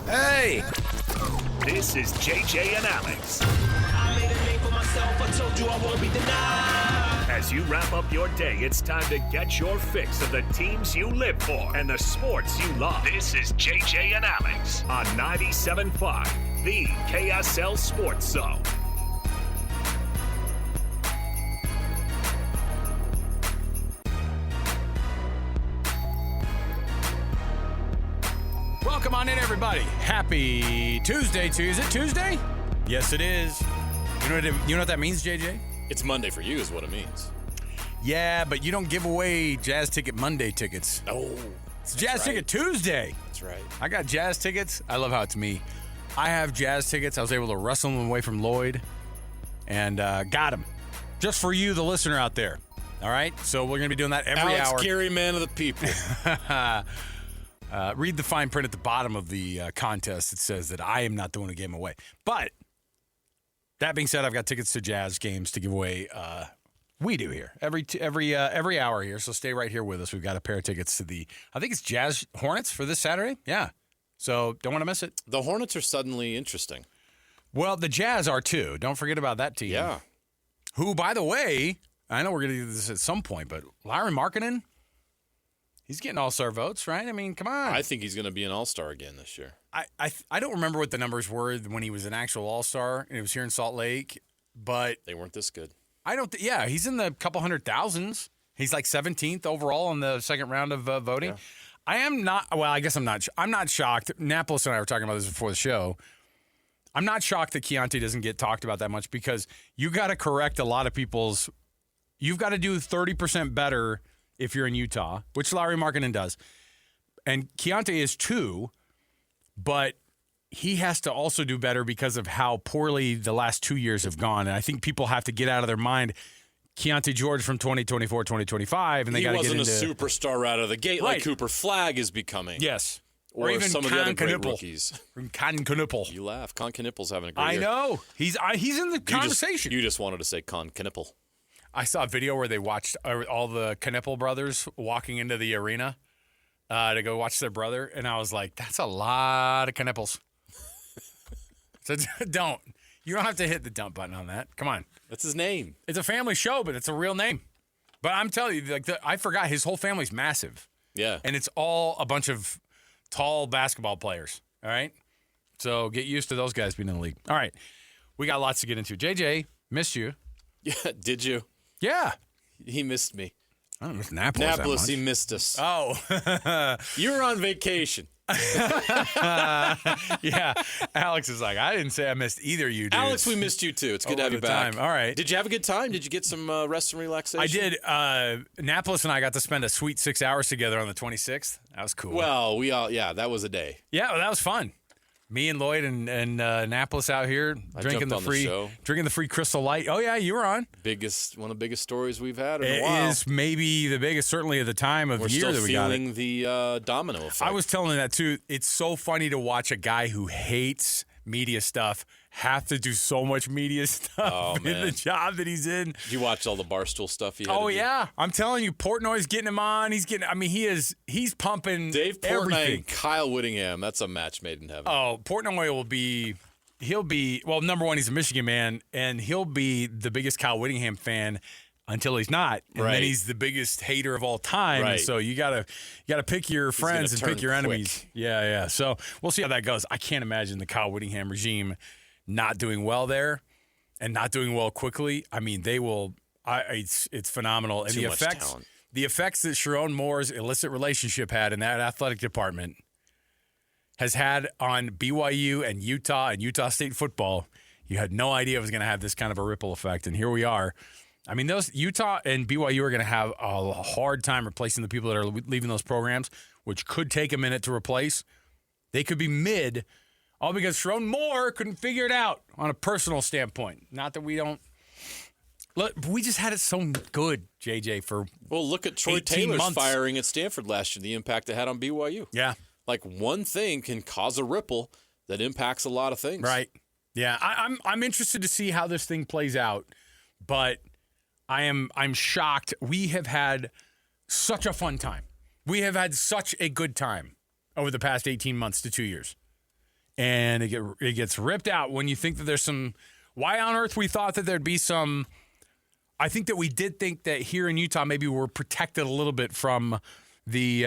Hey! This is JJ and Alex. I made a name for myself, I told you I won't be denied. As you wrap up your day, it's time to get your fix of the teams you live for and the sports you love. This is JJ and Alex on 97.5, the KSL Sports Zone. Welcome on in, everybody. Happy Tuesday to you. Is it Tuesday? Yes, it is. You know what that means, JJ? It's Monday for you is what it means. Yeah, but you don't give away Jazz Ticket Monday tickets. Oh, It's Jazz Ticket Tuesday. That's right. I got Jazz tickets. I love how it's me. I have Jazz tickets. I was able to wrestle them away from Lloyd and got them. Just for you, the listener out there. All right? So we're going to be doing that every Alex hour. Kirry, man of the people. Read the fine print at the bottom of the contest. It says that I am not the one who gave them away. But that being said, I've got tickets to Jazz games to give away. We do here every hour here. So stay right here with us. We've got a pair of tickets to I think it's Jazz Hornets for this Saturday. Yeah. So don't want to miss it. The Hornets are suddenly interesting. Well, the Jazz are too. Don't forget about that team. Yeah. Who, by the way, I know we're going to do this at some point, but Larry Markkinen, he's getting all-star votes, right? I mean, come on. I think he's going to be an all-star again this year. I don't remember what the numbers were when he was an actual all-star and it was here in Salt Lake, but They weren't this good. I don't. Yeah, he's in the couple hundred thousands. He's like 17th overall in the second round of voting. Yeah. I am not. Well, I guess I'm not. I'm not shocked. Napolis and I were talking about this before the show. I'm not shocked that Keontae doesn't get talked about that much because you got to correct a lot of people's. You've got to do 30% better if you're in Utah, which Larry Markkinen does, and Keontae is too, but he has to also do better because of how poorly the last 2 years have gone. And I think people have to get out of their mind Keontae George from 2024, 2025, and they got to get into... He wasn't a superstar out of the gate Right. like Cooper Flagg is becoming. Yes. Or even some of the other great Knipple. rookies. From Con Knipple. You laugh. Con Knippel's having a great I year. know. He's in the conversation. You just wanted to say Con Knippel. I saw a video where they watched all the Knipple brothers walking into the arena to go watch their brother, and I was like, that's a lot of Knipples. So don't. You don't have to hit the dump button on that. Come on. That's his name. It's a family show, but it's a real name. But I'm telling you, I forgot his whole family's massive. Yeah. And it's all a bunch of tall basketball players. All right? So get used to those guys being in the league. All right. We got lots to get into. JJ, missed you. Yeah. Did you? Yeah. He missed me. I don't miss Napolis that much. He missed us. Oh. You were on vacation. Yeah. Alex is like, I didn't say I missed either of you dudes. Alex, we missed you too. It's good to have you back. All right. Did you have a good time? Did you get some rest and relaxation? I did. Napolis and I got to spend a sweet 6 hours together on the 26th. That was cool. Well, that was a day. Yeah, well, that was fun. Me and Lloyd and Napolis out here drinking jumped on the free Crystal Light. Oh yeah, you were on. One of the biggest stories we've had in a It while. is maybe the biggest, certainly at the time of We're year still that we got it. feeling the domino effect. I was telling that too. It's so funny to watch a guy who hates media stuff have to do so much media stuff in the job that he's in. Did you watch all the Barstool stuff he had to do? Yeah. I'm telling you, Portnoy's getting him on. He's pumping Dave Portnoy everything. and Kyle Whittingham, that's a match made in heaven. Oh, Portnoy he'll be, well, number one, he's a Michigan man, and he'll be the biggest Kyle Whittingham fan until he's not. And then he's the biggest hater of all time. Right. And so you gotta pick your friends and pick your enemies. Yeah. So we'll see how that goes. I can't imagine the Kyle Whittingham regime not doing well there and not doing well quickly. I mean, they will. It's phenomenal. And Too much talent. The effects that Sharon Moore's illicit relationship had in that athletic department has had on BYU and Utah State football, you had no idea it was going to have this kind of a ripple effect. And here we are. I mean, those Utah and BYU are going to have a hard time replacing the people that are leaving those programs, which could take a minute to replace. They could be mid, all because Sharon Moore couldn't figure it out on a personal standpoint. Not that we don't. Look, we just had it so good, JJ, for look at Troy 18 Taylor's months. firing at Stanford last year, the impact it had on BYU. Yeah. Like one thing can cause a ripple that impacts a lot of things. Right. Yeah, I'm interested to see how this thing plays out, but I'm shocked. We have had such a fun time. We have had such a good time over the past 18 months to 2 years. and it gets ripped out when you think that there's some – why on earth we thought that there'd be some – I think that we did think that here in Utah maybe we're protected a little bit from the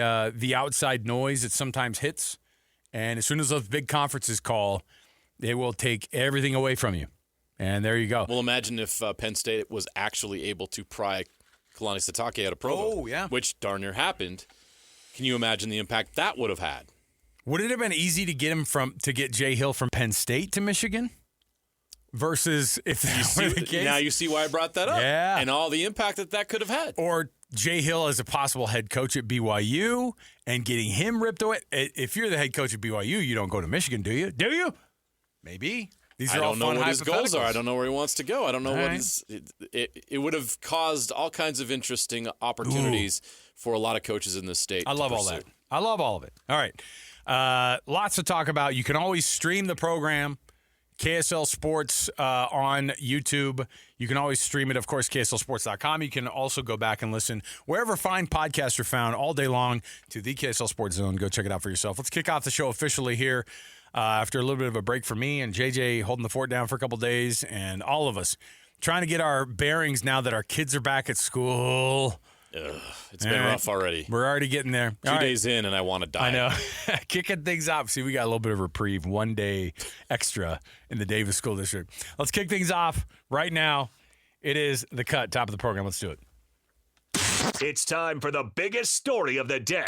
outside noise that sometimes hits. And as soon as those big conferences call, they will take everything away from you. And there you go. Well, imagine if Penn State was actually able to pry Kalani Sitake out of Provo. Oh, yeah. Which darn near happened. Can you imagine the impact that would have had? Would it have been easy to get Jay Hill from Penn State to Michigan? Versus if that were the case? Now you see why I brought that up. Yeah. And all the impact that could have had. Or Jay Hill as a possible head coach at BYU and getting him ripped away. If you're the head coach at BYU, you don't go to Michigan, do you? Do you? Maybe. These are I all don't know fun what his goals are. I hypotheticals. don't know where he wants to go. I don't know All what right. his it would have caused all kinds of interesting opportunities for a lot of coaches in this state. I love all that. I love all of it. All right. Lots to talk about. You can always stream the program, KSL Sports on YouTube. You can always stream it, of course, KSLSports.com. You can also go back and listen wherever fine podcasts are found all day long to the KSL Sports Zone. Go check it out for yourself. Let's kick off the show officially here after a little bit of a break for me and JJ holding the fort down for a couple days and all of us trying to get our bearings now that our kids are back at school. It's been rough already. We're already getting there. 2 days in, and I want to die. I know. Kicking things off. See, we got a little bit of reprieve, 1 day extra in the Davis School District. Let's kick things off right now. It is The Cut, top of the program. Let's do it. It's time for the biggest story of the day.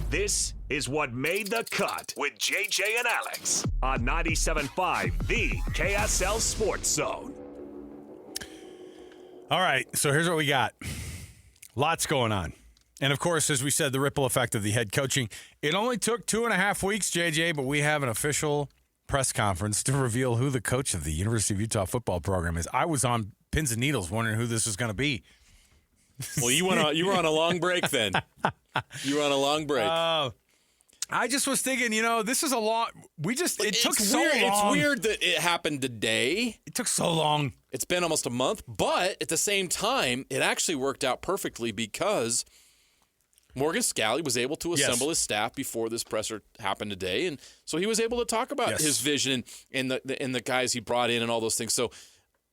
This is what made the cut with JJ and Alex on 97.5, the KSL Sports Zone. All right, so here's what we got. Lots going on. And, of course, as we said, the ripple effect of the head coaching. It only took 2.5 weeks, JJ, but we have an official press conference to reveal who the coach of the University of Utah football program is. I was on pins and needles wondering who this was going to be. Well, you were on a long break then. You were on a long break. I just was thinking, this is a long. It took so weird. long. It's weird that it happened today. It took so long. It's been almost a month, but at the same time, it actually worked out perfectly because Morgan Scalley was able to assemble his staff before this presser happened today, and so he was able to talk about his vision and the guys he brought in and all those things. So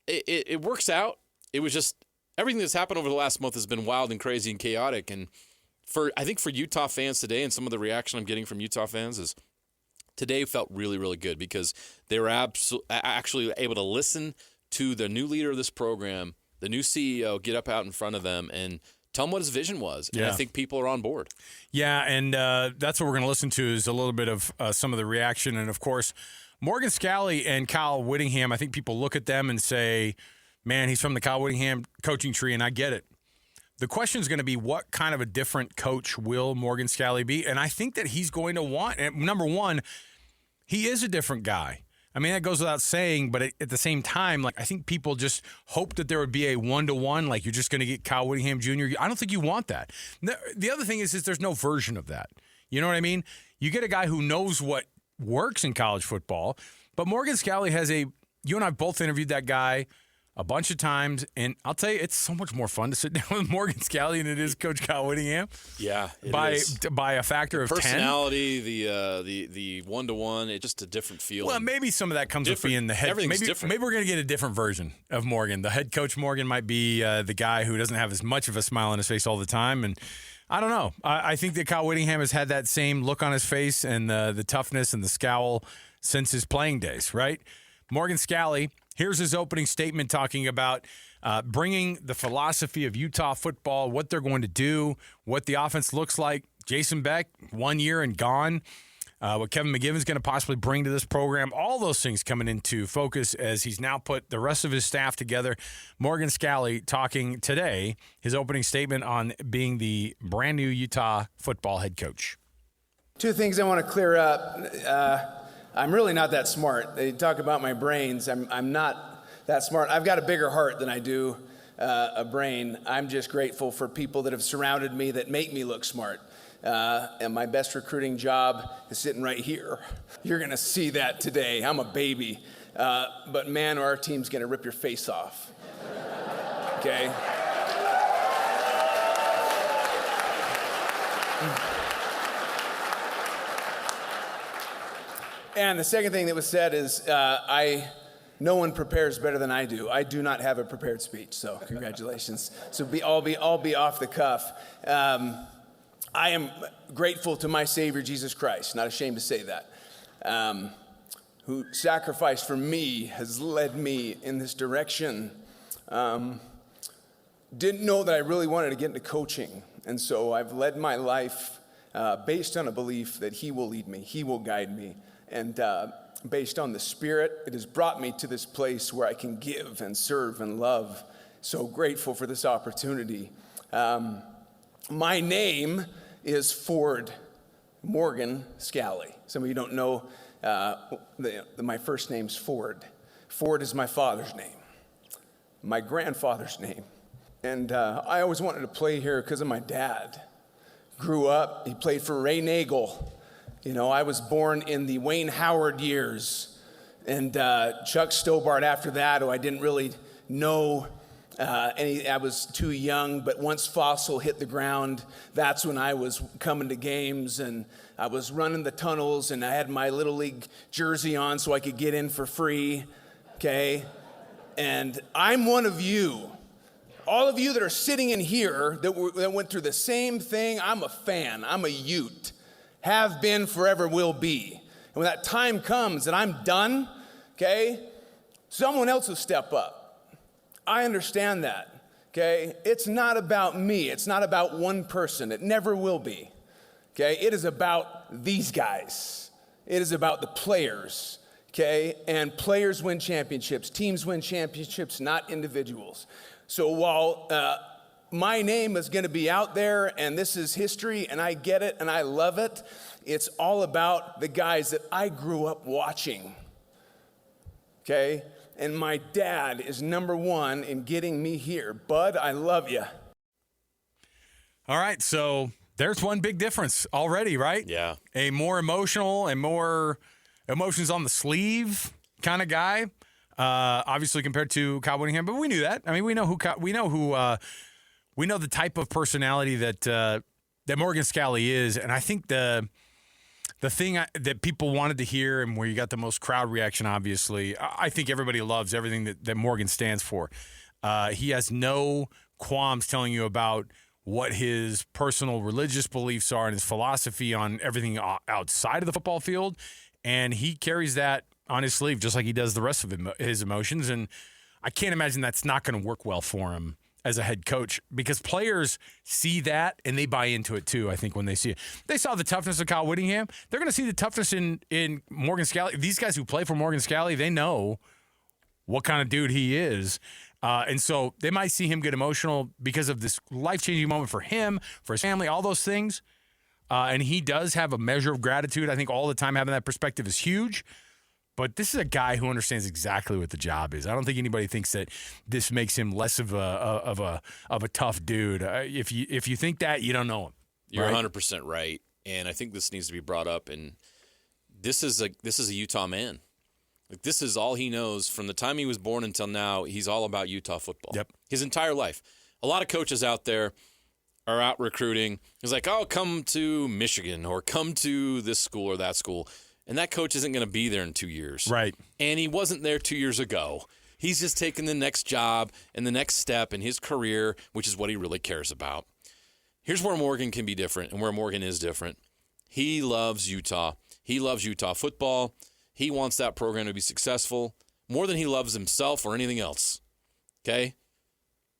it works out. It was just everything that's happened over the last month has been wild and crazy and chaotic, and I think for Utah fans today, and some of the reaction I'm getting from Utah fans is today felt really, really good because they were actually able to listen to the new leader of this program, the new CEO, get up out in front of them and tell them what his vision was. And I think people are on board. Yeah, and that's what we're going to listen to is a little bit of some of the reaction. And, of course, Morgan Scalley and Kyle Whittingham, I think people look at them and say, man, he's from the Kyle Whittingham coaching tree, and I get it. The question is going to be what kind of a different coach will Morgan Scalley be? And I think that he's going to want, number one, he is a different guy. I mean, that goes without saying, but at the same time, I think people just hope that there would be a one-to-one, like you're just going to get Kyle Whittingham Jr. I don't think you want that. The other thing is there's no version of that. You know what I mean? You get a guy who knows what works in college football, but Morgan Scalley you and I both interviewed that guy a bunch of times, and I'll tell you, it's so much more fun to sit down with Morgan Scalley than it is Coach Kyle Whittingham. Yeah, by a factor of 10. Personality, the one-to-one, it's just a different feeling. Well, maybe some of that comes with being the head. Everything's different. Maybe we're going to get a different version of Morgan. The head coach Morgan might be the guy who doesn't have as much of a smile on his face all the time, and I don't know. I think that Kyle Whittingham has had that same look on his face and the toughness and the scowl since his playing days, right? Morgan Scalley, here's his opening statement talking about bringing the philosophy of Utah football, what they're going to do, what the offense looks like. Jason Beck, 1 year and gone. What Kevin McGivern's going to possibly bring to this program. All those things coming into focus as he's now put the rest of his staff together. Morgan Scalley talking today, his opening statement on being the brand new Utah football head coach. Two things I want to clear up. I'm really not that smart. They talk about my brains. I'm not that smart. I've got a bigger heart than I do a brain. I'm just grateful for people that have surrounded me that make me look smart. And my best recruiting job is sitting right here. You're going to see that today. I'm a baby. But man, our team's going to rip your face off. Okay? And the second thing that was said is, no one prepares better than I do. I do not have a prepared speech, so congratulations. So I'll be off the cuff. I am grateful to my Savior, Jesus Christ, not ashamed to say that, who sacrificed for me, has led me in this direction. Didn't know that I really wanted to get into coaching, and so I've led my life based on a belief that He will lead me, He will guide me, and based on the Spirit, it has brought me to this place where I can give and serve and love. So grateful for this opportunity. My name is Ford Morgan Scalley. Some of you don't know my first name's Ford. Ford is my father's name, my grandfather's name. And I always wanted to play here because of my dad. Grew up, he played for Ray Nagel. You know, I was born in the Wayne Howard years, and Chuck Stobart after that, who I didn't really know I was too young, but once Fossil hit the ground, that's when I was coming to games, and I was running the tunnels, and I had my Little League jersey on so I could get in for free, okay? And I'm one of you. All of you that are sitting in here that went through the same thing, I'm a fan. I'm a Ute. Have been, forever will be. And when that time comes and I'm done, okay, someone else will step up. I understand that, okay? It's not about me. It's not about one person. It never will be, okay? It is about these guys. It is about the players, okay? And players win championships. Teams win championships, not individuals. So while my name is going to be out there, and this is history, and I get it, and I love it, it's all about the guys that I grew up watching, okay? And my dad is number one in getting me here. Bud, I love you. All right, so there's one big difference already, right? Yeah. A more emotional and more emotions on the sleeve kind of guy. Obviously compared to Kyle Whittingham, but we knew that. I mean, we know the type of personality that Morgan Scalley is, and I think the thing that people wanted to hear and where you got the most crowd reaction, obviously, I think everybody loves everything that Morgan stands for. He has no qualms telling you about what his personal religious beliefs are and his philosophy on everything outside of the football field, and he carries that on his sleeve, just like he does the rest of his emotions. And I can't imagine that's not going to work well for him as a head coach, because players see that and they buy into it too, I think, when they see it. They saw the toughness of Kyle Whittingham. They're going to see the toughness in Morgan Scalley. These guys who play for Morgan Scalley, they know what kind of dude he is. And so they might see him get emotional because of this life-changing moment for him, for his family, all those things. And he does have a measure of gratitude. I think all the time having that perspective is huge. But this is a guy who understands exactly what the job is. I don't think anybody thinks that this makes him less of a tough dude. If you think that, you don't know him. You're 100% right, and I think this needs to be brought up. And this is a Utah man. Like, this is all he knows from the time he was born until now. He's all about Utah football. Yep. His entire life. A lot of coaches out there are out recruiting. He's like, oh, come to Michigan or come to this school or that school. And that coach isn't going to be there in 2 years. Right. And he wasn't there 2 years ago. He's just taking the next job and the next step in his career, which is what he really cares about. Here's where Morgan can be different and where Morgan is different. He loves Utah. He loves Utah football. He wants that program to be successful more than he loves himself or anything else. Okay?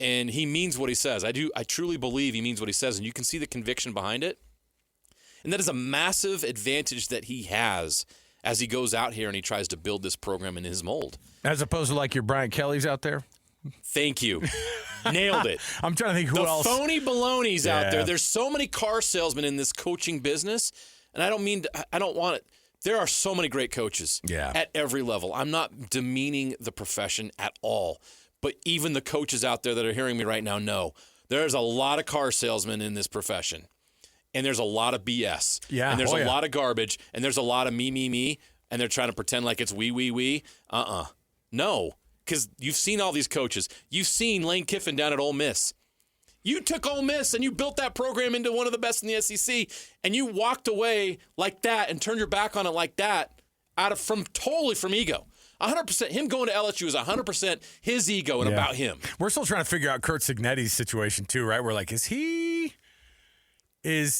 And he means what he says. I truly believe he means what he says, and you can see the conviction behind it. And that is a massive advantage that he has as he goes out here and he tries to build this program in his mold. As opposed to like your Brian Kelly's out there? Thank you. Nailed it. I'm trying to think who else. The phony baloney's out there. There's so many car salesmen in this coaching business, and I don't want it. There are so many great coaches at every level. I'm not demeaning the profession at all, but even the coaches out there that are hearing me right now know there's a lot of car salesmen in this profession. And there's a lot of BS. Yeah. And there's a lot of garbage. And there's a lot of me. And they're trying to pretend like it's we. No. Because you've seen all these coaches. You've seen Lane Kiffin down at Ole Miss. You took Ole Miss and you built that program into one of the best in the SEC. And you walked away like that and turned your back on it like that totally from ego. 100%. Him going to LSU is 100% his ego and about him. We're still trying to figure out Curt Cignetti's situation too, right? We're like, is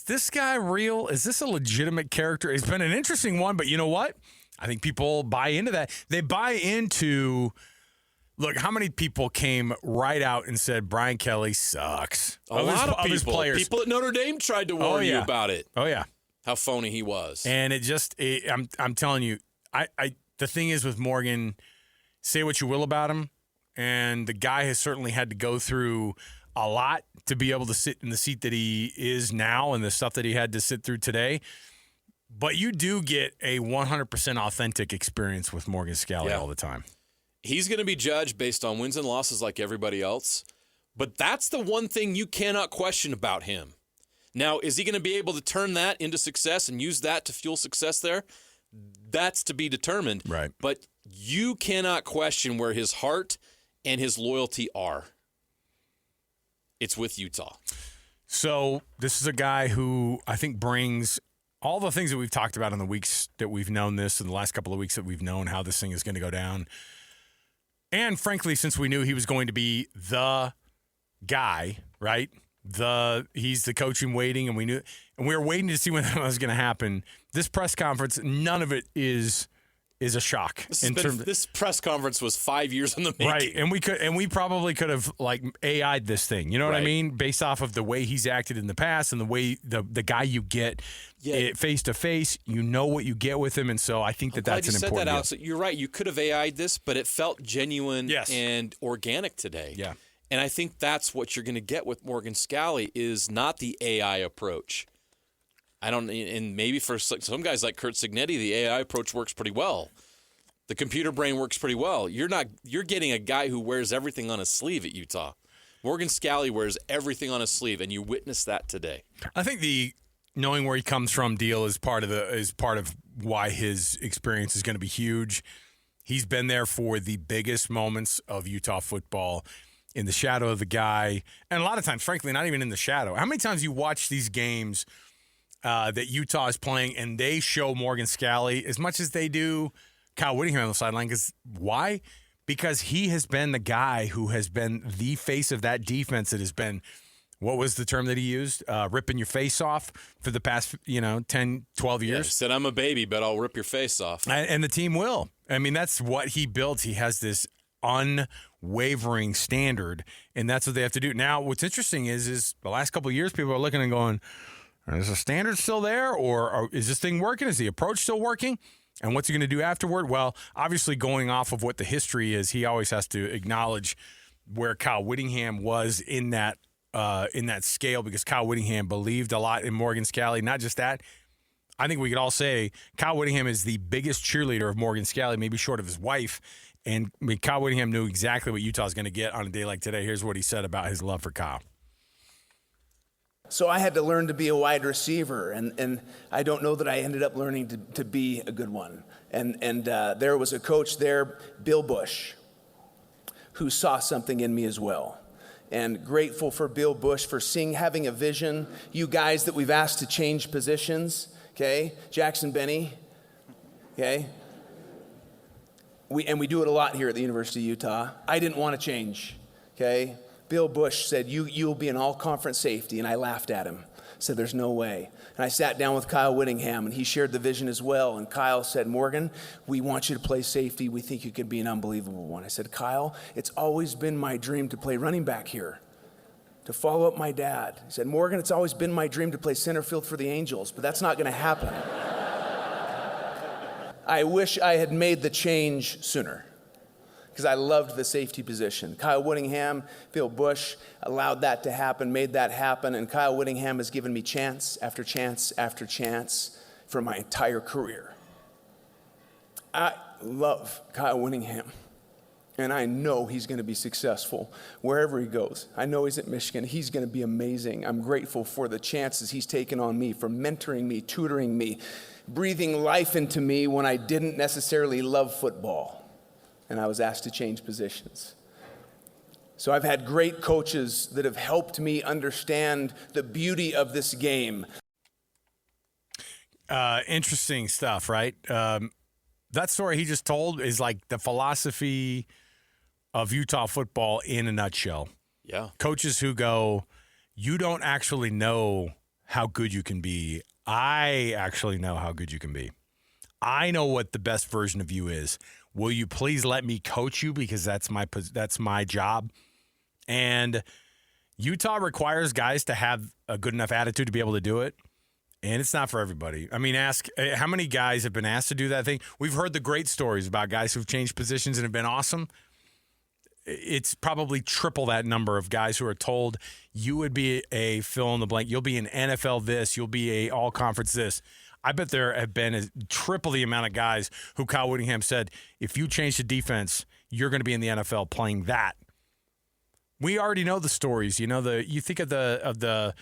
this guy real? Is this a legitimate character? It's been an interesting one, but you know what? I think people buy into that. They buy into, look, how many people came right out and said Brian Kelly sucks? A lot of his people. Players. People at Notre Dame tried to warn you about it. Oh, yeah. How phony he was. And I'm telling you, the thing is with Morgan, say what you will about him, and the guy has certainly had to go through a lot to be able to sit in the seat that he is now and the stuff that he had to sit through today. But you do get a 100% authentic experience with Morgan Scalley all the time. He's going to be judged based on wins and losses like everybody else. But that's the one thing you cannot question about him. Now, is he going to be able to turn that into success and use that to fuel success there? That's to be determined. Right. But you cannot question where his heart and his loyalty are. It's with Utah. So this is a guy who I think brings all the things that we've talked about in the weeks that we've known this, in the last couple of weeks that we've known how this thing is going to go down. And frankly, since we knew he was going to be the guy, right? He's the coach in waiting, and we were waiting to see when that was going to happen. This press conference, none of it is a shock. This press conference was 5 years in the making. Right, and we probably could have like AI'd this thing. You know what I mean? Based off of the way he's acted in the past and the way the guy you get face to face, you know what you get with him, and so I think that's an important deal. Said that, Alex. You're right. You could have AI'd this, but it felt genuine and organic today. Yeah. And I think that's what you're going to get with Morgan Scalley is not the AI approach. And maybe for some guys like Curt Cignetti, the AI approach works pretty well. The computer brain works pretty well. You're getting a guy who wears everything on his sleeve at Utah. Morgan Scalley wears everything on his sleeve, and you witnessed that today. I think the knowing where he comes from deal is part of why his experience is going to be huge. He's been there for the biggest moments of Utah football, in the shadow of the guy, and a lot of times, frankly, not even in the shadow. How many times you watch these games that Utah is playing and they show Morgan Scalley as much as they do Kyle Whittingham on the sideline? Why? Because he has been the guy who has been the face of that defense that has been, what was the term that he used? Ripping your face off for the past 10, 12 years. Yeah, he said, I'm a baby, but I'll rip your face off. And the team will. I mean, that's what he built. He has this unwavering standard, and that's what they have to do. Now, what's interesting is the last couple of years, people are looking and going, is the standard still there, or is this thing working? Is the approach still working? And what's he going to do afterward? Well, obviously, going off of what the history is, he always has to acknowledge where Kyle Whittingham was in that scale, because Kyle Whittingham believed a lot in Morgan Scalley. Not just that, I think we could all say Kyle Whittingham is the biggest cheerleader of Morgan Scalley, maybe short of his wife. And Kyle Whittingham knew exactly what Utah's going to get on a day like today. Here's what he said about his love for Kyle. So I had to learn to be a wide receiver, and I don't know that I ended up learning to be a good one. And there was a coach there, Bill Bush, who saw something in me as well. And grateful for Bill Bush for having a vision. You guys that we've asked to change positions, okay? Jackson Benny, okay? We do it a lot here at the University of Utah. I didn't want to change, okay? Bill Bush said, you'll be an all-conference safety, and I laughed at him. Said, there's no way. And I sat down with Kyle Whittingham, and he shared the vision as well. And Kyle said, Morgan, we want you to play safety. We think you could be an unbelievable one. I said, Kyle, it's always been my dream to play running back here, to follow up my dad. He said, Morgan, it's always been my dream to play center field for the Angels, but that's not going to happen. I wish I had made the change sooner, because I loved the safety position. Kyle Whittingham, Bill Bush allowed that to happen, made that happen, and Kyle Whittingham has given me chance after chance after chance for my entire career. I love Kyle Whittingham, and I know he's going to be successful wherever he goes. I know he's at Michigan. He's going to be amazing. I'm grateful for the chances he's taken on me, for mentoring me, tutoring me, breathing life into me when I didn't necessarily love football, and I was asked to change positions. So I've had great coaches that have helped me understand the beauty of this game. Interesting stuff, right? that story he just told is like the philosophy of Utah football in a nutshell. Yeah. Coaches who go, you don't actually know how good you can be. I actually know how good you can be. I know what the best version of you is. Will you please let me coach you, because that's my job. And Utah requires guys to have a good enough attitude to be able to do it. And it's not for everybody. I mean, ask how many guys have been asked to do that thing. We've heard the great stories about guys who've changed positions and have been awesome. It's probably triple that number of guys who are told you would be a fill in the blank. You'll be an NFL this. You'll be a all conference this. I bet there have been triple the amount of guys who Kyle Whittingham said, if you change the defense, you're going to be in the NFL playing that. We already know the stories. You think of the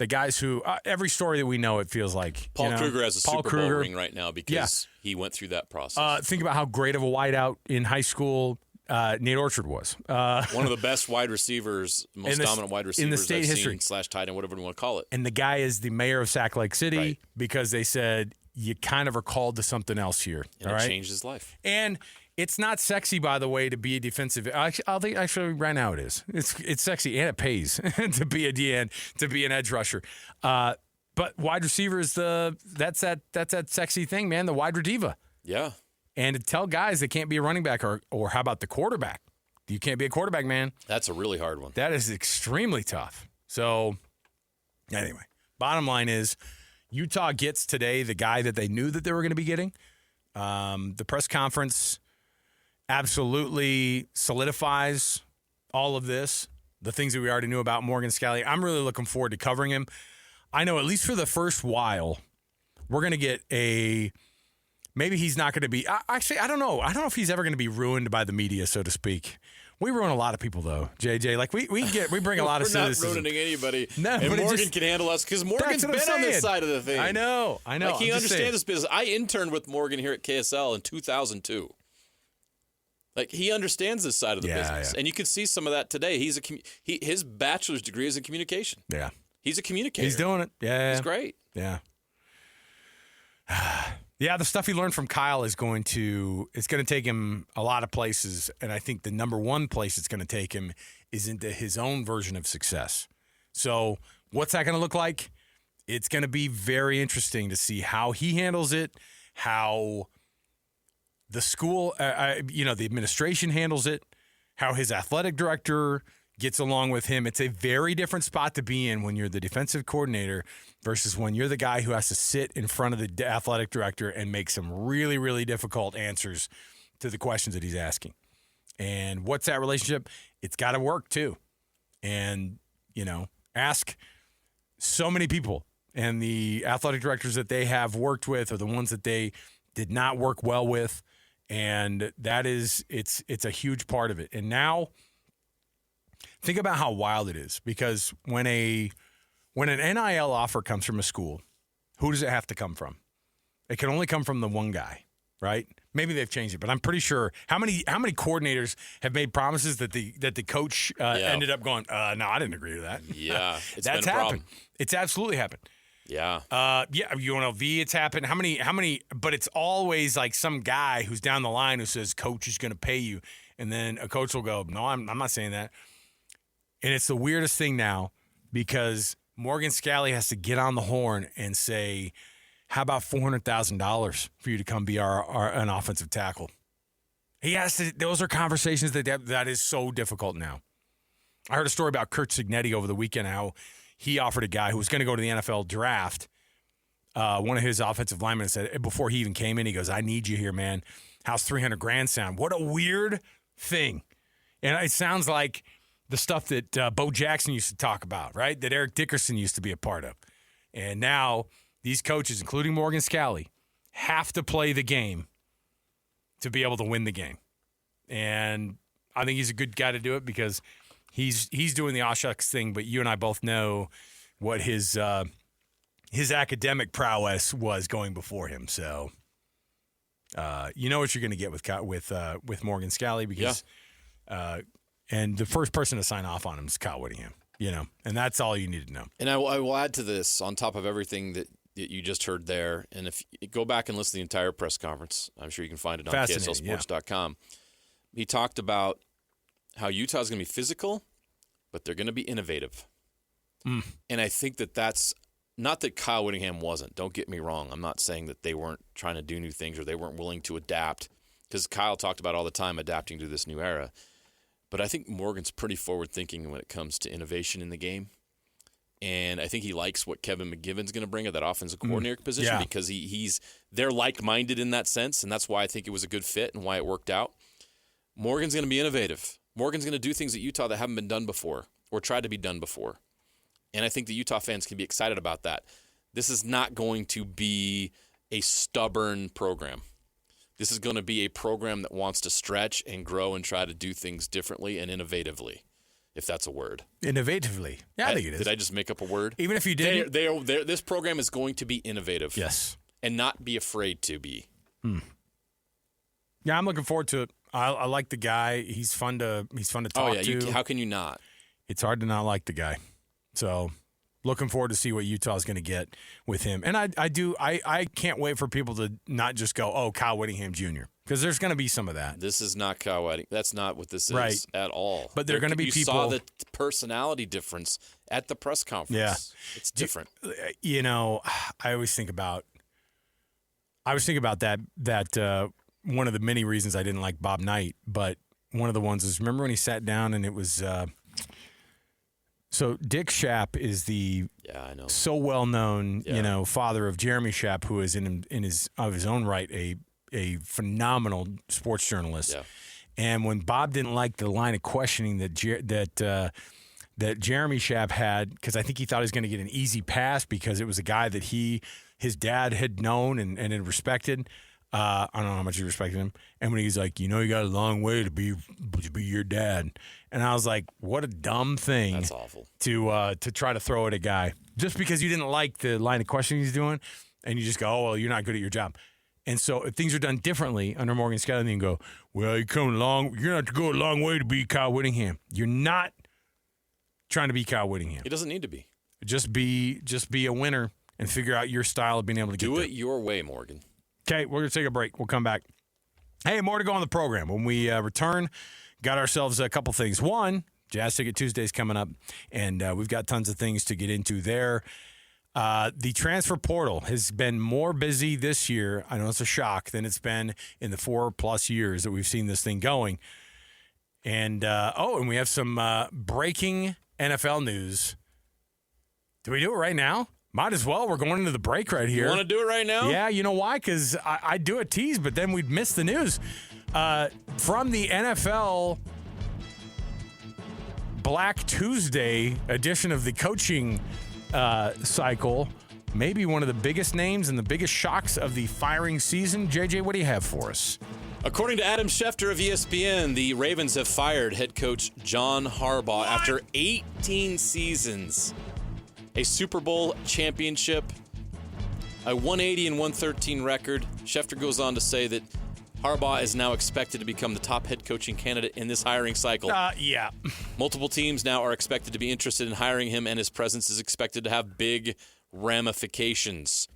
guys who every story that we know, it feels like Paul Kruger has a Super Bowl ring right now because he went through that process. Think about how great of a wideout in high school Nate Orchard was. One of the best wide receivers, most dominant wide receivers in the state I've history. seen, / tight end, whatever you want to call it. And the guy is the mayor of Sac Lake City because they said you kind of are called to something else here. And all it right? changed his life. And it's not sexy, by the way, to be a defensive. Actually, right now it is. It's sexy and it pays to be a DN, to be an edge rusher. But wide receiver is that's that sexy thing, man. The wide diva. Yeah. And to tell guys they can't be a running back, or how about the quarterback? You can't be a quarterback, man. That's a really hard one. That is extremely tough. So, anyway, bottom line is Utah gets today the guy that they knew that they were going to be getting. The press conference absolutely solidifies all of this, the things that we already knew about Morgan Scalley. I'm really looking forward to covering him. I know at least for the first while, we're going to get maybe he's not going to be. Actually, I don't know. I don't know if he's ever going to be ruined by the media, so to speak. We ruin a lot of people, though, JJ. Like we bring a lot of cynicism. We're not ruining anybody. No, and but Morgan can handle us because Morgan's been on this side of the thing. I know. Like he understands this business. I interned with Morgan here at KSL in 2002. Like he understands this side of the business, and you can see some of that today. His bachelor's degree is in communication. Yeah, he's a communicator. He's doing it. Yeah, he's great. Yeah. Yeah, the stuff he learned from Kyle it's going to take him a lot of places, and I think the number one place it's going to take him is into his own version of success. So what's that going to look like? It's going to be very interesting to see how he handles it, how the school, the administration handles it, how his athletic director gets along with him. It's a very different spot to be in when you're the defensive coordinator versus when you're the guy who has to sit in front of the athletic director and make some really, really difficult answers to the questions that he's asking. And what's that relationship? It's got to work too. And, ask so many people, and the athletic directors that they have worked with are the ones that they did not work well with. And that is, it's a huge part of it. And now, think about how wild it is, because when an NIL offer comes from a school, who does it have to come from? It can only come from the one guy, right? Maybe they've changed it, but I'm pretty sure how many coordinators have made promises that the coach ended up going, no, I didn't agree to that. Yeah, that's happened. It's absolutely happened. Yeah. UNLV, it's happened. How many? But it's always like some guy who's down the line who says coach is going to pay you, and then a coach will go, no, I'm not saying that. And it's the weirdest thing now because Morgan Scalley has to get on the horn and say, how about $400,000 for you to come be an offensive tackle? He has to. Those are conversations that is so difficult now. I heard a story about Kurt Cignetti over the weekend, how he offered a guy who was going to go to the NFL draft. One of his offensive linemen said, before he even came in, he goes, I need you here, man. How's $300,000 sound? What a weird thing. And it sounds like the stuff that Bo Jackson used to talk about, right? That Eric Dickerson used to be a part of. And now these coaches, including Morgan Scalley, have to play the game to be able to win the game. And I think he's a good guy to do it because he's doing the aw shucks thing, but you and I both know what his academic prowess was going before him. So you know what you're going to get with Morgan Scalley because and the first person to sign off on him is Kyle Whittingham, and that's all you need to know. And I will add to this, on top of everything that that you just heard there. And if you go back and listen to the entire press conference, I'm sure you can find it on KSLSports.com. He talked about how Utah's going to be physical, but they're going to be innovative. And I think that's not that Kyle Whittingham wasn't. Don't get me wrong. I'm not saying that they weren't trying to do new things or they weren't willing to adapt, because Kyle talked about all the time adapting to this new era. But I think Morgan's pretty forward-thinking when it comes to innovation in the game. And I think he likes what Kevin McGivern's going to bring at that offensive coordinator position because they're like-minded in that sense, and that's why I think it was a good fit and why it worked out. Morgan's going to be innovative. Morgan's going to do things at Utah that haven't been done before or tried to be done before. And I think the Utah fans can be excited about that. This is not going to be a stubborn program. This is going to be a program that wants to stretch and grow and try to do things differently and innovatively. If that's a word. Innovatively. Yeah, I think it is. Did I just make up a word? Even if you did. This program is going to be innovative. Yes. And not be afraid to be. Yeah, I'm looking forward to it. I like the guy. He's fun to talk to. How can you not? It's hard to not like the guy. So looking forward to see what Utah's going to get with him. And I can't wait for people to not just go, oh, Kyle Whittingham Jr., because there's going to be some of that. This is not Kyle Whittingham. That's not what this is at all. But they're going to be people. You saw the personality difference at the press conference. Yeah. It's different. You know, I always think about that one of the many reasons I didn't like Bob Knight, but one of the ones is, remember when he sat down and it was so Dick Schaap is the so well-known, father of Jeremy Schaap, who is in his own right a phenomenal sports journalist. Yeah. And when Bob didn't like the line of questioning that Jeremy Schaap had, because I think he thought he was going to get an easy pass because it was a guy that his dad had known and had respected. I don't know how much he respected him. And when he's like, you got a long way to be your dad. And I was like, what a dumb thing. That's awful. To try to throw at a guy. Just because you didn't like the line of questioning he's doing, and you just go, oh, well, you're not good at your job. And so if things are done differently under Morgan Scalley, then you go, well, you're going to have to go a long way to be Kyle Whittingham. You're not trying to be Kyle Whittingham. He doesn't need to be. Just be a winner and figure out your style of being able to get Do there. it your way, Morgan. Okay, we're going to take a break. We'll come back. Hey, more to go on the program. When we return, got ourselves a couple things. One, Jazz Ticket Tuesday's coming up, and we've got tons of things to get into there. The transfer portal has been more busy this year, I know it's a shock, than it's been in the 4+ years that we've seen this thing going. And, and we have some breaking NFL news. Do we do it right now? Might as well. We're going into the break right here. You want to do it right now? Yeah, you know why? Because I do a tease, but then we'd miss the news. From the NFL Black Tuesday edition of the coaching cycle, maybe one of the biggest names and the biggest shocks of the firing season. JJ, what do you have for us? According to Adam Schefter of ESPN, the Ravens have fired head coach John Harbaugh after 18 seasons. A Super Bowl championship, a 180 and 113 record. Schefter goes on to say that Harbaugh is now expected to become the top head coaching candidate in this hiring cycle. Yeah. Multiple teams now are expected to be interested in hiring him, and his presence is expected to have big ramifications.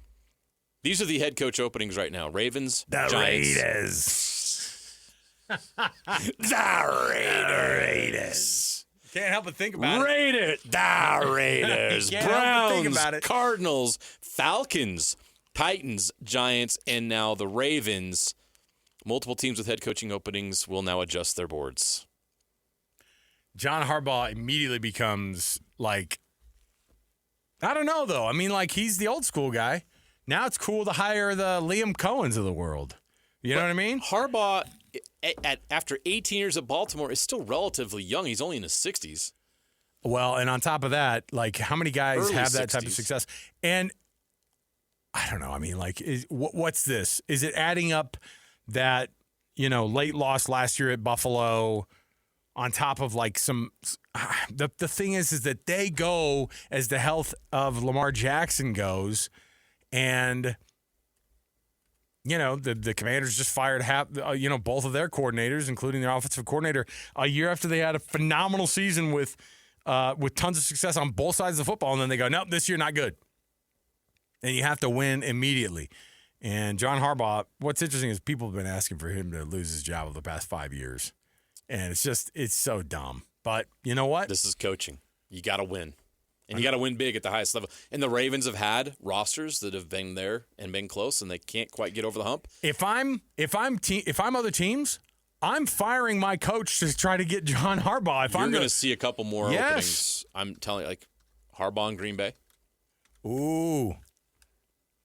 These are the head coach openings right now. Ravens, the Giants. The Raiders. Can't help but think about it. The Raiders, Browns, Cardinals, Falcons, Titans, Giants, and now the Ravens. Multiple teams with head coaching openings will now adjust their boards. John Harbaugh immediately becomes like, I don't know, though. I mean, like, he's the old school guy. Now it's cool to hire the Liam Cohens of the world. You know what I mean? Harbaugh, after 18 years at Baltimore, is still relatively young. He's only in his 60s. Well, and on top of that, like, how many guys Early have that 60s. type of success? And I don't know. I mean, like, what's this? Is it adding up that, late loss last year at Buffalo on top of, like, some the thing is that they go as the health of Lamar Jackson goes, and the Commanders just fired both of their coordinators, including their offensive coordinator, a year after they had a phenomenal season with tons of success on both sides of the football, and then they go, nope, this year not good. and you have to win immediately. And John Harbaugh, what's interesting is people have been asking for him to lose his job over the past 5 years. And it's so dumb. But you know what? This is coaching. You got to win. And you got to win big at the highest level. And the Ravens have had rosters that have been there and been close, and they can't quite get over the hump. If I'm other teams, I'm firing my coach to try to get John Harbaugh. You're going to see a couple more openings. I'm telling you, like Harbaugh in Green Bay. Ooh,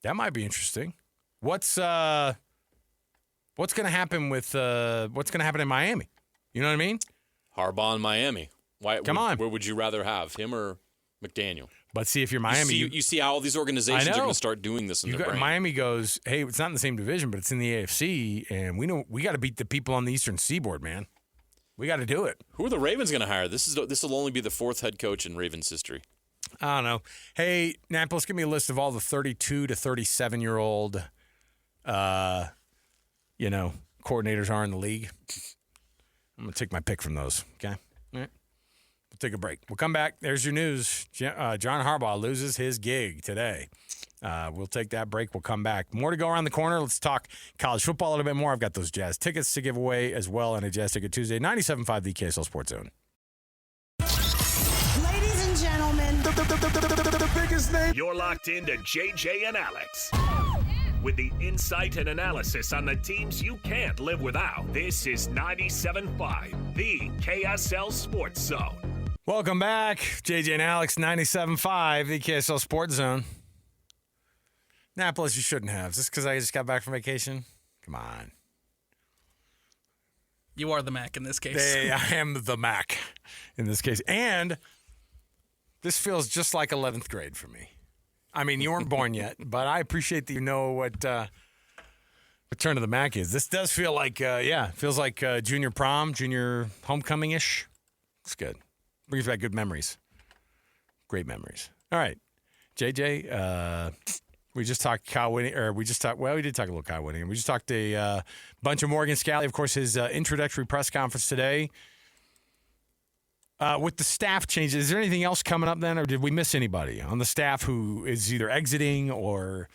that might be interesting. What's going to happen with what's going to happen in Miami? You know what I mean? Harbaugh in Miami. Come on. Where would you rather have him or McDaniel? But see, if you're Miami, you see how all these organizations are going to start doing this in their brain. Miami goes, hey, it's not in the same division, but it's in the AFC, and we know we got to beat the people on the Eastern Seaboard, man. We got to do it. Who are the Ravens going to hire? This will only be the fourth head coach in Ravens history. I don't know. Hey, Napolis, give me a list of all the 32 to 37-year-old, coordinators are in the league. I'm going to take my pick from those, okay? All right. We'll take a break. We'll come back. There's your news. John Harbaugh loses his gig today. We'll take that break. We'll come back. More to go around the corner. Let's talk college football a little bit more. I've got those Jazz tickets to give away as well on a Jazz Ticket Tuesday. 97.5, the KSL Sports Zone. Ladies and gentlemen, the biggest name. You're locked into JJ and Alex. With the insight and analysis on the teams you can't live without. This is 97.5, the KSL Sports Zone. Welcome back. JJ and Alex, 97.5, the KSL Sports Zone. Napolis, you shouldn't have. Is this because I just got back from vacation? Come on. You are the Mac in this case. I am the Mac in this case. And this feels just like 11th grade for me. I mean, you weren't born yet, but I appreciate that you know what Return of the Mac is. This does feel like, feels like junior prom, junior homecoming-ish. It's good. Brings back good memories. Great memories. All right. JJ, we just talked Kyle Whittingham, we did talk a little Kyle Whittingham. We just talked a bunch of Morgan Scalley. Of course, his introductory press conference today. With the staff changes, is there anything else coming up then, or did we miss anybody on the staff who is either exiting or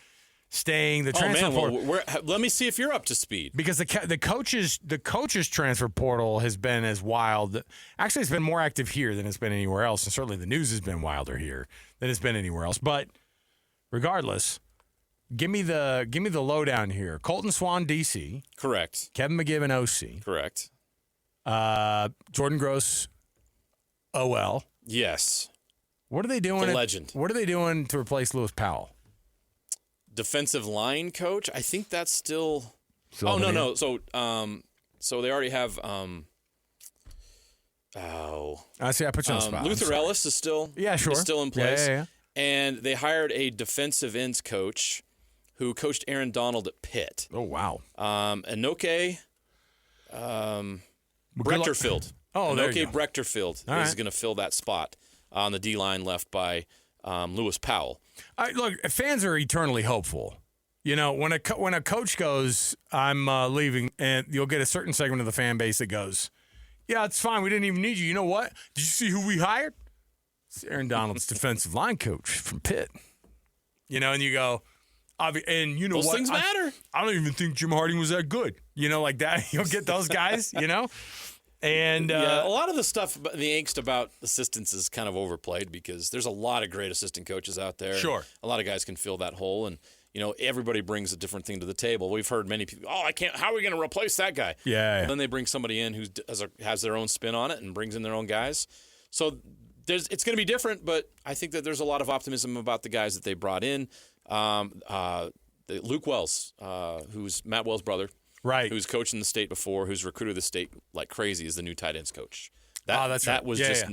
staying? The transfer portal. Let me see if you're up to speed. Because the coaches transfer portal has been as wild. Actually, it's been more active here than it's been anywhere else, and certainly the news has been wilder here than it's been anywhere else. But regardless, give me the lowdown here. Colton Swan, DC. Correct. Kevin McGibbon, OC. Correct. Jordan Gross, OL. Yes. What are they doing? The legend. What are they doing to replace Lewis Powell? Defensive line coach. I think that's still. No. So they already have. I see. I put you on the spot. Luther Ellis is still. Yeah, sure. Is still in place. Yeah. And they hired a defensive ends coach who coached Aaron Donald at Pitt. Oh wow. Anoke. Brechterfield. Anoke Brechterfield is going to fill that spot on the D-line left by Lewis Powell. Look, fans are eternally hopeful. You know, when a coach goes, I'm leaving, and you'll get a certain segment of the fan base that goes, yeah, it's fine. We didn't even need you. You know what? Did you see who we hired? It's Aaron Donald's defensive line coach from Pitt. You know, and you go, and you know those what? Things matter. I don't even think Jim Harding was that good. You know, like that. You'll get those guys, you know? And a lot of the stuff, the angst about assistants is kind of overplayed because there's a lot of great assistant coaches out there. Sure. A lot of guys can fill that hole, and you know everybody brings a different thing to the table. We've heard many people, I can't. How are we going to replace that guy? Yeah. Well, then they bring somebody in who has their own spin on it and brings in their own guys. So it's going to be different, but I think that there's a lot of optimism about the guys that they brought in. Luke Wells, who's Matt Wells' brother. Right. Who's coached in the state before, who's recruited the state like crazy, is the new tight ends coach. That's right.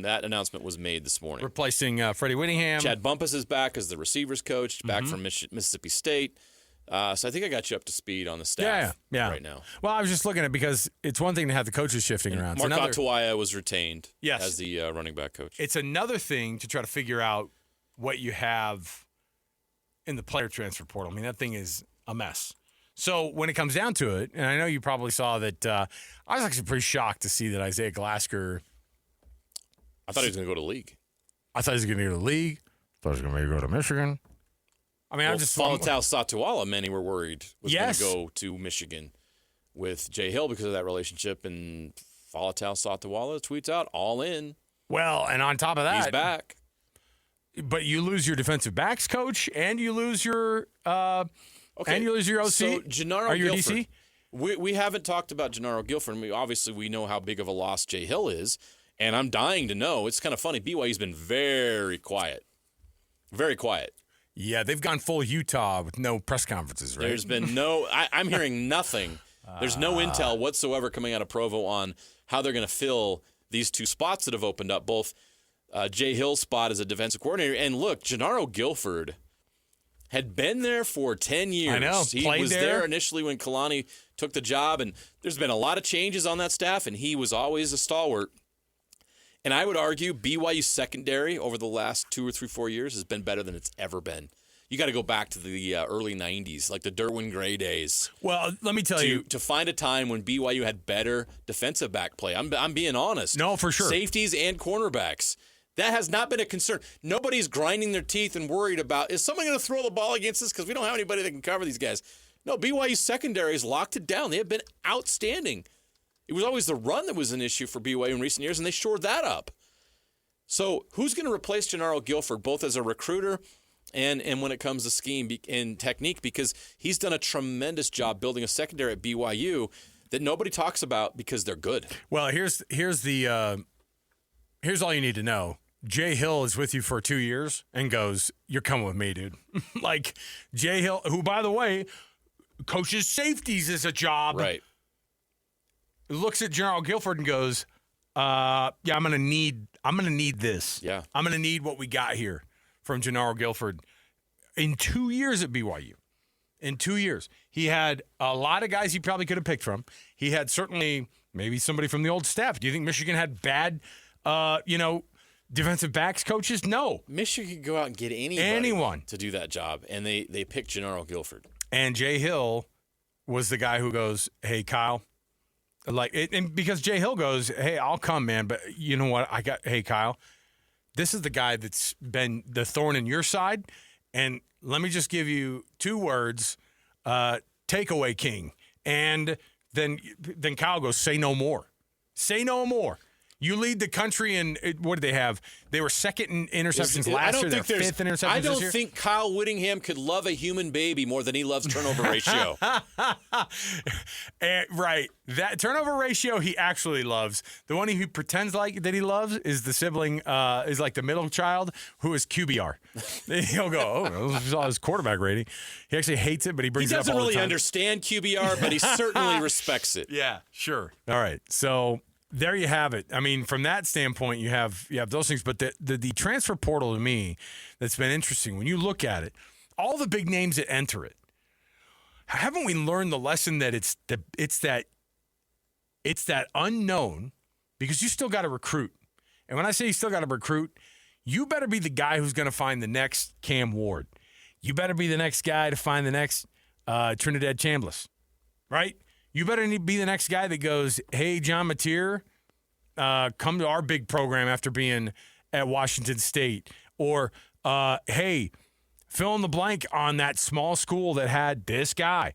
That announcement was made this morning. Replacing Freddie Whittingham. Chad Bumpus is back as the receivers coach, back from Mississippi State. So I think I got you up to speed on the staff right now. Well, I was just looking at it because it's one thing to have the coaches shifting around. Mark Ottawaya was retained as the running back coach. It's another thing to try to figure out what you have in the player transfer portal. I mean, that thing is a mess. So when it comes down to it, and I know you probably saw that, I was actually pretty shocked to see that Isaiah Glasker. I thought he was going to go to the league. I thought he was going to go to the league. I thought he was going to maybe go to Michigan. I mean, well, I'm just Faletau Satuala, many were worried was going Yes. to go to Michigan with Jay Hill because of that relationship, and Faletau Satuala tweets out, all in. Well, and on top of that, He's back. But you lose your defensive backs coach, and you lose your and you lose your OC. So Gennaro or your Guilford. DC. We haven't talked about Gennaro Guilford. Obviously, we know how big of a loss Jay Hill is, and I'm dying to know. It's kind of funny. BYU's been very quiet. Very quiet. Yeah, they've gone full Utah with no press conferences, right? There's been no – I'm hearing nothing. There's no intel whatsoever coming out of Provo on how they're going to fill these two spots that have opened up, both Jay Hill's spot as a defensive coordinator. And look, Gennaro Guilford had been there for 10 years. I know, He played was there. there initially when Kalani took the job, and there's been a lot of changes on that staff, and he was always a stalwart. And I would argue BYU's secondary over the last 2 or 3, 4 years has been better than it's ever been. You got to go back to the early 90s, like the Derwin Gray days. Well, let me tell you. To find a time when BYU had better defensive back play. I'm being honest. No, for sure. Safeties and cornerbacks. That has not been a concern. Nobody's grinding their teeth and worried about, is someone going to throw the ball against us because we don't have anybody that can cover these guys. No, BYU's secondary has locked it down. They have been outstanding. It was always the run that was an issue for BYU in recent years, and they shored that up. So who's going to replace Gennaro Guilford, both as a recruiter and when it comes to scheme and technique? Because he's done a tremendous job building a secondary at BYU that nobody talks about because they're good. Well, here's all you need to know. Jay Hill is with you for 2 years and goes, "You're coming with me, dude." Like Jay Hill, who, by the way, coaches safeties as a job, Right. looks at Gennaro Guilford and goes, "Yeah, I'm gonna need this. Yeah. I'm gonna need what we got here from Gennaro Guilford." In 2 years at BYU, in 2 years, he had a lot of guys he probably could have picked from. He had certainly maybe somebody from the old staff. Do you think Michigan had bad, defensive backs coaches? No. Michigan could go out and get anyone to do that job, and they picked Gennaro Guilford. And Jay Hill was the guy who goes, "Hey, Kyle." And because Jay Hill goes, "Hey, I'll come, man, but you know what? Hey, Kyle, this is the guy that's been the thorn in your side, and let me just give you 2 words, takeaway king." And then Kyle goes, "Say no more. Say no more. You lead the country in, what did they have? They were second in interceptions last year. They're fifth in interceptions I don't this year. think Kyle Whittingham could love a human baby more than he loves turnover ratio. Right. That turnover ratio he actually loves. The one he pretends like that he loves is the sibling, is like the middle child who is QBR. He'll go, "Oh, this is all his quarterback rating." He actually hates it, but he He brings it up doesn't all the really time. understand QBR, but he certainly respects it. Yeah, sure. All right. So there you have it. I mean, from that standpoint, you have those things. But the transfer portal to me, that's been interesting. When you look at it, all the big names that enter it, haven't we learned the lesson that it's that unknown, because you still got to recruit. And when I say you still got to recruit, you better be the guy who's going to find the next Cam Ward. You better be the next guy to find the next Trinidad Chambliss, right? You better be the next guy that goes, "Hey, John Mateer, come to our big program after being at Washington State." Or, "Hey, fill in the blank on that small school that had this guy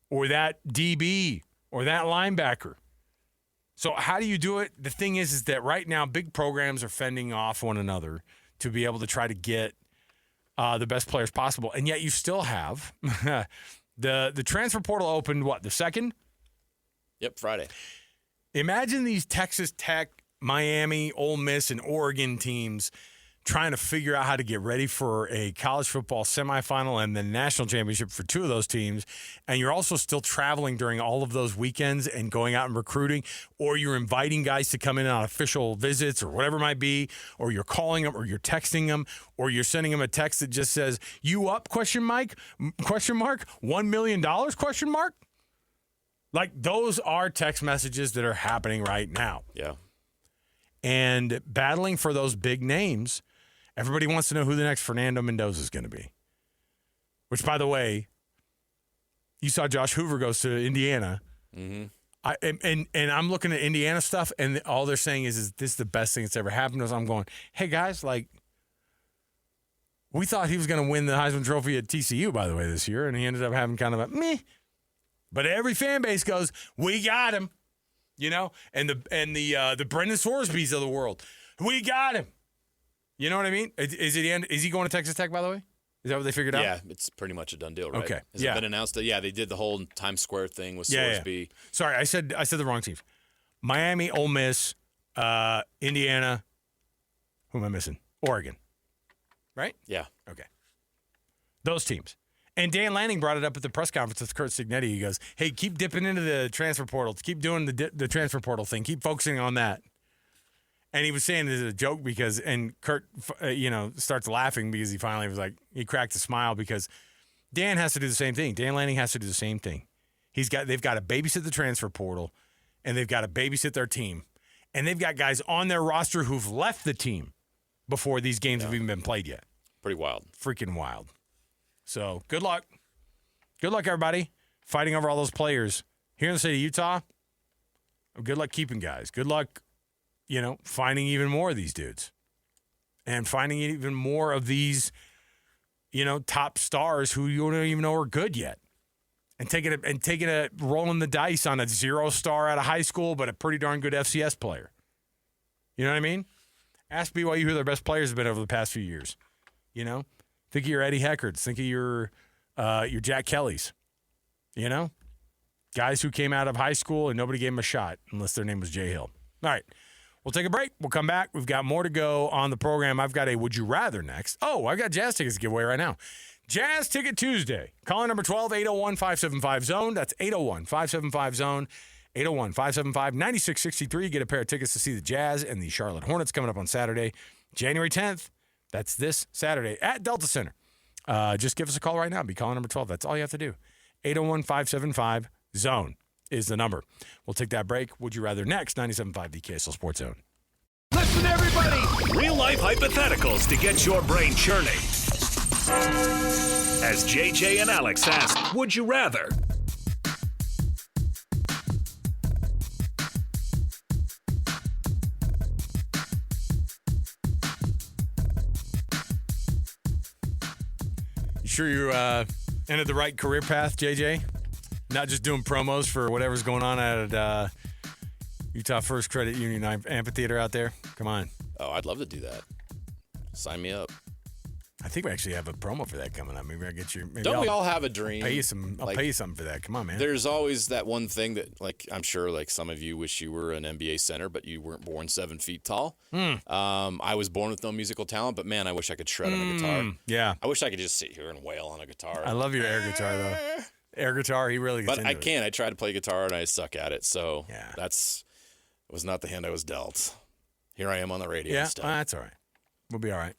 or that DB or that linebacker." So how do you do it? The thing is that right now big programs are fending off one another to be able to try to get the best players possible. And yet you still have the transfer portal opened, the 2nd? Yep, Friday. Imagine these Texas Tech, Miami, Ole Miss, and Oregon teams trying to figure out how to get ready for a college football semifinal and the national championship for 2 of those teams. And you're also still traveling during all of those weekends and going out and recruiting, or you're inviting guys to come in on official visits or whatever it might be, or you're calling them or you're texting them, or you're sending them a text that just says, "You up, question mark, $1 million, question mark?" Like, those are text messages that are happening right now. Yeah. And battling for those big names, everybody wants to know who the next Fernando Mendoza is going to be. Which, by the way, you saw Josh Hoover goes to Indiana. Mm-hmm. And I'm looking at Indiana stuff, and all they're saying is this is the best thing that's ever happened to us. I'm going, "Hey, guys, like, We thought he was going to win the Heisman Trophy at TCU, by the way, this year, and he ended up having kind of a meh. But every fan base goes, "We got him," you know, and the Brendan Sorsbys of the world, "We got him." You know what I mean? Is he going to Texas Tech, by the way? Is that what they figured out? Yeah, it's pretty much a done deal, right? Okay. Has it been announced that, they did the whole Times Square thing with Sorsby. Yeah. Sorry, I said the wrong teams. Miami, Ole Miss, Indiana. Who am I missing? Oregon. Right? Yeah. Okay. Those teams. And Dan Lanning brought it up at the press conference with Kurt Signetti. He goes, "Hey, keep dipping into the transfer portal. Keep doing the transfer portal thing. Keep focusing on that." And he was saying this as a joke because, and Kurt, starts laughing because he finally was like, he cracked a smile because Dan has to do the same thing. Dan Lanning has to do the same thing. They've got to babysit the transfer portal, and they've got to babysit their team. And they've got guys on their roster who've left the team before these games have even been played yet. Pretty wild. Freaking wild. So good luck. Good luck, everybody, fighting over all those players. Here in the state of Utah, good luck keeping guys. Good luck, finding even more of these dudes. And finding even more of these, top stars who you don't even know are good yet. And taking a rolling the dice on a 0-star out of high school, but a pretty darn good FCS player. You know what I mean? Ask BYU who their best players have been over the past few years. Think of your Eddie Heckards. Think of your Jack Kellys. Guys who came out of high school and nobody gave them a shot unless their name was Jay Hill. All right. We'll take a break. We'll come back. We've got more to go on the program. I've got a Would You Rather next. Oh, I've got Jazz tickets to give away right now. Jazz Ticket Tuesday. Caller number 12-801-575-ZONE. That's 801-575-ZONE. 801-575-9663. Get a pair of tickets to see the Jazz and the Charlotte Hornets coming up on Saturday, January 10th. That's this Saturday at Delta Center. Just give us a call right now. Be caller number 12. That's all you have to do. 801-575-ZONE is the number. We'll take that break. Would you rather next? 97.5 the KSL Sports Zone. Listen, everybody. Real-life hypotheticals to get your brain churning. As JJ and Alex ask, would you rather? You sure you entered the right career path, JJ? Not just doing promos for whatever's going on at Utah First Credit Union Amphitheater out there? Come on. Oh, I'd love to do that. Sign me up. I think we actually have a promo for that coming up. Maybe I'll get you. Don't we all have a dream? Pay you some. I'll pay you something for that. Come on, man. There's always that one thing that, I'm sure, some of you wish you were an NBA center, but you weren't born 7 feet tall. I was born with no musical talent, but man, I wish I could shred on a guitar. Yeah. I wish I could just sit here and wail on a guitar. I love your air guitar though. Air guitar, he really gets But into I can't. I tried to play guitar and I suck at it. So yeah. Was not the hand I was dealt. Here I am on the radio. Yeah, instead. That's all right. We'll be all right.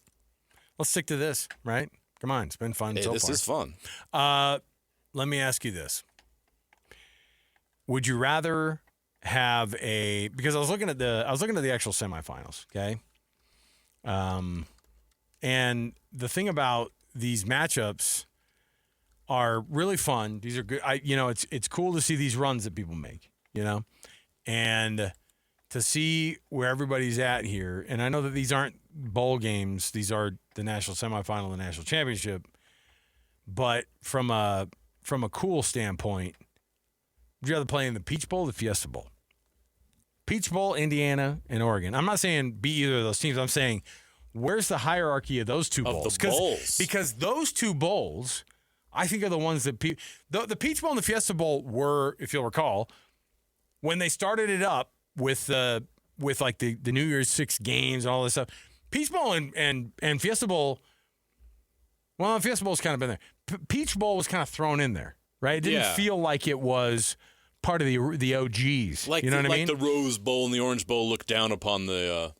Let's stick to this, right? Come on, it's been fun so far. This is fun. Let me ask you this: would you rather have because I was looking at the actual semifinals, okay? And the thing about these matchups are really fun. These are good. It's cool to see these runs that people make, and to see where everybody's at here. And I know that these aren't bowl games; these are the national semifinal, the national championship. But from a cool standpoint, would you rather play in the Peach Bowl or the Fiesta Bowl? Peach Bowl, Indiana, and Oregon. I'm not saying be either of those teams. I'm saying where's the hierarchy of those two bowls? Because those two bowls, I think, are the ones that the Peach Bowl and the Fiesta Bowl were, if you'll recall, when they started it up with the New Year's 6 games and all this stuff. Peach Bowl and Fiesta Bowl. Well, Fiesta Bowl's kind of been there. Peach Bowl was kind of thrown in there, right? It didn't feel like it was part of the OGs. What I mean? The Rose Bowl and the Orange Bowl looked down upon the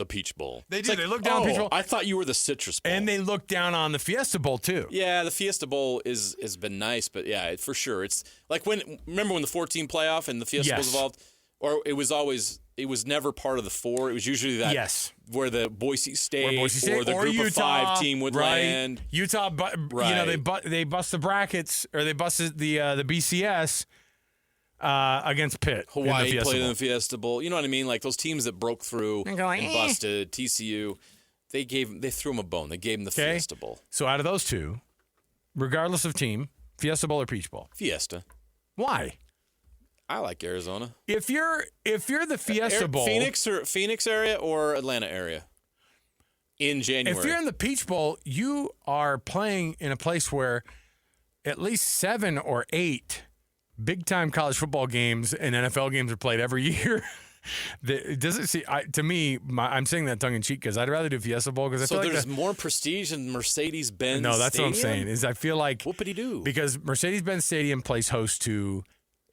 Peach Bowl. They did. They looked down on Peach Bowl. I thought you were the Citrus Bowl. And they looked down on the Fiesta Bowl, too. Yeah, the Fiesta Bowl has been nice, but yeah, for sure. It's like remember when the 14 playoff and the Fiesta Bowl was involved? Or it was never part of the 4. It was usually that where the Boise State or the Group Utah, of 5 team would land. Utah, they bust the brackets, or they busted the BCS against Pitt. Hawaii played in the Fiesta Bowl. You know what I mean? Like those teams that broke through and busted, TCU. they threw him a bone. They gave him the Fiesta Bowl. So out of those two, regardless of team, Fiesta Bowl or Peach Bowl? Fiesta. Why? I like Arizona. If you're the Fiesta Bowl, Phoenix area or Atlanta area in January. If you're in the Peach Bowl, you are playing in a place where at least 7 or 8 big-time college football games and NFL games are played every year. To me, I'm saying that tongue-in-cheek because I'd rather do Fiesta Bowl because I feel like there's more prestige in Mercedes-Benz No, that's Stadium? what I'm saying. Is I feel like Whoopity-doo. Because Mercedes-Benz Stadium plays host to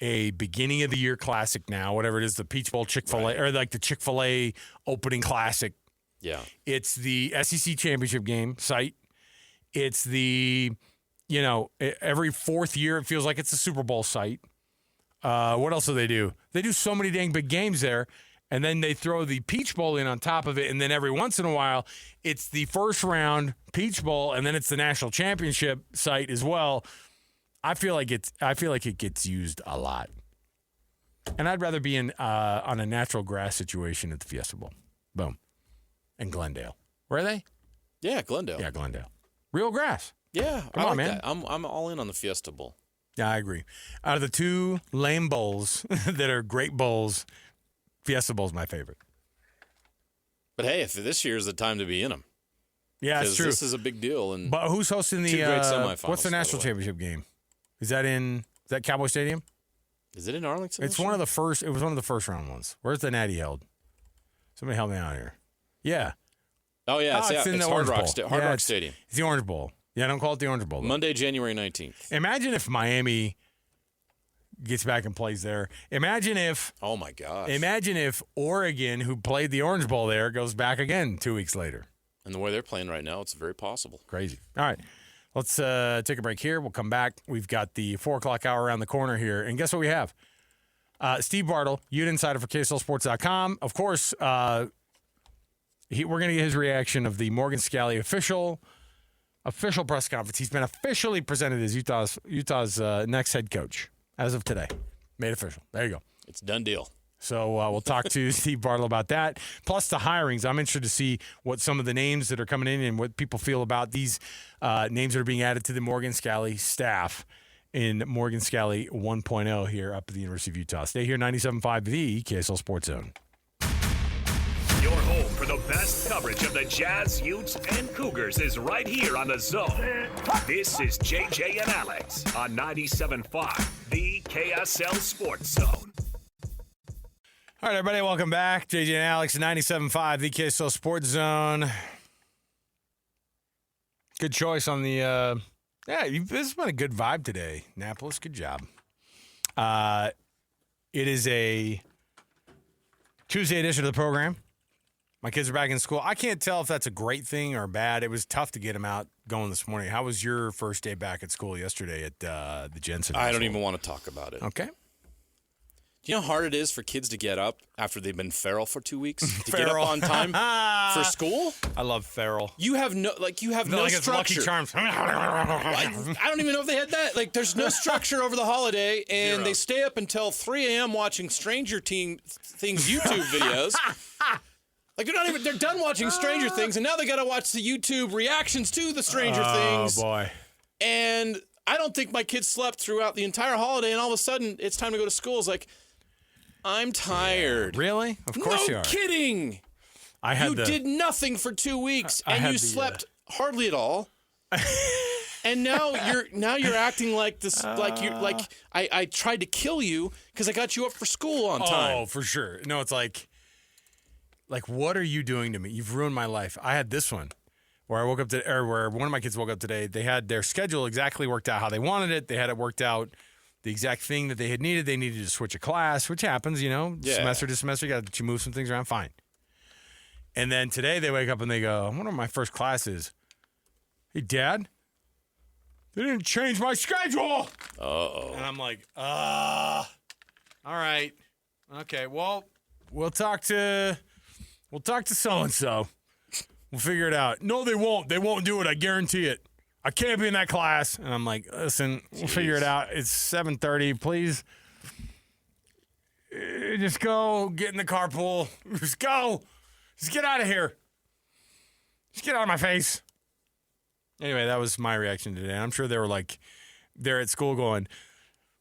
a beginning of the year classic now, whatever it is, the Peach Bowl Chick-fil-A or like the Chick-fil-A opening classic. Yeah. It's the SEC championship game site. It's the, every fourth year it feels like it's a Super Bowl site. What else do? They do so many dang big games there, and then they throw the Peach Bowl in on top of it, and then every once in a while it's the first round Peach Bowl, and then it's the national championship site as well. I feel like it gets used a lot, and I'd rather be on a natural grass situation at the Fiesta Bowl. Boom. And Glendale. Where are they? Yeah, Glendale. Yeah, Glendale. Real grass. Yeah, Come on, man. That. I'm all in on the Fiesta Bowl. Yeah, I agree. Out of the two lame bowls that are great bowls, Fiesta Bowl's my favorite. But hey, if this year's the time to be in them. Yeah, that's true. This is a big deal. And but who's hosting the two great semifinals? What's the national championship game? Is that Cowboy Stadium? Is it in Arlington? It's one of the first. It was one of the first round ones. Where's the Natty held? Somebody help me out here. Yeah. Oh yeah, it's in the Hard Orange Rock, Bowl. Hard Rock Stadium. It's the Orange Bowl. Yeah, don't call it the Orange Bowl. Monday, January 19th. Imagine if Miami gets back and plays there. Imagine if. Oh my gosh. Imagine if Oregon, who played the Orange Bowl there, goes back again 2 weeks later. And the way they're playing right now, it's very possible. Crazy. All right. Let's take a break here. We'll come back. We've got the 4 o'clock hour around the corner here. And guess what we have? Steve Bartle, Ute Insider for KSLSports.com. Of course, we're going to get his reaction of the Morgan Scalley official press conference. He's been officially presented as Utah's next head coach as of today. Made official. There you go. It's a done deal. So we'll talk to Steve Bartle about that. Plus the hirings. I'm interested to see what some of the names that are coming in and what people feel about these names that are being added to the Morgan Scalley staff in Morgan Scalley 1.0 here up at the University of Utah. Stay here, 97.5 The KSL Sports Zone. Your home for the best coverage of the Jazz, Utes, and Cougars is right here on The Zone. This is JJ and Alex on 97.5 The KSL Sports Zone. All right, everybody, welcome back. JJ and Alex, 97.5, the KSL Sports Zone. Good choice on the, this has been a good vibe today, Annapolis. Good job. It is a Tuesday edition of the program. My kids are back in school. I can't tell if that's a great thing or bad. It was tough to get them out going this morning. How was your first day back at school yesterday at the Jensen? I don't even want to talk about it. Okay. Do you know how hard it is for kids to get up after they've been feral for 2 weeks? To get up on time for school? I love feral. You have no structure. Lucky Charms. I don't even know if they had that. Like, there's no structure over the holiday, and they stay up until 3 a.m. watching Stranger Things YouTube videos. Like, they're done watching Stranger Things, and now they got to watch the YouTube reactions to the Stranger Things. Oh, boy. And I don't think my kids slept throughout the entire holiday, and all of a sudden, it's time to go to school. It's like, I'm tired. Really? Of course you are. No kidding. You did nothing for 2 weeks, and you slept hardly at all. And now you're acting like this, I tried to kill you because I got you up for school on time. Oh, for sure. No, it's like, what are you doing to me? You've ruined my life. I had this one where I woke up where one of my kids woke up today. They had their schedule exactly worked out how they wanted it. They had it worked out. The exact thing that they had needed. They needed to switch a class, which happens, semester to semester. You got to move some things around. Fine. And then today they wake up and they go, I wonder what my first class is. Hey, Dad, they didn't change my schedule. Uh-oh. And I'm like, all right. Okay, well, we'll talk to so-and-so. We'll figure it out. No, they won't. They won't do it. I guarantee it. I can't be in that class. And I'm like, listen, we'll figure it out. It's 7:30. Please just go get in the carpool. Just go. Just get out of here. Just get out of my face. Anyway, that was my reaction today. I'm sure they were like, they're at school going,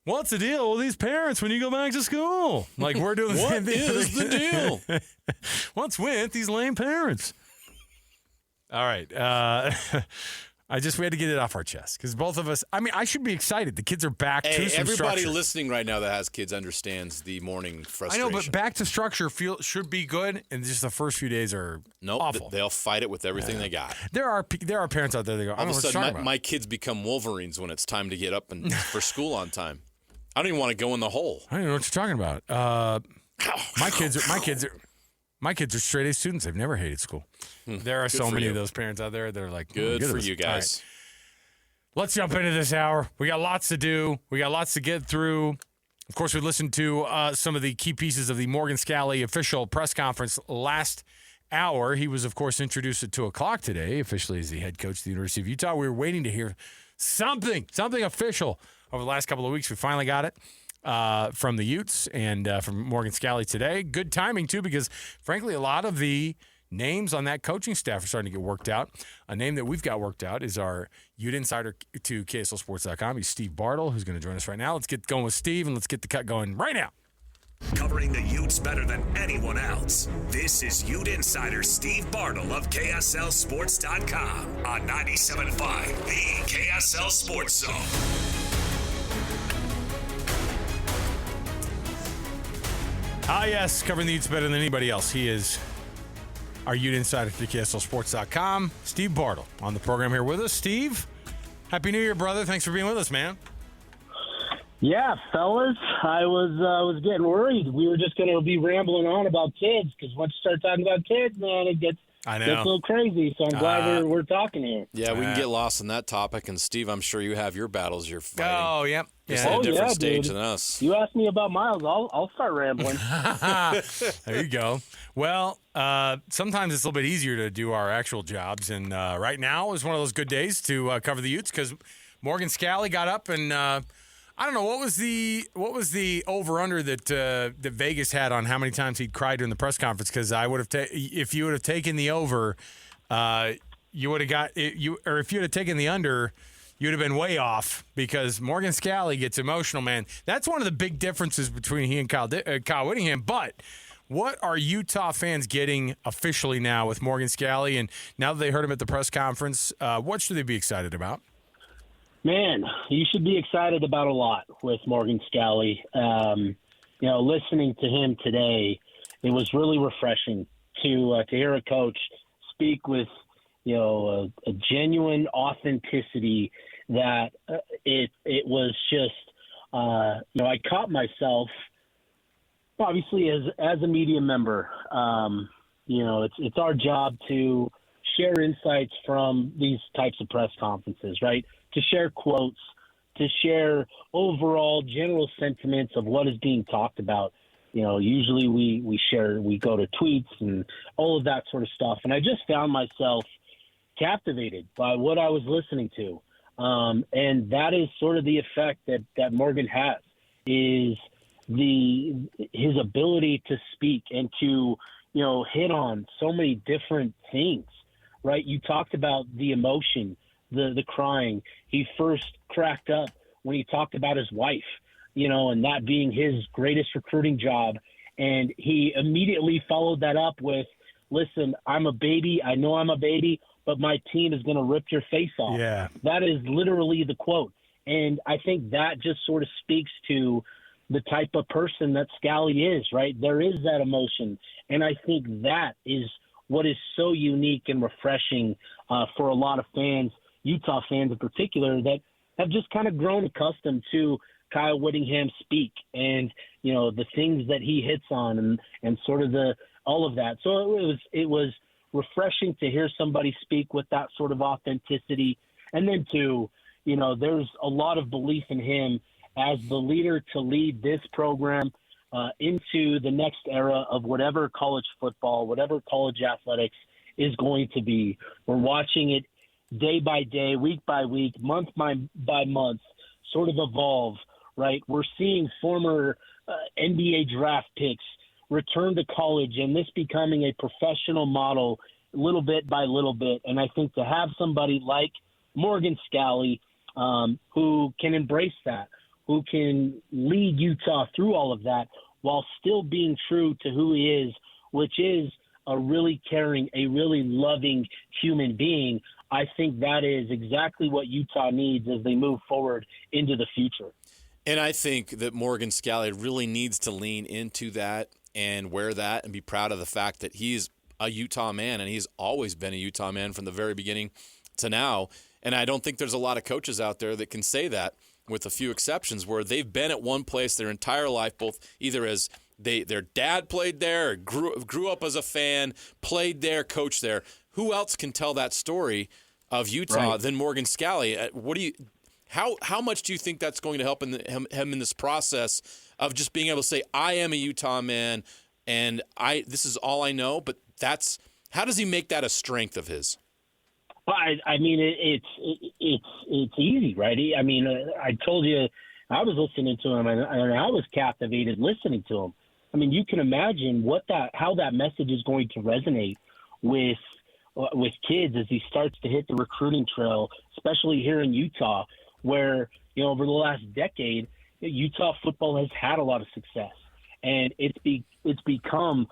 what's the deal with these parents when you go back to school? Like, we're doing the same thing. What is the deal? What's with these lame parents? All right. We had to get it off our chest because both of us, I should be excited. The kids are back to some everybody structure. listening right now that has kids understands the morning frustration. I know, but back to structure should be good, and just the first few days are awful. They'll fight it with everything they got. There are parents out there that go, I don't know what you're talking about. My kids become Wolverines when it's time to get up and for school on time. I don't even want to go in the hole. I don't know what you're talking about. My kids are straight A students. They've never hated school. There are so many of those parents out there that are like, good for you guys. Right. Let's jump into this hour. We got lots to do. We got lots to get through. Of course, we listened to some of the key pieces of the Morgan Scalley official press conference last hour. He was, of course, introduced at 2 o'clock today, officially as the head coach of the University of Utah. We were waiting to hear something official over the last couple of weeks. We finally got it. From the Utes and from Morgan Scalley today. Good timing, too, because, frankly, a lot of the names on that coaching staff are starting to get worked out. A name that we've got worked out is our Ute insider to KSLSports.com. He's Steve Bartle, who's going to join us right now. Let's get going with Steve, and let's get the cut going right now. Covering the Utes better than anyone else. This is Ute insider Steve Bartle of KSLSports.com on 97.5, the KSL Sports Zone. Yes, covering the Utes better than anybody else. He is our Ute insider for KSLSports.com. Steve Bartle on the program here with us. Steve, Happy New Year, brother. Thanks for being with us, man. Yeah, fellas, I was getting worried. We were just going to be rambling on about kids because once you start talking about kids, man, it gets a little crazy. So I'm glad we're talking here. Yeah, we can get lost in that topic. And Steve, I'm sure you have your battles you're fighting. Oh, yep. Just at a different stage than us. You asked me about Miles, I'll start rambling. There you go. Well, sometimes it's a little bit easier to do our actual jobs, and right now is one of those good days to cover the Utes because Morgan Scalley got up and I don't know what was the over under that Vegas had on how many times he'd cried during the press conference, because I would have if you would have taken the over, you would have got or if you would have taken the under, you'd have been way off because Morgan Scalley gets emotional, man. That's one of the big differences between he and Kyle Whittingham. But what are Utah fans getting officially now with Morgan Scalley? And now that they heard him at the press conference, what should they be excited about? Man, you should be excited about a lot with Morgan Scalley. Listening to him today, it was really refreshing to hear a coach speak with a genuine authenticity that it was just I caught myself obviously as a media member. It's our job to share insights from these types of press conferences, right? To share quotes, to share overall general sentiments of what is being talked about. Usually we go to tweets and all of that sort of stuff. And I just found myself captivated by what I was listening to. And that is sort of the effect that Morgan has, is his ability to speak and to, hit on so many different things, right? You talked about the emotion, the crying. He first cracked up when he talked about his wife, and that being his greatest recruiting job. And he immediately followed that up with, listen, I'm a baby. I know I'm a baby, but my team is going to rip your face off. Yeah. That is literally the quote. And I think that just sort of speaks to the type of person that Scalley is, right? There is that emotion. And I think that is what is so unique and refreshing for a lot of fans, Utah fans in particular, that have just kind of grown accustomed to Kyle Whittingham speak and, the things that he hits on and sort of all of that. So it was refreshing to hear somebody speak with that sort of authenticity. And then there's a lot of belief in him as the leader to lead this program into the next era of whatever college football, whatever college athletics is going to be. We're watching it day by day, week by week, month by month, sort of evolve, right? We're seeing former NBA draft picks return to college and this becoming a professional model little bit by little bit. And I think to have somebody like Morgan Scalley who can embrace that, who can lead Utah through all of that while still being true to who he is, which is a really caring, a really loving human being, I think that is exactly what Utah needs as they move forward into the future. And I think that Morgan Scalley really needs to lean into that and wear that and be proud of the fact that he's a Utah man, and he's always been a Utah man from the very beginning to now. And I don't think there's a lot of coaches out there that can say that, with a few exceptions, where they've been at one place their entire life, both either as their dad played there, or grew up as a fan, played there, coached there. Who else can tell that story of Utah than Morgan Scalley? How much do you think that's going to help him in this process of just being able to say, I am a Utah man, and this is all I know? But how does he make that a strength of his? I mean, it's easy, right? I mean, I told you I was listening to him, and I was captivated listening to him. I mean, you can imagine how that message is going to resonate with kids as he starts to hit the recruiting trail, especially here in Utah, where over the last decade, Utah football has had a lot of success, and it's become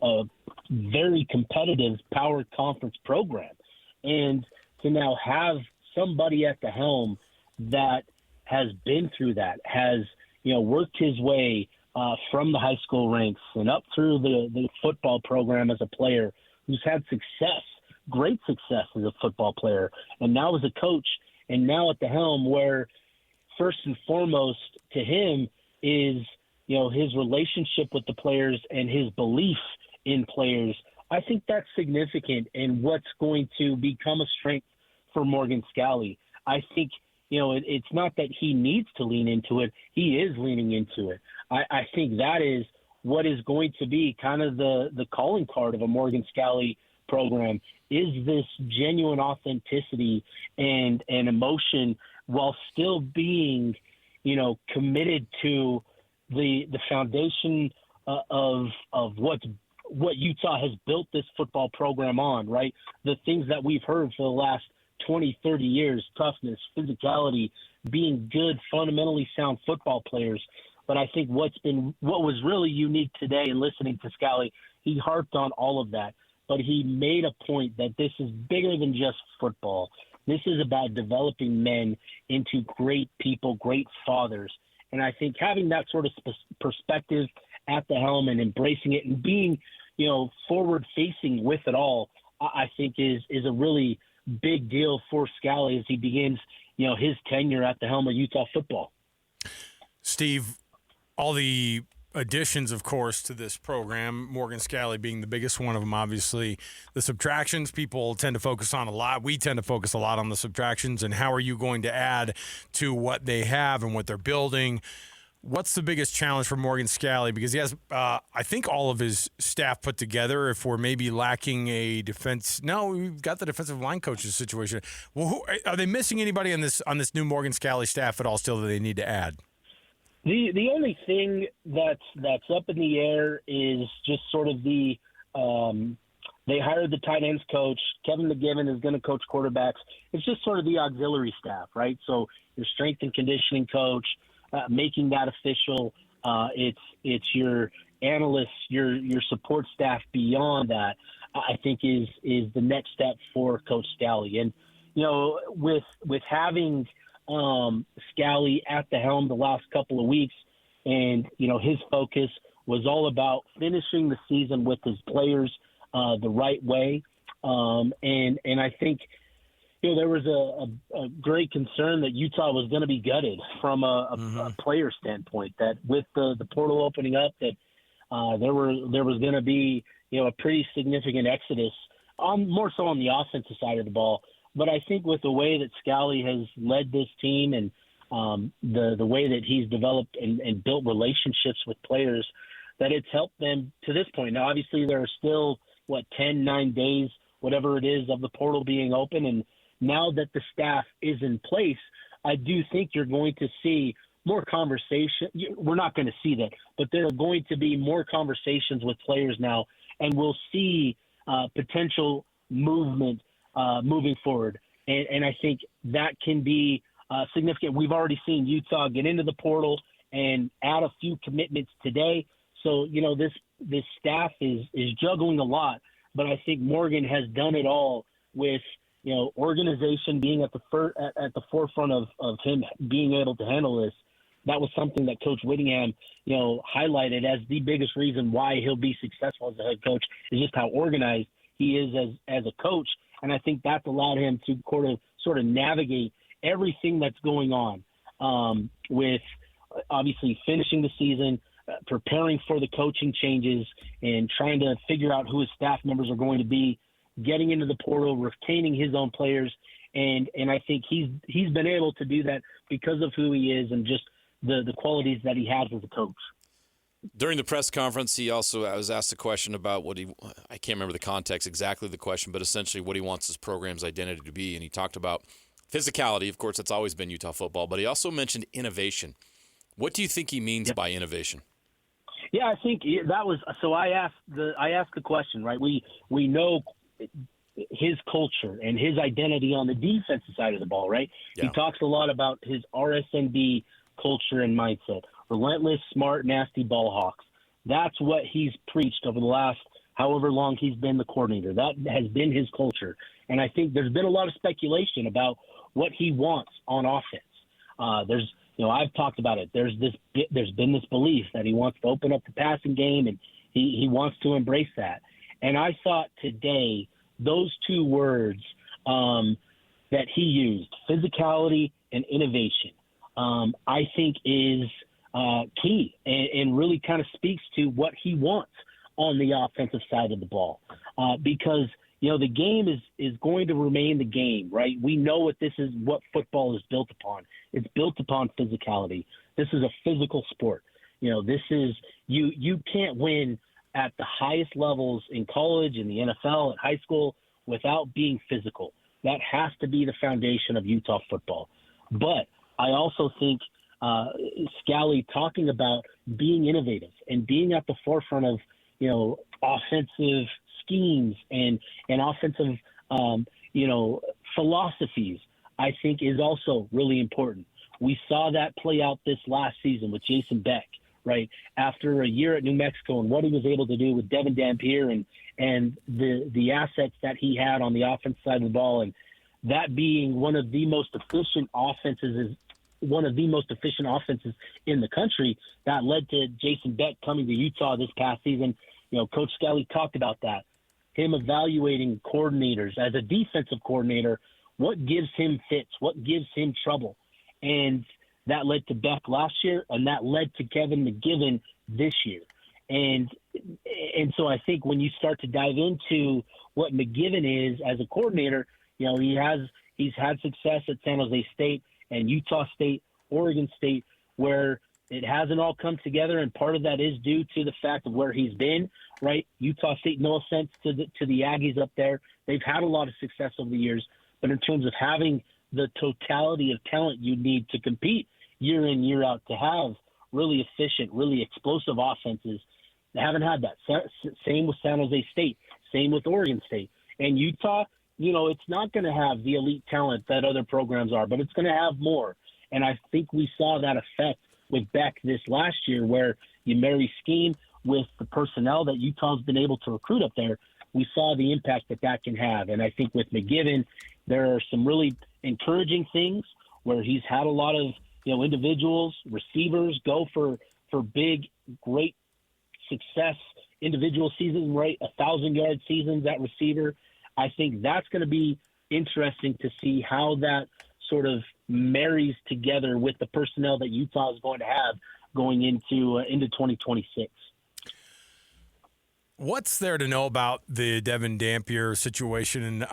a very competitive power conference program. And to now have somebody at the helm that has been through that, has worked his way from the high school ranks and up through the football program as a player, who's had success, great success as a football player, and now as a coach, and now at the helm, where first and foremost to him is his relationship with the players and his belief in players. I think that's significant and what's going to become a strength for Morgan Scalley. I think it's not that he needs to lean into it. He is leaning into it. I think that is what is going to be kind of the calling card of a Morgan Scalley program, is this genuine authenticity and emotion while still being, committed to the foundation of what Utah has built this football program on, right? The things that we've heard for the last 20, 30 years, toughness, physicality, being good, fundamentally sound football players. But I think what was really unique today in listening to Scalley, he harped on all of that, but he made a point that this is bigger than just football. This is about developing men into great people, great fathers. And I think having that sort of perspective at the helm and embracing it and being, forward-facing with it all, I think is a really big deal for Scalley as he begins, his tenure at the helm of Utah football. Steve, all the additions, of course, to this program, Morgan Scalley being the biggest one of them, obviously. The subtractions people tend to focus on a lot. We tend to focus a lot on the subtractions, and how are you going to add to what they have and what they're building? What's the biggest challenge for Morgan Scalley? Because he has, I think, all of his staff put together. If we're maybe lacking a defense, no, we've got the defensive line coaches situation. Well, are they missing anybody on this new Morgan Scalley staff at all still that they need to add? The only thing that's up in the air is just sort of they hired the tight ends coach. Kevin McGivern is going to coach quarterbacks. It's just sort of the auxiliary staff, right? So your strength and conditioning coach, making that official. It's your analysts, your support staff beyond that, I think is the next step for Coach Scalley. And, with having Scalley at the helm the last couple of weeks, and, his focus was all about finishing the season with his players the right way. And I think, there was a great concern that Utah was going to be gutted from a player standpoint, that with the portal opening up, that there was going to be, a pretty significant exodus, more so on the offensive side of the ball. But I think with the way that Scalley has led this team and the way that he's developed and built relationships with players, that it's helped them to this point. Now, obviously, there are still, 9 days, whatever it is, of the portal being open. And now that the staff is in place, I do think you're going to see more conversation. We're not going to see that, but there are going to be more conversations with players now and we'll see potential movement moving forward. And I think that can be significant. We've already seen Utah get into the portal and add a few commitments today. So, this staff is juggling a lot, but I think Morgan has done it all with, organization being at the forefront of him being able to handle this. That was something that Coach Whittingham, highlighted as the biggest reason why he'll be successful as a head coach is just how organized he is as a coach. And I think that's allowed him to sort of navigate everything that's going on with obviously finishing the season, preparing for the coaching changes, and trying to figure out who his staff members are going to be, getting into the portal, retaining his own players. And I think he's been able to do that because of who he is and just the qualities that he has as a coach. During the press conference, he also was asked a question about I can't remember the context exactly the question, but essentially what he wants his program's identity to be. And he talked about physicality. Of course, that's always been Utah football, but he also mentioned innovation. What do you think he means by innovation? Yeah, I think that was – so I asked the question, right? We know his culture and his identity on the defensive side of the ball, right? Yeah. He talks a lot about his RSNB culture and mindset, relentless, smart, nasty ball hawks. That's what he's preached over the last however long he's been the coordinator. That has been his culture. And I think there's been a lot of speculation about what he wants on offense. I've talked about it. There's been this belief that he wants to open up the passing game, and he wants to embrace that. And I thought today those two words that he used, physicality and innovation, I think is key and really kind of speaks to what he wants on the offensive side of the ball. Because, the game is going to remain the game, right? We know what football is built upon. It's built upon physicality. This is a physical sport. This is you can't win at the highest levels in college, in the NFL, at high school without being physical. That has to be the foundation of Utah football. But I also think Scalley talking about being innovative and being at the forefront of, offensive schemes and offensive, philosophies, I think is also really important. We saw that play out this last season with Jason Beck, right? After a year at New Mexico and what he was able to do with Devin Dampier and the assets that he had on the offense side of the ball, and that being one of the most efficient offenses in the country, that led to Jason Beck coming to Utah this past season. Coach Scalley talked about that. Him evaluating coordinators as a defensive coordinator, what gives him fits, what gives him trouble. And that led to Beck last year, and that led to Kevin McGivern this year. And so I think when you start to dive into what McGivern is as a coordinator, he's had success at San Jose State and Utah State, Oregon State, where it hasn't all come together, and part of that is due to the fact of where he's been, right? Utah State, no offense to the Aggies up there. They've had a lot of success over the years, but in terms of having the totality of talent you need to compete year in, year out, to have really efficient, really explosive offenses, they haven't had that. Same with San Jose State, same with Oregon State. And Utah, it's not going to have the elite talent that other programs are, but it's going to have more. And I think we saw that effect with Beck this last year, where you marry scheme with the personnel that Utah's been able to recruit up there. We saw the impact that can have. And I think with McGivern, there are some really encouraging things where he's had a lot of, individuals, receivers go for big, great success individual seasons, right? 1,000-yard seasons at receiver. I think that's going to be interesting to see how that sort of marries together with the personnel that Utah is going to have going into 2026. What's there to know about the Devin Dampier situation? And,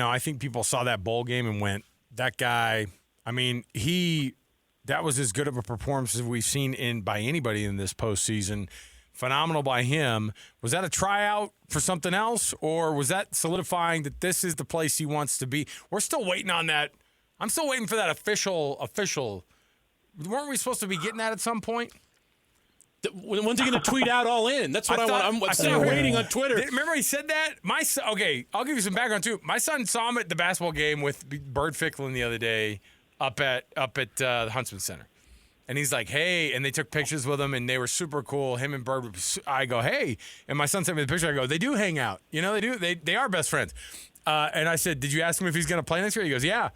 I think people saw that bowl game and went, that guy, that was as good of a performance as we've seen by anybody in this postseason. Phenomenal by him. Was that a tryout for something else, or was that solidifying that this is the place he wants to be? We're still waiting on that. I'm still waiting for that official. Weren't we supposed to be getting that at some point? When's he going to tweet out all in? That's what I want. I'm still waiting on Twitter. Remember he said that? My son, okay, I'll give you some background too. My son saw him at the basketball game with Bird Ficklin the other day up at the Huntsman Center. And he's like, hey, and they took pictures with him, and they were super cool. Him and Bird, I go, hey. And my son sent me the picture. I go, they do hang out. You know, they do. They are best friends. And I said, did you ask him if he's going to play next year? He goes, yeah.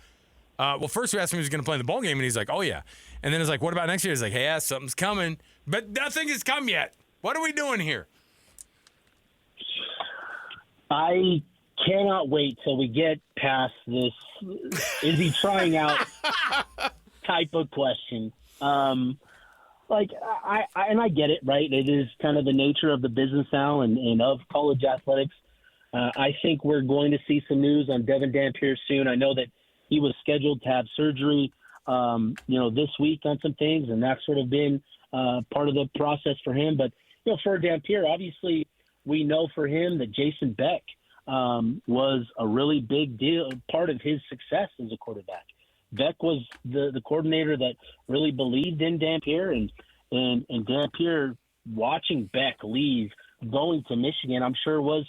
Well, first we asked him if he was going to play in the bowl game, and he's like, oh, yeah. And then it's like, what about next year? He's like, hey, yeah, something's coming. But nothing has come yet. What are we doing here? I cannot wait till we get past this is he trying out type of question. Like, I get it, right? It is kind of the nature of the business now and of college athletics. I think we're going to see some news on Devin Dampier soon. I know that he was scheduled to have surgery, this week on some things, and that's sort of been part of the process for him. But, for Dampier, obviously we know for him that Jason Beck was a really big deal, part of his success as a quarterback. Beck was the coordinator that really believed in Dampier, and Dampier watching Beck leave, going to Michigan, I'm sure was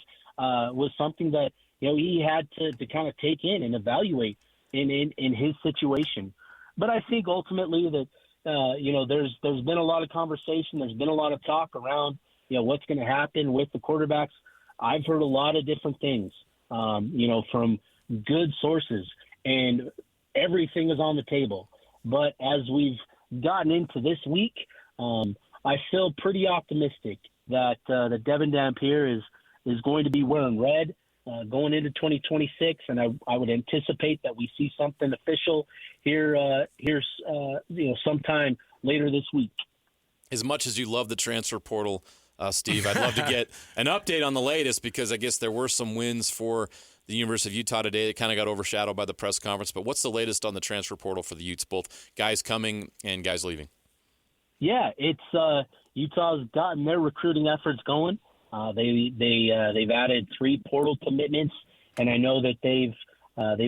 something that he had to kind of take in and evaluate in his situation. But I think ultimately that there's been a lot of conversation, there's been a lot of talk around what's going to happen with the quarterbacks. I've heard a lot of different things, from good sources, and everything is on the table. But as we've gotten into this week, I feel pretty optimistic that Devin Dampier is going to be wearing red going into 2026, and I would anticipate that we see something official here sometime later this week. As much as you love the transfer portal, Steve, I'd love to get an update on the latest, because I guess there were some wins for the University of Utah today that kind of got overshadowed by the press conference. But what's the latest on the transfer portal for the Utes, both guys coming and guys leaving? Yeah, it's Utah's gotten their recruiting efforts going. They've added 3 portal commitments, and I know that they've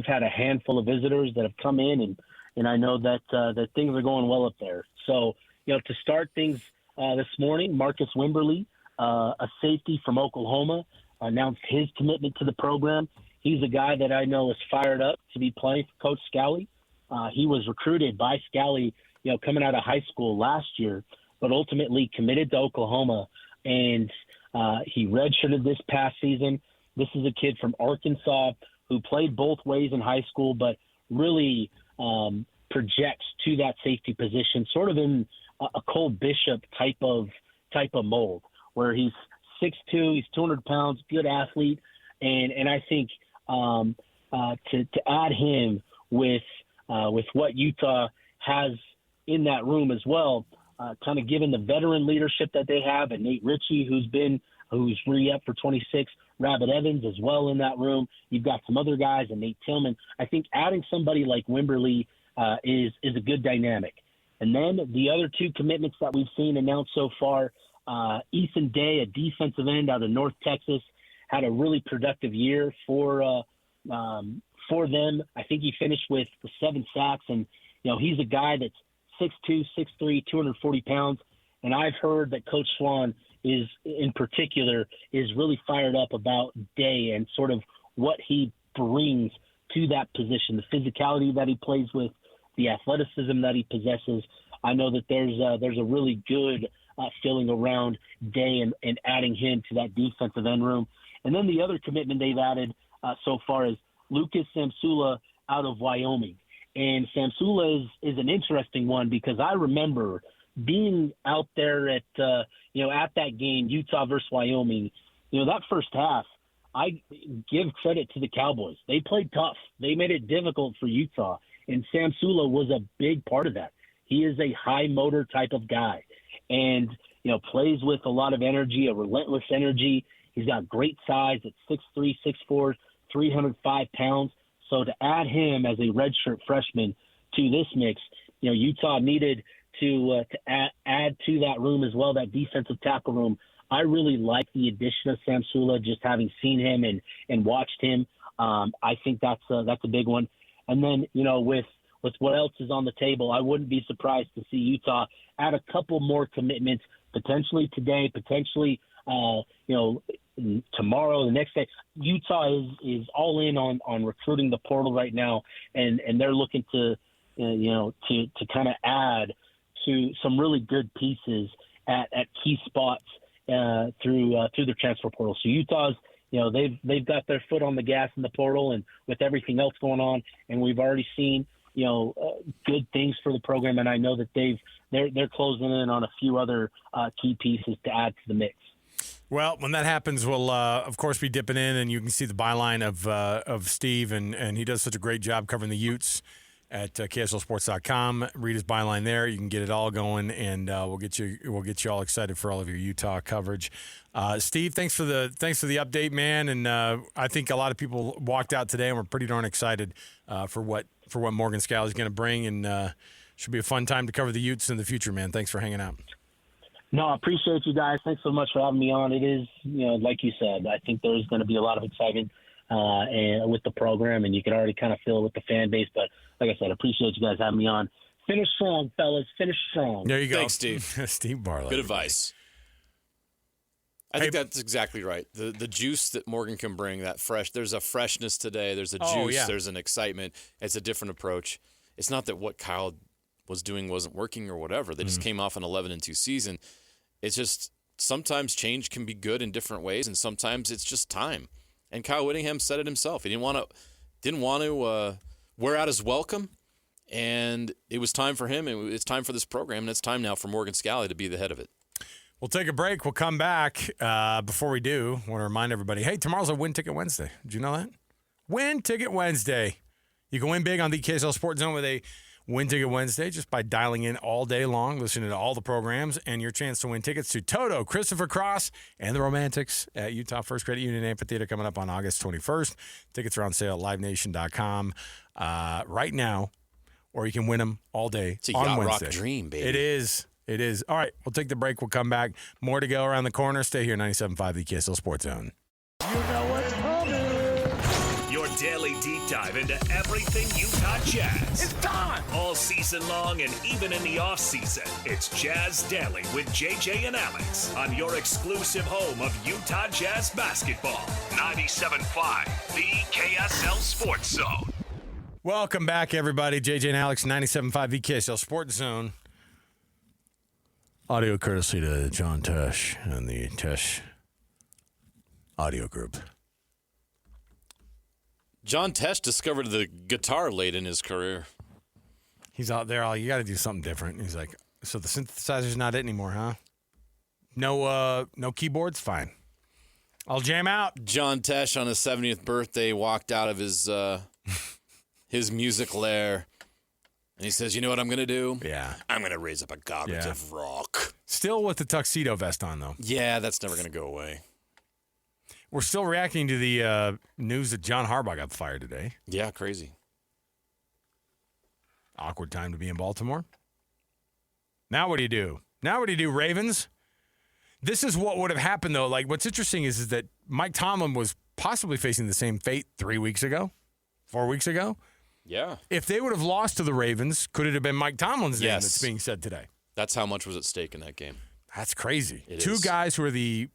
had a handful of visitors that have come in, and I know that things are going well up there. So to start things this morning, Marcus Wimberly, a safety from Oklahoma, announced his commitment to the program. He's a guy that I know is fired up to be playing for Coach Scalley. He was recruited by Scalley, coming out of high school last year, but ultimately committed to Oklahoma, and he redshirted this past season. This is a kid from Arkansas who played both ways in high school, but really projects to that safety position, sort of in a Cole Bishop type of mold, where he's 6'2", he's 200 pounds, good athlete, and I think to add him with what Utah has in that room as well, kind of given the veteran leadership that they have, and Nate Ritchie, who's re-up for 26, Rabbit Evans as well in that room. You've got some other guys, and Nate Tillman. I think adding somebody like Wimberly is a good dynamic. And then the other 2 commitments that we've seen announced so far, Ethan Day, a defensive end out of North Texas, had a really productive year for them. I think he finished with 7 sacks, and he's a guy that's 6'2", 6'3", 240 pounds, and I've heard that Coach Swan is really fired up about Day and sort of what he brings to that position, the physicality that he plays with, the athleticism that he possesses. I know that there's a really good feeling around Day and adding him to that defensive end room. And then the other commitment they've added so far is Lucas Samsula out of Wyoming. And Samsula is an interesting one, because I remember being out there at that game, Utah versus Wyoming. That first half, I give credit to the Cowboys. They played tough. They made it difficult for Utah, and Samsula was a big part of that. He is a high motor type of guy, and plays with a lot of energy, a relentless energy. He's got great size at 6'3", 6'4", 305 pounds. So to add him as a redshirt freshman to this mix, Utah needed to add to that room as well, that defensive tackle room. I really like the addition of Samsula, just having seen him and watched him. I think that's a big one. And then, with what else is on the table, I wouldn't be surprised to see Utah add a couple more commitments potentially today, potentially, tomorrow, the next day. Utah is all in on recruiting the portal right now, and they're looking to kind of add to some really good pieces at key spots through their transfer portal. So Utah's, they've got their foot on the gas in the portal, and with everything else going on, and we've already seen good things for the program, and I know that they're closing in on a few other key pieces to add to the mix. Well, when that happens, we'll, of course, be dipping in, and you can see the byline of Steve, and he does such a great job covering the Utes at KSLSports.com. Read his byline there. You can get it all going, and we'll get you all excited for all of your Utah coverage. Steve, thanks for the update, man. And I think a lot of people walked out today and were pretty darn excited for what Morgan Scalley is going to bring, and should be a fun time to cover the Utes in the future, man. Thanks for hanging out. No, I appreciate you guys. Thanks so much for having me on. It is, like you said, I think there's going to be a lot of excitement with the program, and you can already kind of feel it with the fan base. But like I said, I appreciate you guys having me on. Finish strong, fellas. Finish strong. There you go. Thanks, Steve. Steve Bartle. Good advice. I think that's exactly right. The juice that Morgan can bring, there's a freshness today. There's a juice. There's an excitement. It's a different approach. It's not that what Kyle was doing wasn't working or whatever. They just came off an 11-2 season. It's just sometimes change can be good in different ways, and sometimes it's just time. And Kyle Whittingham said it himself. He didn't want to wear out his welcome, and it was time for him. It's time for this program, and it's time now for Morgan Scalley to be the head of it. We'll take a break. We'll come back. Before we do, I want to remind everybody, hey, tomorrow's a Win Ticket Wednesday. Did you know that? Win Ticket Wednesday. You can win big on the KSL Sports Zone with a Win Ticket Wednesday just by dialing in all day long, listening to all the programs, and your chance to win tickets to Toto, Christopher Cross, and the Romantics at Utah First Credit Union Amphitheater coming up on August 21st. Tickets are on sale at livenation.com right now, or you can win them all day it's a on yacht Wednesday. rock dream, baby. It is. All right, we'll take the break. We'll come back. More to go around the corner. Stay here, 97.5, the KSL Sports Zone. You know what's coming. Your daily deep dive into everything Utah Jazz. It's time. All season long and even in the off season. It's Jazz Daily with JJ and Alex on your exclusive home of Utah Jazz basketball. 97.5, the KSL Sports Zone. Welcome back, everybody. JJ and Alex, 97.5, the KSL Sports Zone. Audio courtesy to John Tesh and the Tesh Audio Group. John Tesh discovered the guitar late in his career. He's out there, you got to do something different. He's like, so the synthesizer's not it anymore, huh? No keyboards? Fine. I'll jam out. John Tesh on his 70th birthday walked out of his music lair, and he says, you know what I'm going to do? Yeah. I'm going to raise up a cognitive rock. Still with the tuxedo vest on, though. Yeah, that's never going to go away. We're still reacting to the news that John Harbaugh got fired today. Yeah, crazy. Awkward time to be in Baltimore. Now what do you do, Ravens? This is what would have happened, though. Like, what's interesting is that Mike Tomlin was possibly facing the same fate 4 weeks ago. Yeah. If they would have lost to the Ravens, could it have been Mike Tomlin's name Yes. that's being said today? That's how much was at stake in that game. That's crazy. It Two is. guys who are they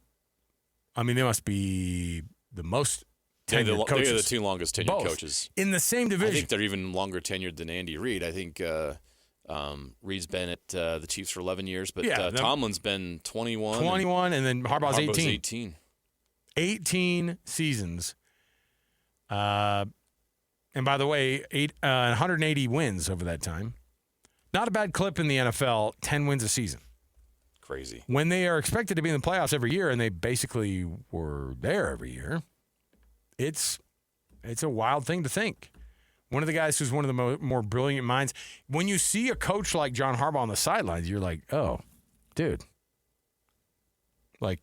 must be the most tenured coaches. They're the two longest tenured Both. coaches. In the same division. I think they're even longer tenured than Andy Reid. I think Reid's been at the Chiefs for 11 years, but Tomlin's been 21. 21, and then Harbaugh's 18. 18. 18 seasons. And by the way, 180 wins over that time. Not a bad clip in the NFL, 10 wins a season. Crazy. When they are expected to be in the playoffs every year, and they basically were there every year, it's a wild thing to think. One of the guys who's one of the more brilliant minds. When you see a coach like John Harbaugh on the sidelines, you're like, oh, dude. Like,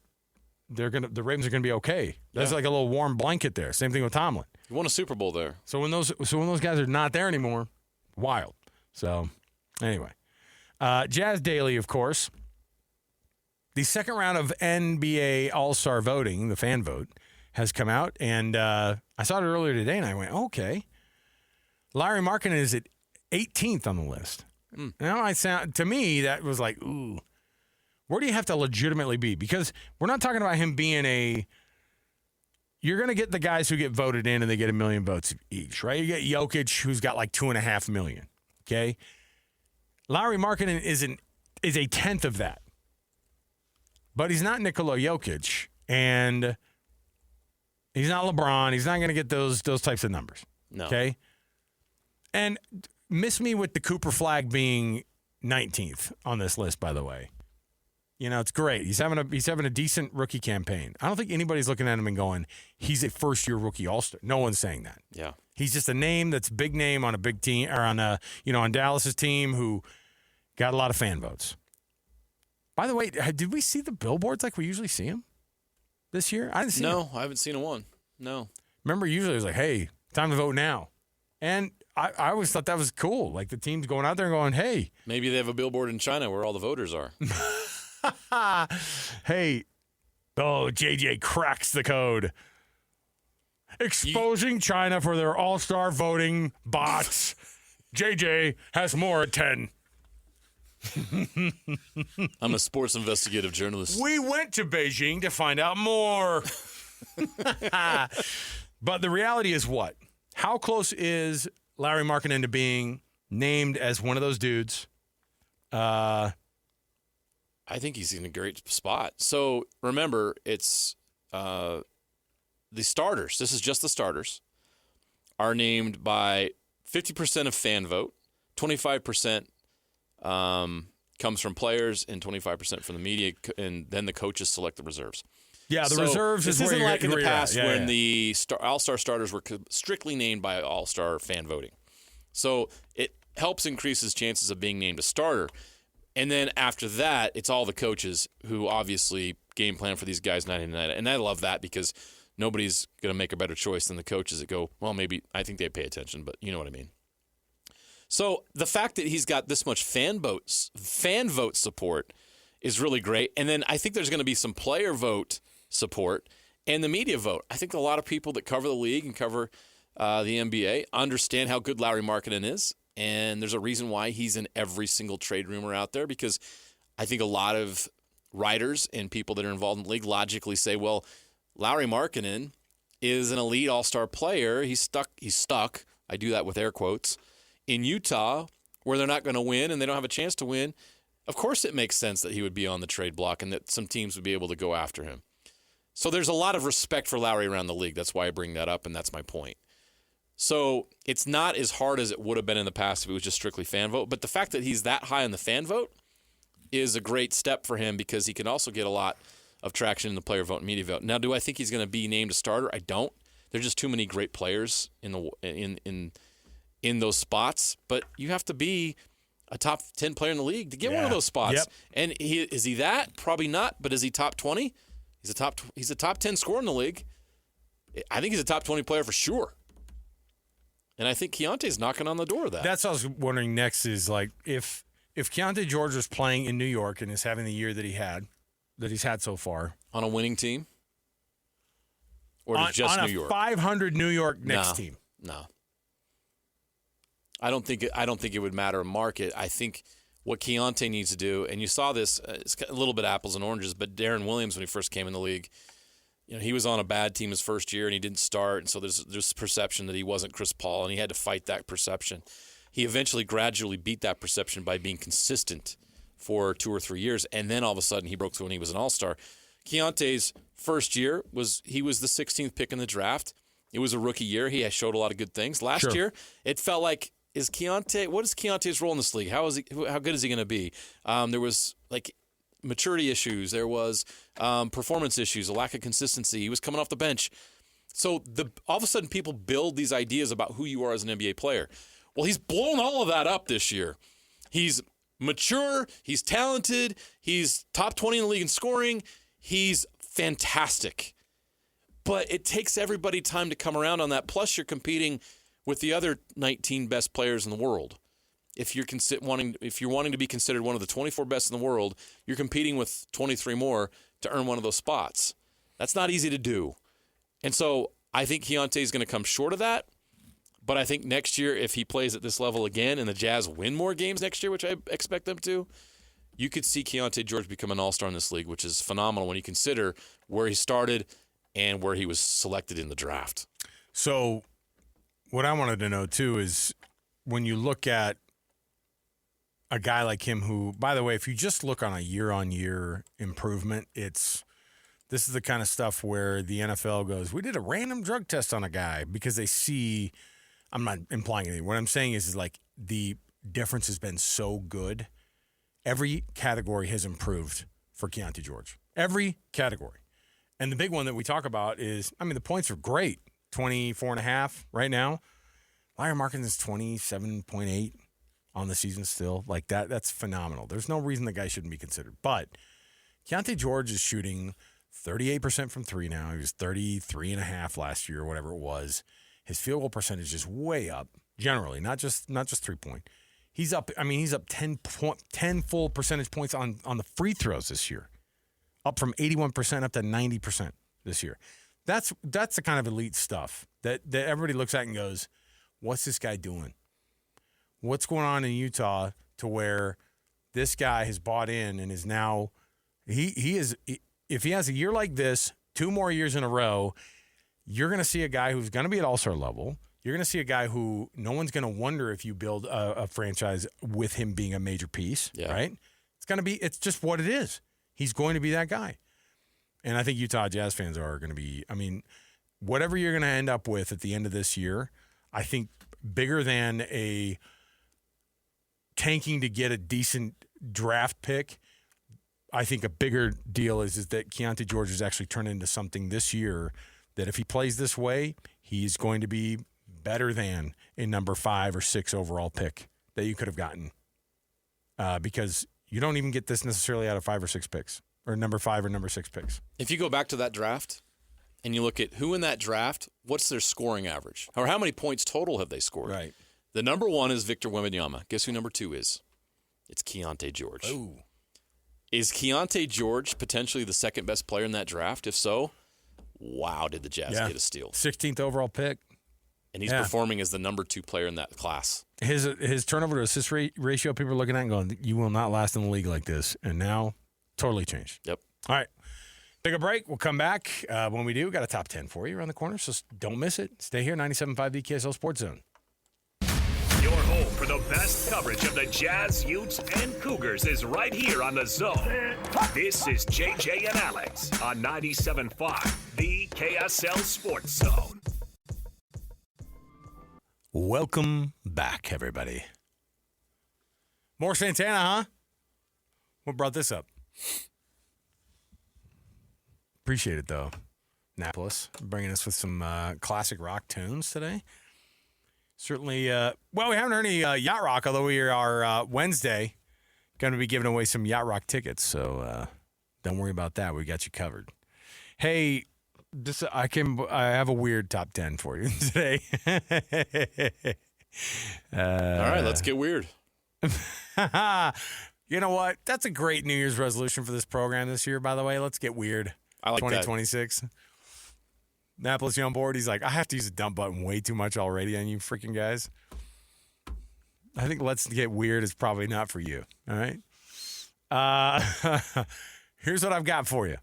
the Ravens are gonna be okay. That's like a little warm blanket there. Same thing with Tomlin. He won a Super Bowl there. So when those guys are not there anymore, wild. So anyway, Jazz Daily, of course. The second round of NBA All-Star voting, the fan vote, has come out, and I saw it earlier today, and I went, okay. Larry Markkinen is at 18th on the list. Now, to me, that was like, ooh. Where do you have to legitimately be? Because we're not talking about him being you're going to get the guys who get voted in and they get 1 million votes each, right? You get Jokic, who's got like 2.5 million, okay? Lauri Markkanen is a tenth of that. But he's not Nikola Jokic, and he's not LeBron. He's not going to get those types of numbers, okay? And miss me with the Cooper Flag being 19th on this list, by the way. You know, it's great. He's having a decent rookie campaign. I don't think anybody's looking at him and going, he's a first-year rookie All-Star. No one's saying that. Yeah. He's just a name that's a big name on a big team, or on Dallas's team, who got a lot of fan votes. By the way, did we see the billboards like we usually see them this year? I didn't see them. No, I haven't seen one. No. Remember, usually it was like, hey, time to vote now. And I always thought that was cool. Like the team's going out there and going, hey. Maybe they have a billboard in China where all the voters are. Hey, JJ cracks the code. Exposing China for their all-star voting bots. JJ has more at 10. I'm a sports investigative journalist. We went to Beijing to find out more. But the reality is what? How close is Lauri Markkanen to being named as one of those dudes? I think he's in a great spot. So remember, it's the starters. This is just the starters are named by 50% of fan vote, 25% comes from players, and 25% from the media, and then the coaches select the reserves. Yeah, the reserves is where isn't like in the past when the the All-Star starters were strictly named by All-Star fan voting. So it helps increase his chances of being named a starter. And then after that, it's all the coaches who obviously game plan for these guys night and night. And I love that because nobody's going to make a better choice than the coaches that go, well, maybe I think they pay attention, but you know what I mean. So the fact that he's got this much fan vote support is really great. And then I think there's going to be some player vote support and the media vote. I think a lot of people that cover the league and cover the NBA understand how good Lauri Markkanen is. And there's a reason why he's in every single trade rumor out there, because I think a lot of writers and people that are involved in the league logically say, well, Lauri Markkanen is an elite all-star player. He's stuck. I do that with air quotes. In Utah, where they're not going to win and they don't have a chance to win, of course it makes sense that he would be on the trade block and that some teams would be able to go after him. So there's a lot of respect for Lauri around the league. That's why I bring that up, and that's my point. So it's not as hard as it would have been in the past if it was just strictly fan vote. But the fact that he's that high on the fan vote is a great step for him because he can also get a lot of traction in the player vote and media vote. Now, do I think he's going to be named a starter? I don't. There's just too many great players in those spots. But you have to be a top 10 player in the league to get one of those spots. Yep. And is he that? Probably not. But is he top 20? He's a top 10 scorer in the league. I think he's a top 20 player for sure. And I think Keontae's knocking on the door of that. That's what I was wondering next is, like, if Keontae George was playing in New York and is having the year that he's had so far. On a winning team? Or just New York? On a 500 New York next team. No. I don't think it would matter a market. I think what Keontae needs to do, and you saw this, it's a little bit apples and oranges, but Darren Williams, when he first came in the league, he was on a bad team his first year and he didn't start, and so there's perception that he wasn't Chris Paul, and he had to fight that perception. He eventually gradually beat that perception by being consistent for 2 or 3 years, and then all of a sudden he broke through and he was an all-star. Keontae's first year was the 16th pick in the draft. It was a rookie year. He showed a lot of good things. Last year, it felt like, what is Keontae's role in this league? How good is he going to be? There was maturity issues. There was performance issues, a lack of consistency. He was coming off the bench. So all of a sudden people build these ideas about who you are as an NBA player. Well, he's blown all of that up this year. He's mature. He's talented. He's top 20 in the league in scoring. He's fantastic. But it takes everybody time to come around on that. Plus, you're competing with the other 19 best players in the world. If you're wanting to be considered one of the 24 best in the world, you're competing with 23 more to earn one of those spots. That's not easy to do. And so I think Keontae is going to come short of that. But I think next year, if he plays at this level again and the Jazz win more games next year, which I expect them to, you could see Keontae George become an all-star in this league, which is phenomenal when you consider where he started and where he was selected in the draft. So what I wanted to know, too, is when you look at a guy like him who, by the way, if you just look on a year-on-year improvement, this is the kind of stuff where the NFL goes, we did a random drug test on a guy because they see, I'm not implying anything. What I'm saying is like the difference has been so good. Every category has improved for Keontae George. Every category. And the big one that we talk about is, the points are great. 24.5 right now. Larry Markins is 27.8 on the season still. Like that's phenomenal. There's no reason the guy shouldn't be considered. But Keontae George is shooting 38% from three now. He was 33.5 last year or whatever it was. His field goal percentage is way up, generally, not just 3-point. He's up 10 full percentage points on the free throws this year. Up from 81% up to 90% this year. That's the kind of elite stuff that everybody looks at and goes, what's this guy doing? What's going on in Utah to where this guy has bought in and is now he is, if he has a year like this, 2 more years in a row, you're going to see a guy who's going to be at all-star level. You're going to see a guy who no one's going to wonder if you build a franchise with him being a major piece, right? It's just what it is. He's going to be that guy. And I think Utah Jazz fans are going to be, whatever you're going to end up with at the end of this year, I think bigger than a tanking to get a decent draft pick, I think a bigger deal is that Keontae George has actually turned into something this year that if he plays this way, he's going to be better than a number 5 or 6 overall pick that you could have gotten. Because you don't even get this necessarily out of 5 or 6 picks, or number 5 or number 6 picks. If you go back to that draft and you look at who in that draft, what's their scoring average? Or how many points total have they scored? Right. The number 1 is Victor Wembanyama. Guess who number 2 is? It's Keontae George. Ooh. Is Keontae George potentially the second best player in that draft? If so, wow, did the Jazz get a steal. 16th overall pick. And he's performing as the number 2 player in that class. His turnover to assist ratio, people are looking at and going, you will not last in the league like this. And now, totally changed. Yep. All right. Take a break. We'll come back. When we do, we've got a top 10 for you around the corner, so don't miss it. Stay here, 97.5 the KSL Sports Zone. Your home for the best coverage of the Jazz, Utes, and Cougars is right here on The Zone. This is JJ and Alex on 97.5, the KSL Sports Zone. Welcome back, everybody. More Santana, huh? What brought this up? Appreciate it, though. Annapolis, bringing us with some classic rock tunes today. Certainly, we haven't heard any yacht rock, although we are Wednesday going to be giving away some yacht rock tickets. So don't worry about that. We got you covered. Hey, I have a weird top 10 for you today. All right, let's get weird. You know what? That's a great New Year's resolution for this program this year, by the way. Let's get weird. I like 2026. Annapolis, you on board? He's like, I have to use the dump button way too much already on you freaking guys. I think let's get weird is probably not for you. All right. Here's what I've got for you.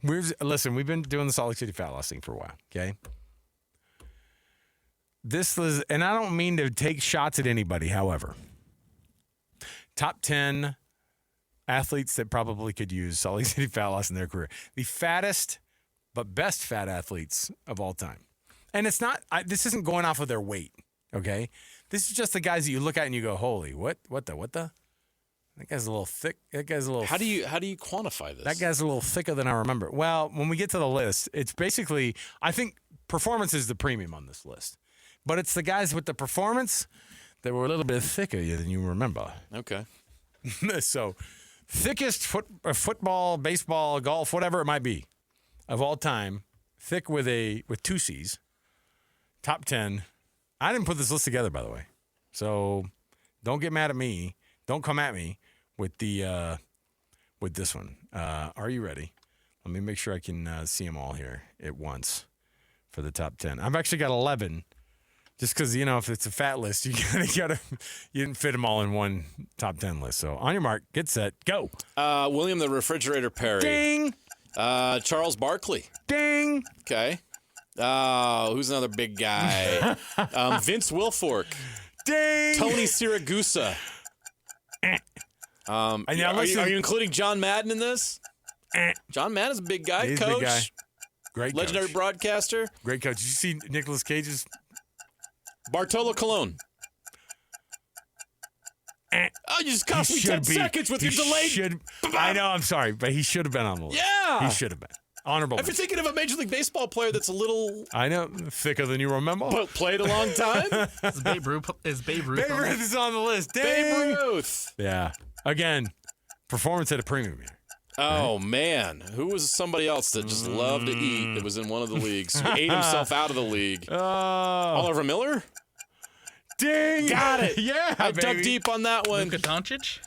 Listen, we've been doing the Salt Lake City Fat Loss thing for a while, okay? This was, and I don't mean to take shots at anybody, however. Top 10 athletes that probably could use Salt Lake City Fat Loss in their career. The fattest but best fat athletes of all time. And it's not, this isn't going off of their weight, okay? This is just the guys that you look at and you go, holy, what the? That guy's a little thick. That guy's a little. How do you quantify this? That guy's a little thicker than I remember. Well, when we get to the list, it's basically, I think performance is the premium on this list. But it's the guys with the performance that were a little bit thicker than you remember. Okay. So, thickest football, baseball, golf, whatever it might be, of all time, thick with 2 C's, top 10. I didn't put this list together, by the way. So, don't get mad at me. Don't come at me with this one. Are you ready? Let me make sure I can see them all here at once for the top 10. I've actually got 11 Just because, if it's a fat list, you didn't fit them all in one top 10 list. So on your mark, get set, go. William the Refrigerator Perry. Ding. Charles Barkley. Ding. Okay. Who's another big guy? Vince Wilfork. Ding. Tony Siragusa. Are you including John Madden in this? John Madden's a big guy. He's coach. A big guy. Great legendary coach. Broadcaster. Great coach. Did you see Nicolas Cage's? Bartolo Colon. Oh, you just cost me 10 seconds with your delayed. I know, I'm sorry, but he should have been on the list. Yeah. He should have been. Honorable. If you're thinking of a Major League Baseball player that's a little... I know, thicker than you remember. But played a long time. Is Babe Ruth Babe Ruth is on the list. Dang. Babe Ruth. Yeah. Again, performance at a premium here. Oh, man. Who was somebody else that just loved to eat that was in one of the leagues? Who ate himself out of the league? Oliver Miller? Ding! Got it. Yeah, I dug deep on that one. Luka Doncic?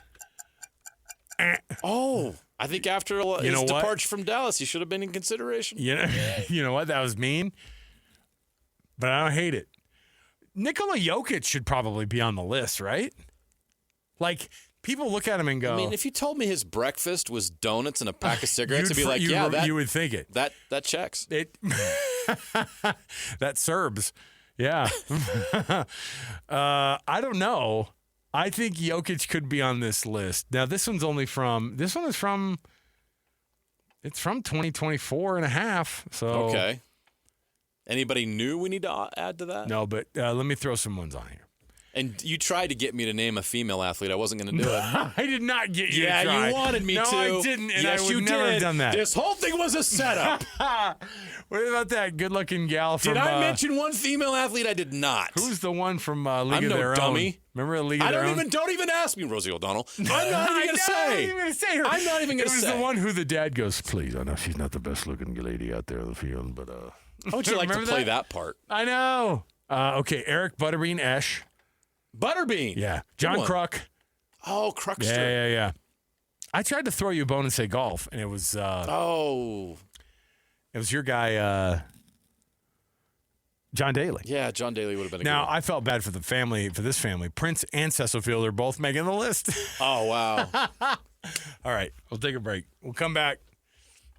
Oh, I think after his departure from Dallas, he should have been in consideration. You know what? That was mean, but I don't hate it. Nikola Jokic should probably be on the list, right? Like, people look at him and go... I mean, if you told me his breakfast was donuts and a pack of cigarettes, I'd be like, you would think it. That checks. That Serbs. Yeah. I don't know. I think Jokic could be on this list. Now, this one is from 2024 and a half. So okay. Anybody new we need to add to that? No, but let me throw some ones on here. And you tried to get me to name a female athlete. I wasn't going to do it. I did not get you to try. Yeah, you wanted me to. No, I didn't, and yes, I would you never did. have done that. This whole thing was a setup. What about that good-looking gal from... Did I mention one female athlete? I did not. Who's the one from League of Their dummy. Own? Remember League of Their Own? Don't even ask me, Rosie O'Donnell. I'm not even going to say. I'm not even going to say her. I'm not even going to say. It was the one who the dad goes, please, I know she's not the best-looking lady out there in the field, but... How would you like to play that part? I know. Okay, Eric Butterbean Esch. Butterbean. Yeah. John Kruk. Oh, Krukster. Yeah. I tried to throw you a bone and say golf, and it was... It was your guy, John Daly. Yeah, John Daly would have been a good one. I felt bad for this family. Prince and Cecil Field are both making the list. Oh, wow. All right, we'll take a break. We'll come back.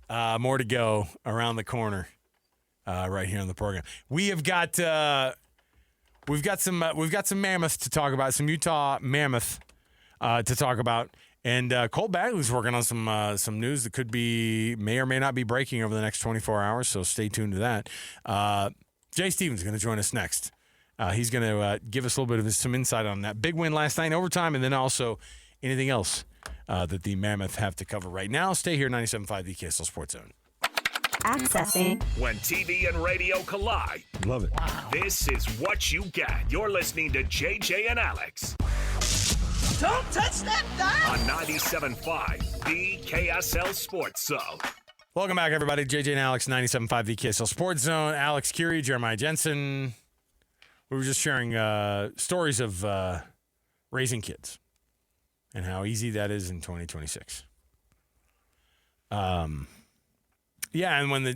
More to go around the corner right here on the program. We've got some mammoth to talk about, some Utah mammoth to talk about. And Cole Bagley's working on some news that may or may not be breaking over the next 24 hours, so stay tuned to that. Jay Stevens is going to join us next. He's going to give us a little bit of some insight on that big win last night in overtime, and then also anything else that the Mammoth have to cover right now. Stay here, 97.5 the KSL Sports Zone. Accessing. When TV and radio collide. Love it. Wow. This is what you get. You're listening to JJ and Alex. Don't touch that dial. On 97.5, the KSL Sports Zone. Welcome back, everybody. JJ and Alex, 97.5 the KSL Sports Zone. Alex Kirry, Jeremiah Jensen. We were just sharing stories of raising kids and how easy that is in 2026. Yeah, and when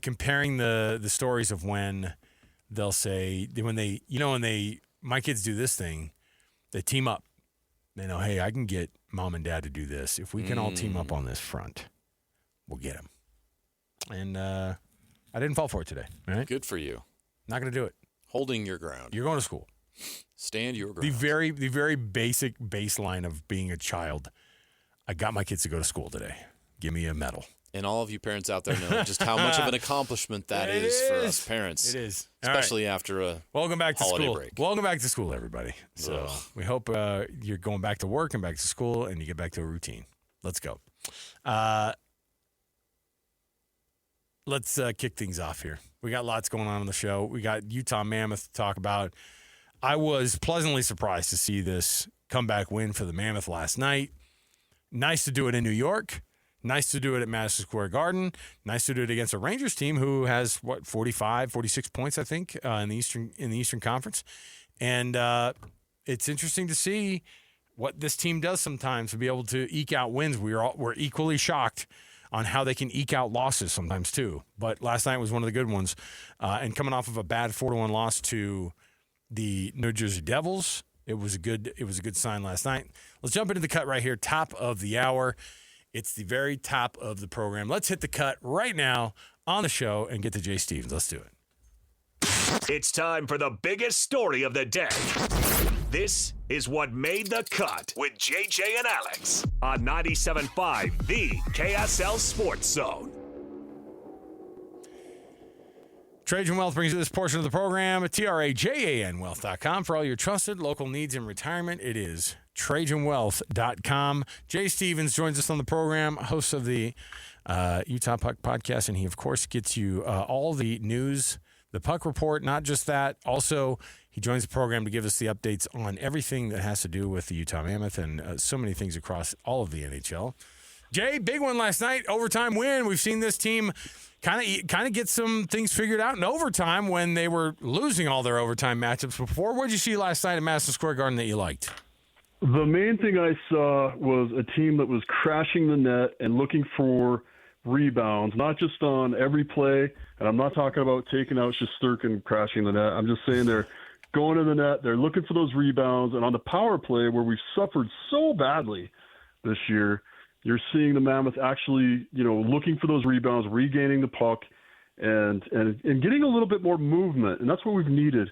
comparing the stories of when they'll say my kids do this thing, they team up. They know, hey, I can get mom and dad to do this. If we can all team up on this front, we'll get them. And I didn't fall for it today. All right? Good for you. Not going to do it. Holding your ground. You're going to school. Stand your ground. The very basic baseline of being a child. I got my kids to go to school today. Give me a medal. And all of you parents out there know just how much of an accomplishment that is for us parents. It is. Especially after a Welcome back to holiday school. break. Welcome back to school, everybody. So we hope you're going back to work and back to school and you get back to a routine. Let's go. Let's kick things off here. We got lots going on the show. We got Utah Mammoth to talk about. I was pleasantly surprised to see this comeback win for the Mammoth last night. Nice to do it in New York. Nice to do it at Madison Square Garden. Nice to do it against a Rangers team who has 45, 46 points, I think, in the Eastern Conference. And it's interesting to see what this team does sometimes to be able to eke out wins. We're equally shocked on how they can eke out losses sometimes too. But last night was one of the good ones. And coming off of a bad 4-1 loss to the New Jersey Devils, it was a good sign last night. Let's jump into the cut right here, top of the hour. It's the very top of the program. Let's hit the cut right now on the show and get to Jay Stevens. Let's do it. It's time for the biggest story of the day. This is what made the cut with JJ and Alex on 97.5, the KSL Sports Zone. Trajan Wealth brings you this portion of the program at TRAJANwealth.com. For all your trusted local needs in retirement, it is TrajanWealth.com. Jay Stevens joins us on the program, host of the Utah Puck Podcast, and he, of course, gets you all the news, the Puck Report, not just that. Also, he joins the program to give us the updates on everything that has to do with the Utah Mammoth and so many things across all of the NHL. Jay, big one last night, overtime win. We've seen this team kind of get some things figured out in overtime when they were losing all their overtime matchups before. What did you see last night at Madison Square Garden that you liked? The main thing I saw was a team that was crashing the net and looking for rebounds, not just on every play. And I'm not talking about taking out Shesterkin crashing the net. I'm just saying they're going to the net. They're looking for those rebounds. And on the power play, where we've suffered so badly this year, you're seeing the Mammoth actually, looking for those rebounds, regaining the puck, and getting a little bit more movement. And that's what we've needed.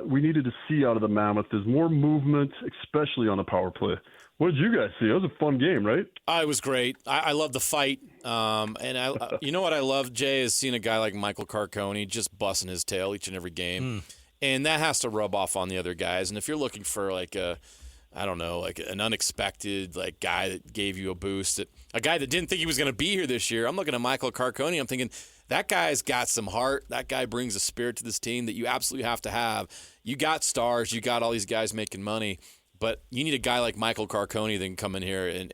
We needed to see out of the Mammoth is more movement, especially on the power play. What did you guys see? It was a fun game, right? It was great. I love the fight. You know what I love, Jay, is seeing a guy like Michael Carcone just busting his tail each and every game. And that has to rub off on the other guys. And if you're looking for an unexpected guy that gave you a boost, a guy that didn't think he was going to be here this year, I'm looking at Michael Carcone. I'm thinking that guy's got some heart. That guy brings a spirit to this team that you absolutely have to have. You got stars. You got all these guys making money. But you need a guy like Michael Carcone that can come in here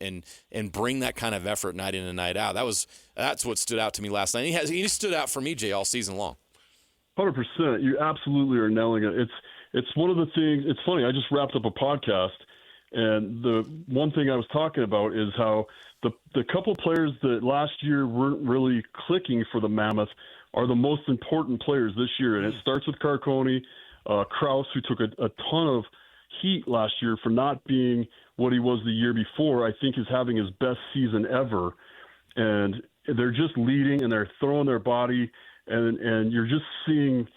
and bring that kind of effort night in and night out. That's what stood out to me last night. He stood out for me, Jay, all season long. 100%. You absolutely are nailing it. It's one of the things. It's funny. I just wrapped up a podcast, and the one thing I was talking about is how the couple players that last year weren't really clicking for the Mammoth are the most important players this year. And it starts with Carcone, Krause, who took a ton of heat last year for not being what he was the year before. I think is having his best season ever. And they're just leading, and they're throwing their body, and you're just seeing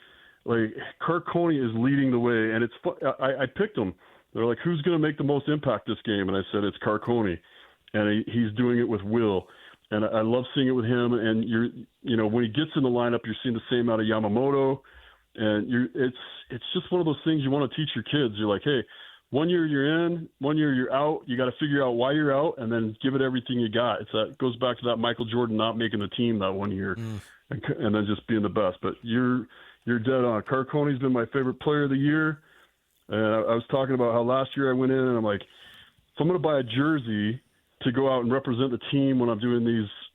Carcone is leading the way. And I picked him. They're like, who's going to make the most impact this game? And I said, it's Carcone. And he's doing it with will. And I love seeing it with him. And when he gets in the lineup, you're seeing the same out of Yamamoto. And it's just one of those things you want to teach your kids. You're like, hey, 1 year you're in, 1 year you're out. You got to figure out why you're out and then give it everything you got. It goes back to that Michael Jordan not making the team that 1 year and then just being the best. But you're dead on. Carcone's been my favorite player of the year. And I was talking about how last year I went in and I'm like, if I'm going to buy a jersey to go out and represent the team when I'm doing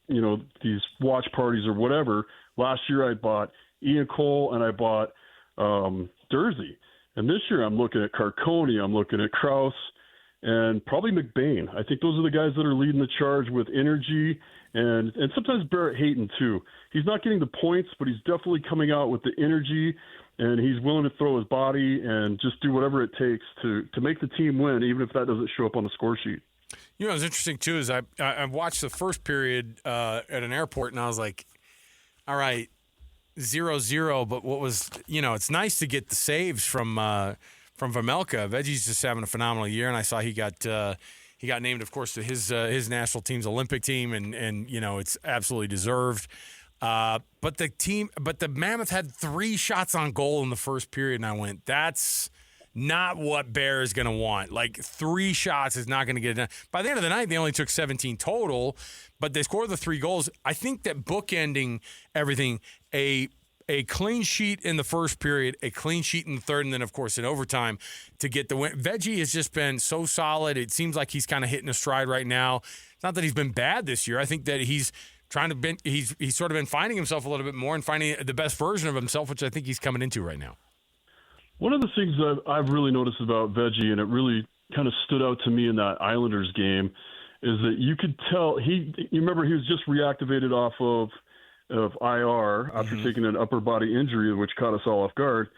these watch parties or whatever, last year I bought Ian Cole and I bought Dursey. And this year I'm looking at Carcone, I'm looking at Krause, and probably McBain. I think those are the guys that are leading the charge with energy and sometimes Barrett Hayton too. He's not getting the points, but he's definitely coming out with the energy, and he's willing to throw his body and just do whatever it takes to make the team win, even if that doesn't show up on the score sheet. What's interesting too is I watched the first period at an airport, and I was like, all right, 0-0, but what was, it's nice to get the saves from Vejmelka. Veggie's just having a phenomenal year, and I saw he got named, of course, to his national team's Olympic team, and it's absolutely deserved. But the Mammoth had 3 shots on goal in the first period, and I went, that's not what Bear is going to want. 3 shots is not going to get it done. By the end of the night, they only took 17 total, but they scored the 3 goals. I think that bookending everything, a clean sheet in the first period, a clean sheet in the third, and then, of course, in overtime to get the win. Veggie has just been so solid. It seems like he's kind of hitting a stride right now. It's not that he's been bad this year. I think that he's sort of been finding himself a little bit more and finding the best version of himself, which I think he's coming into right now. One of the things that I've really noticed about Veggie, and it really kind of stood out to me in that Islanders game, is that you could tell you remember he was just reactivated off of IR after taking an upper body injury, which caught us all off guard.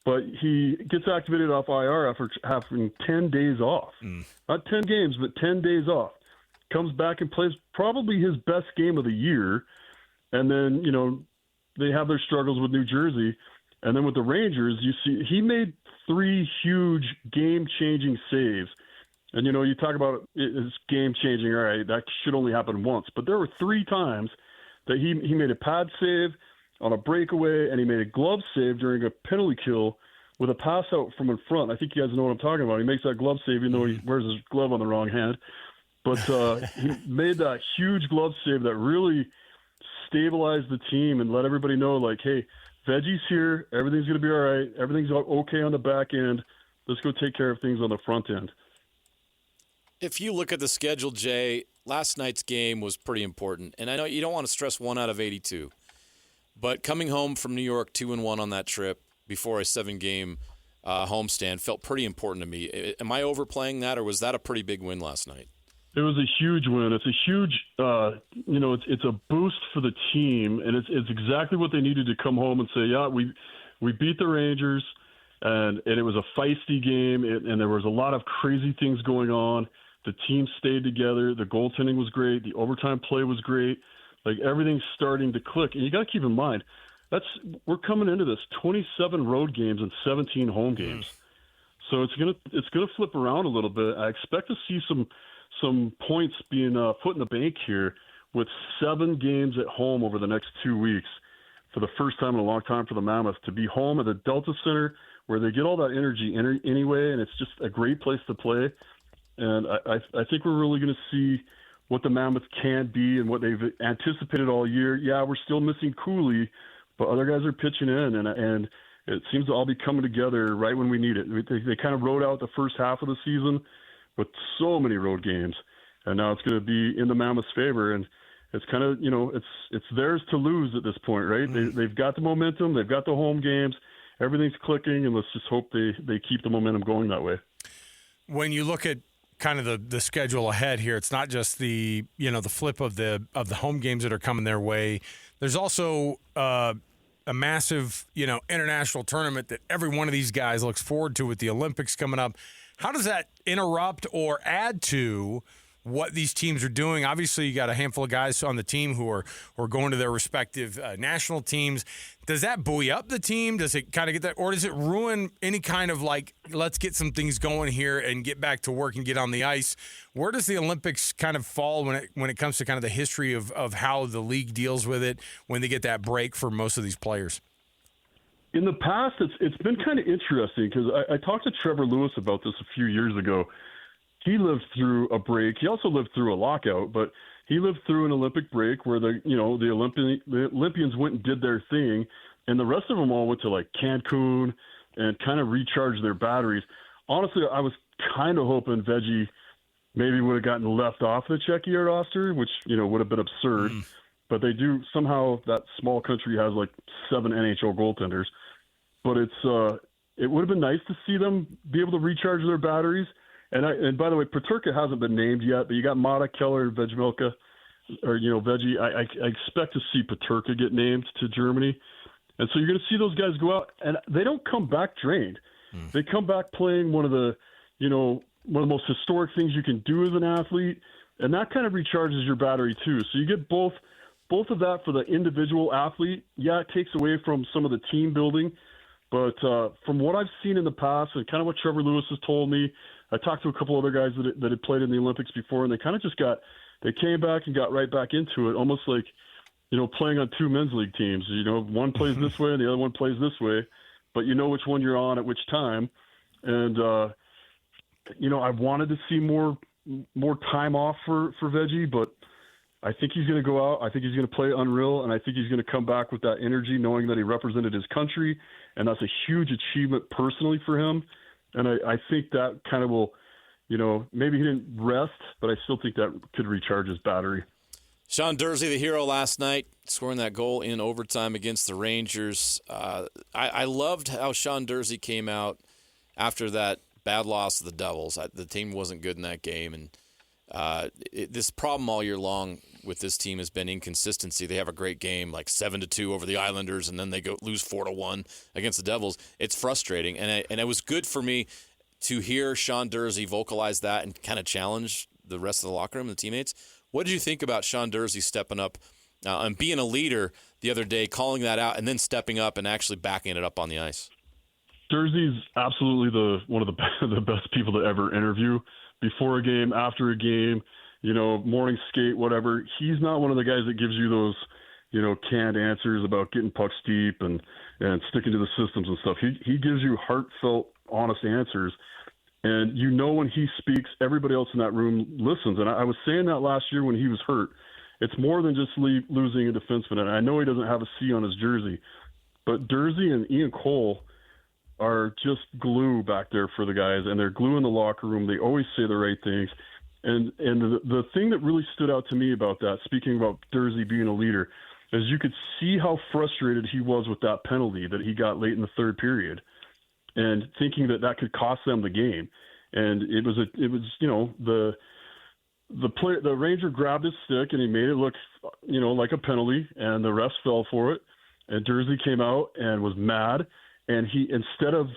But he gets activated off IR after having 10 days off. Not 10 games, but 10 days off. Comes back and plays probably his best game of the year. And then, they have their struggles with New Jersey. And then with the Rangers, you see he made 3 huge game-changing saves. And, you talk about it's game-changing. All right, that should only happen once. But there were 3 times that he made a pad save on a breakaway, and he made a glove save during a penalty kill with a pass out from in front. I think you guys know what I'm talking about. He makes that glove save even though he wears his glove on the wrong hand. But he made that huge glove save that really stabilized the team and let everybody know, like, hey, Veggie's here. Everything's going to be all right. Everything's okay on the back end. Let's go take care of things on the front end. If you look at the schedule, Jay, last night's game was pretty important. And I know you don't want to stress 1 out of 82. But coming home from New York 2-1 on that trip before a 7-game homestand felt pretty important to me. Am I overplaying that, or was that a pretty big win last night? It was a huge win. It's a huge, it's a boost for the team, and it's exactly what they needed to come home and say, yeah, we beat the Rangers, and it was a feisty game, and there was a lot of crazy things going on. The team stayed together. The goaltending was great. The overtime play was great. Like, everything's starting to click. And you got to keep in mind, we're coming into this 27 road games and 17 home games. So it's gonna flip around a little bit. I expect to see some points being put in the bank here with 7 games at home over the next 2 weeks for the first time in a long time for the Mammoth to be home at the Delta Center where they get all that energy anyway, and it's just a great place to play. And I think we're really going to see what the Mammoth can be and what they've anticipated all year. Yeah, we're still missing Cooley, but other guys are pitching in, and it seems to all be coming together right when we need it. They kind of rode out the first half of the season with so many road games, and now it's going to be in the Mammoth's favor, and it's kind of, it's theirs to lose at this point, right? They've got the momentum, they've got the home games, everything's clicking, and let's just hope they keep the momentum going that way. When you look at kind of the schedule ahead here, it's not just the flip of the home games that are coming their way. There's also a massive international tournament that every one of these guys looks forward to with the Olympics coming up. How does that interrupt or add to what these teams are doing? Obviously, you got a handful of guys on the team who are going to their respective national teams. Does that buoy up the team? Does it kind of get that, or does it ruin any kind of let's get some things going here and get back to work and get on the ice? Where does the Olympics kind of fall when it comes to kind of the history of how the league deals with it when they get that break for most of these players? In the past, it's been kind of interesting because I talked to Trevor Lewis about this a few years ago. He lived through a break. He also lived through a lockout, but he lived through an Olympic break where the Olympians went and did their thing, and the rest of them all went to Cancun and kind of recharged their batteries. Honestly, I was kind of hoping Veggie maybe would have gotten left off the Czechia roster, which would have been absurd. But they do somehow. That small country has 7 NHL goaltenders, but it would have been nice to see them be able to recharge their batteries. And by the way, Peterka hasn't been named yet, but you got Mata, Keller, and Veggie. I expect to see Peterka get named to Germany, and so you're going to see those guys go out, and they don't come back drained. They come back playing one of the most historic things you can do as an athlete, and that kind of recharges your battery too. So you get both of that for the individual athlete. Yeah, it takes away from some of the team building, but from what I've seen in the past and kind of what Trevor Lewis has told me, I talked to a couple other guys that had played in the Olympics before, and they kind of just they came back and got right back into it, almost like, playing on 2 men's league teams. One plays this way and the other one plays this way, but you know which one you're on at which time. And, I wanted to see more time off for Veggie, but I think he's going to go out. I think he's going to play unreal, and I think he's going to come back with that energy, knowing that he represented his country, and that's a huge achievement personally for him. And I think that kind of will, maybe he didn't rest, but I still think that could recharge his battery. Sean Durzi, the hero last night, scoring that goal in overtime against the Rangers. I loved how Sean Durzi came out after that bad loss to the Devils. The team wasn't good in that game, and this problem all year long with this team has been inconsistency. They have a great game, like 7-2 over the Islanders, and then they go lose 4-1 against the Devils. It's frustrating, and it was good for me to hear Sean Durzi vocalize that and kind of challenge the rest of the locker room, the teammates. What did you think about Sean Durzi stepping up and being a leader the other day, calling that out, and then stepping up and actually backing it up on the ice? Durzi's absolutely one of the best people to ever interview. Before a game, after a game, morning skate, whatever. He's not one of the guys that gives you those, canned answers about getting pucks deep and sticking to the systems and stuff. He gives you heartfelt, honest answers. And when he speaks, everybody else in that room listens. And I was saying that last year when he was hurt. It's more than just losing a defenseman. And I know he doesn't have a C on his jersey, but Durzi and Ian Cole are just glue back there for the guys, and they're glue in the locker room. They always say the right things. And the thing that really stood out to me about that, speaking about Durzi being a leader, is you could see how frustrated he was with that penalty that he got late in the third period, and thinking that could cost them the game. And it was the Ranger grabbed his stick and he made it look, like a penalty, and the refs fell for it. And Durzi came out and was mad. And he, instead of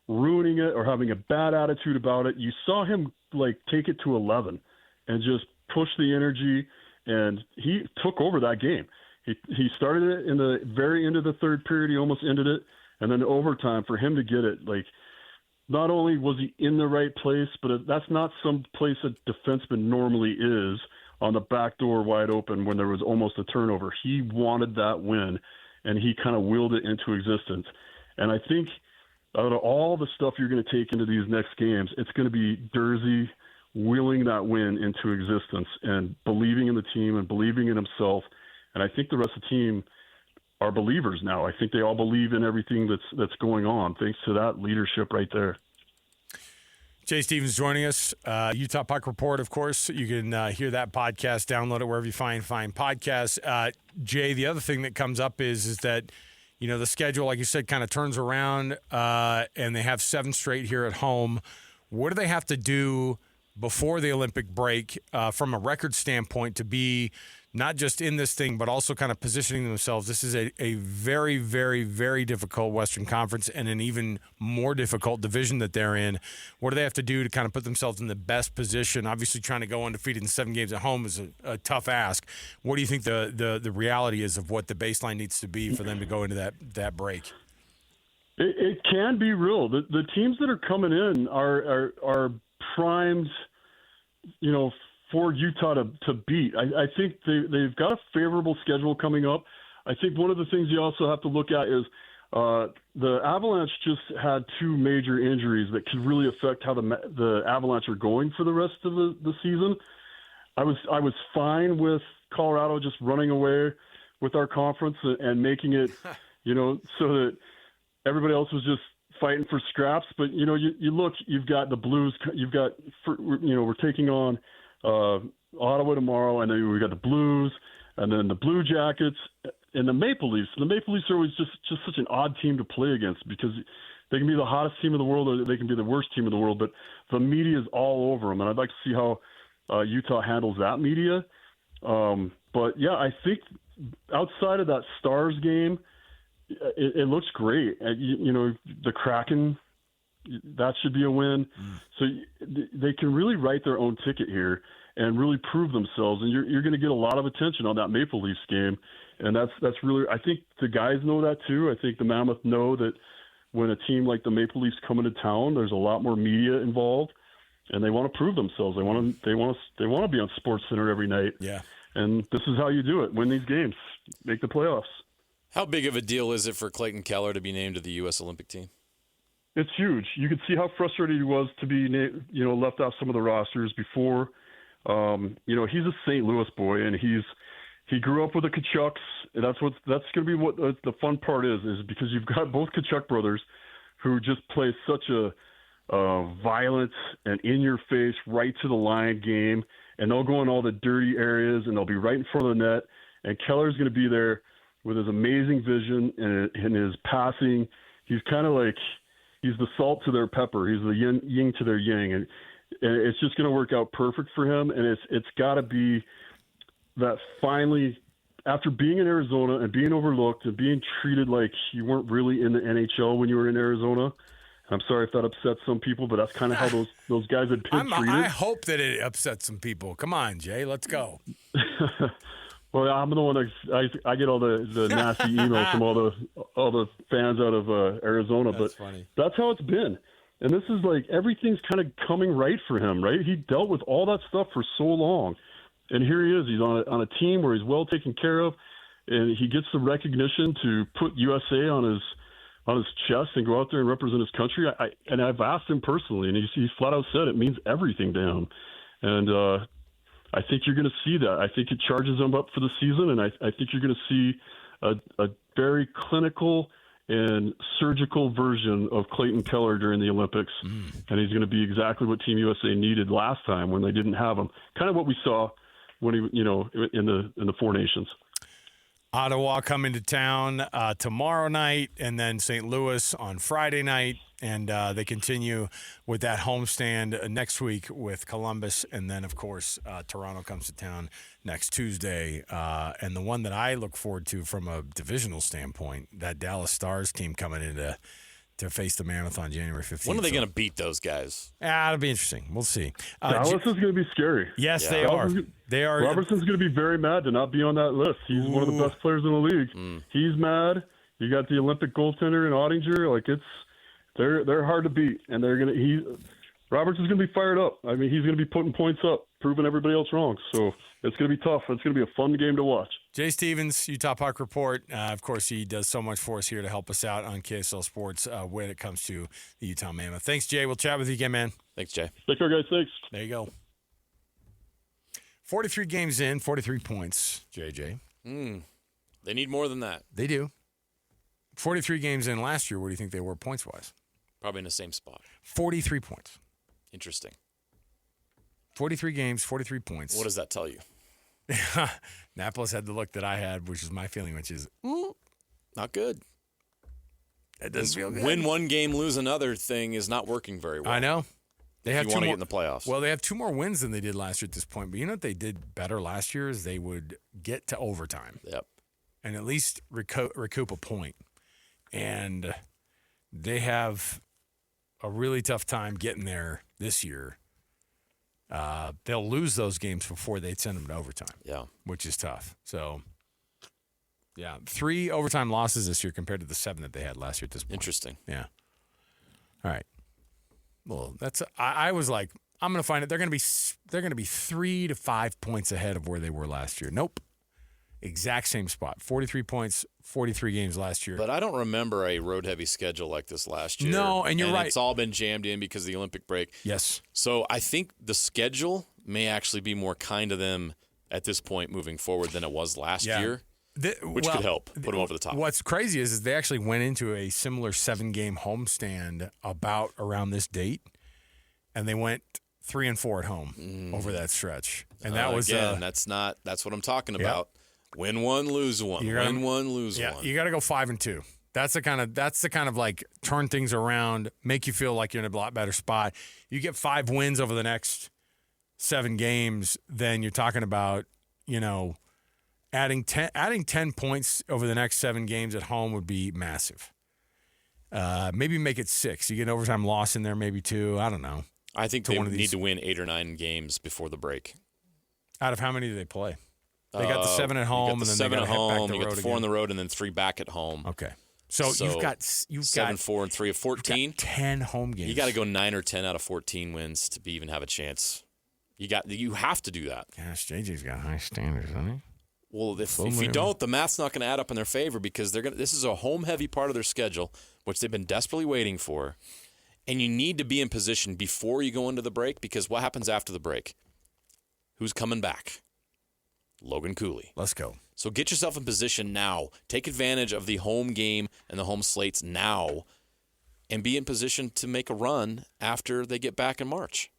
ruining it or having a bad attitude about it, you saw him take it to 11 and just push the energy. And he took over that game. He started it in the very end of the third period. He almost ended it. And then overtime, for him to get it, not only was he in the right place, but that's not some place a defenseman normally is, on the back door wide open when there was almost a turnover. He wanted that win, and he kind of willed it into existence. And I think out of all the stuff you're going to take into these next games, it's going to be Durzi willing that win into existence and believing in the team and believing in himself. And I think the rest of the team are believers now. I think they all believe in everything that's going on, thanks to that leadership right there. Jay Stevens joining us. Utah Puck Report, of course. You can hear that podcast, download it wherever you find podcasts. Jay, the other thing that comes up is that the schedule, like you said, kind of turns around, and they have 7 straight here at home. What do they have to do before the Olympic break from a record standpoint to be not just in this thing, but also kind of positioning themselves? This is a very, very, very difficult Western Conference and an even more difficult division that they're in. What do they have to do to kind of put themselves in the best position? Obviously, trying to go undefeated in 7 games at home is a tough ask. What do you think the reality is of what the baseline needs to be for them to go into that break? It can be real. The teams that are coming in are primed, for Utah to beat. I think they've got a favorable schedule coming up. I think one of the things you also have to look at is the Avalanche just had 2 major injuries that could really affect how the Avalanche are going for the rest of the season. I was fine with Colorado just running away with our conference and making it, so that everybody else was just fighting for scraps. But you look, you've got the Blues, we're taking on Ottawa tomorrow, and then we got the Blues, and then the Blue Jackets, and the Maple Leafs. The Maple Leafs are always just such an odd team to play against, because they can be the hottest team in the world, or they can be the worst team in the world, but the media is all over them, and I'd like to see how Utah handles that media. But yeah, I think outside of that Stars game, it looks great. The Kraken, that should be a win. So they can really write their own ticket here and really prove themselves. And you're going to get a lot of attention on that Maple Leafs game. And that's really, I think the guys know that too. I think the Mammoth know that when a team like the Maple Leafs come into town, there's a lot more media involved, and they want to prove themselves. They want to be on SportsCenter every night. Yeah. And this is how you do it. Win these games, make the playoffs. How big of a deal is it for Clayton Keller to be named to the U.S. Olympic team? It's huge. You could see how frustrated he was to be, left off some of the rosters before. He's a St. Louis boy, and he grew up with the Tkachuks. That's going to be what the fun part is because you've got both Tkachuk brothers who just play such a violent and in-your-face, right to the line game, and they'll go in all the dirty areas, and they'll be right in front of the net. And Keller's going to be there with his amazing vision and his passing. He's kind of like he's the salt to their pepper. He's the yin to their yang, and it's just going to work out perfect for him. And it's got to be that finally, after being in Arizona and being overlooked and being treated like you weren't really in the NHL when you were in Arizona. I'm sorry if that upsets some people, but that's kind of how those guys had been treated. I hope that it upsets some people. Come on, Jay, let's go. Well, I'm the one that I get all the nasty emails from all the fans out of Arizona, That's but funny. That's how it's been. And this is like everything's kind of coming right for him, right? He dealt with all that stuff for so long, and here he is. He's on a team where he's well taken care of, and he gets the recognition to put USA on his chest and go out there and represent his country. I've asked him personally, and he's flat out said it means everything to him. And I think you're going to see that. I think it charges him up for the season, and I think you're going to see a very clinical and surgical version of Clayton Keller during the Olympics, and he's going to be exactly what Team USA needed last time when they didn't have him. Kind of what we saw when he, in the Four Nations. Ottawa coming to town tomorrow night, and then St. Louis on Friday night. And they continue with that homestand next week with Columbus. And then, of course, Toronto comes to town next Tuesday. And the one that I look forward to from a divisional standpoint, that Dallas Stars team coming in to face the Mammoth on January 15th. When are they going to beat those guys? It'll be interesting. We'll see. Dallas is going to be scary. Yes, they are. They are. Robertson's going to be very mad to not be on that list. He's one of the best players in the league. He's mad. You got the Olympic goaltender in Ottinger. They're hard to beat, and Roberts is going to be fired up. I mean, he's going to be putting points up, proving everybody else wrong. So it's going to be tough. It's going to be a fun game to watch. Jay Stevens, Utah Puck Report. Of course, he does so much for us here to help us out on KSL Sports when it comes to the Utah Mammoth. Thanks, Jay. We'll chat with you again, man. Thanks, Jay. Take care, guys. Thanks. There you go. 43 games in, 43 points, JJ. They need more than that. They do. 43 games in last year, what do you think they were points-wise? Probably in the same spot. 43 points. Interesting. 43 games, 43 points. What does that tell you? Napolis had the look that I had, which is my feeling, which is not good. That doesn't feel good. Win one game, lose another thing is not working very well. I know. They have you want to get in the playoffs. Well, they have 2 more wins than they did last year at this point. But you know what they did better last year is they would get to overtime. Yep. And at least recoup a point. And they have a really tough time getting there this year. They'll lose those games before they send them to overtime. Yeah. Which is tough. So, yeah, 3 overtime losses this year compared to the 7 that they had last year at this point. Interesting. Yeah. All right. Well, I was like, I'm going to find it. They're going to be 3 to 5 points ahead of where they were last year. Nope. Exact same spot. 43 points, 43 games last year. But I don't remember a road-heavy schedule like this last year. No, and you're right. It's all been jammed in because of the Olympic break. Yes. So I think the schedule may actually be more kind to them at this point moving forward than it was last year, which could help put them over the top. What's crazy is they actually went into a similar 7-game homestand about around this date, and they went 3-4 at home over that stretch. And that was again, that's what I'm talking about. Win one, lose one. Win one, lose one. You got to go 5-2. That's the kind of like turn things around, make you feel like you're in a lot better spot. You get 5 wins over the next 7 games, then you're talking about, adding 10 points over the next 7 games at home would be massive. Maybe make it 6. You get an overtime loss in there, maybe 2. I don't know. I think they need to win 8 or 9 games before the break. Out of how many do they play? They got the 7 at home, and then they got to head back you got the 4 on the road, and then 3 back at home. Okay, so you've got 7, 4, and 3 of 14. 10 home games. You got to go 9 or 10 out of 14 wins to even have a chance. You have to do that. Gosh, JJ's got high standards, doesn't he? Well, if you don't, the math's not going to add up in their favor because this is a home-heavy part of their schedule, which they've been desperately waiting for, and you need to be in position before you go into the break because what happens after the break? Who's coming back? Logan Cooley. Let's go. So get yourself in position now. Take advantage of the home game and the home slates now and be in position to make a run after they get back in March.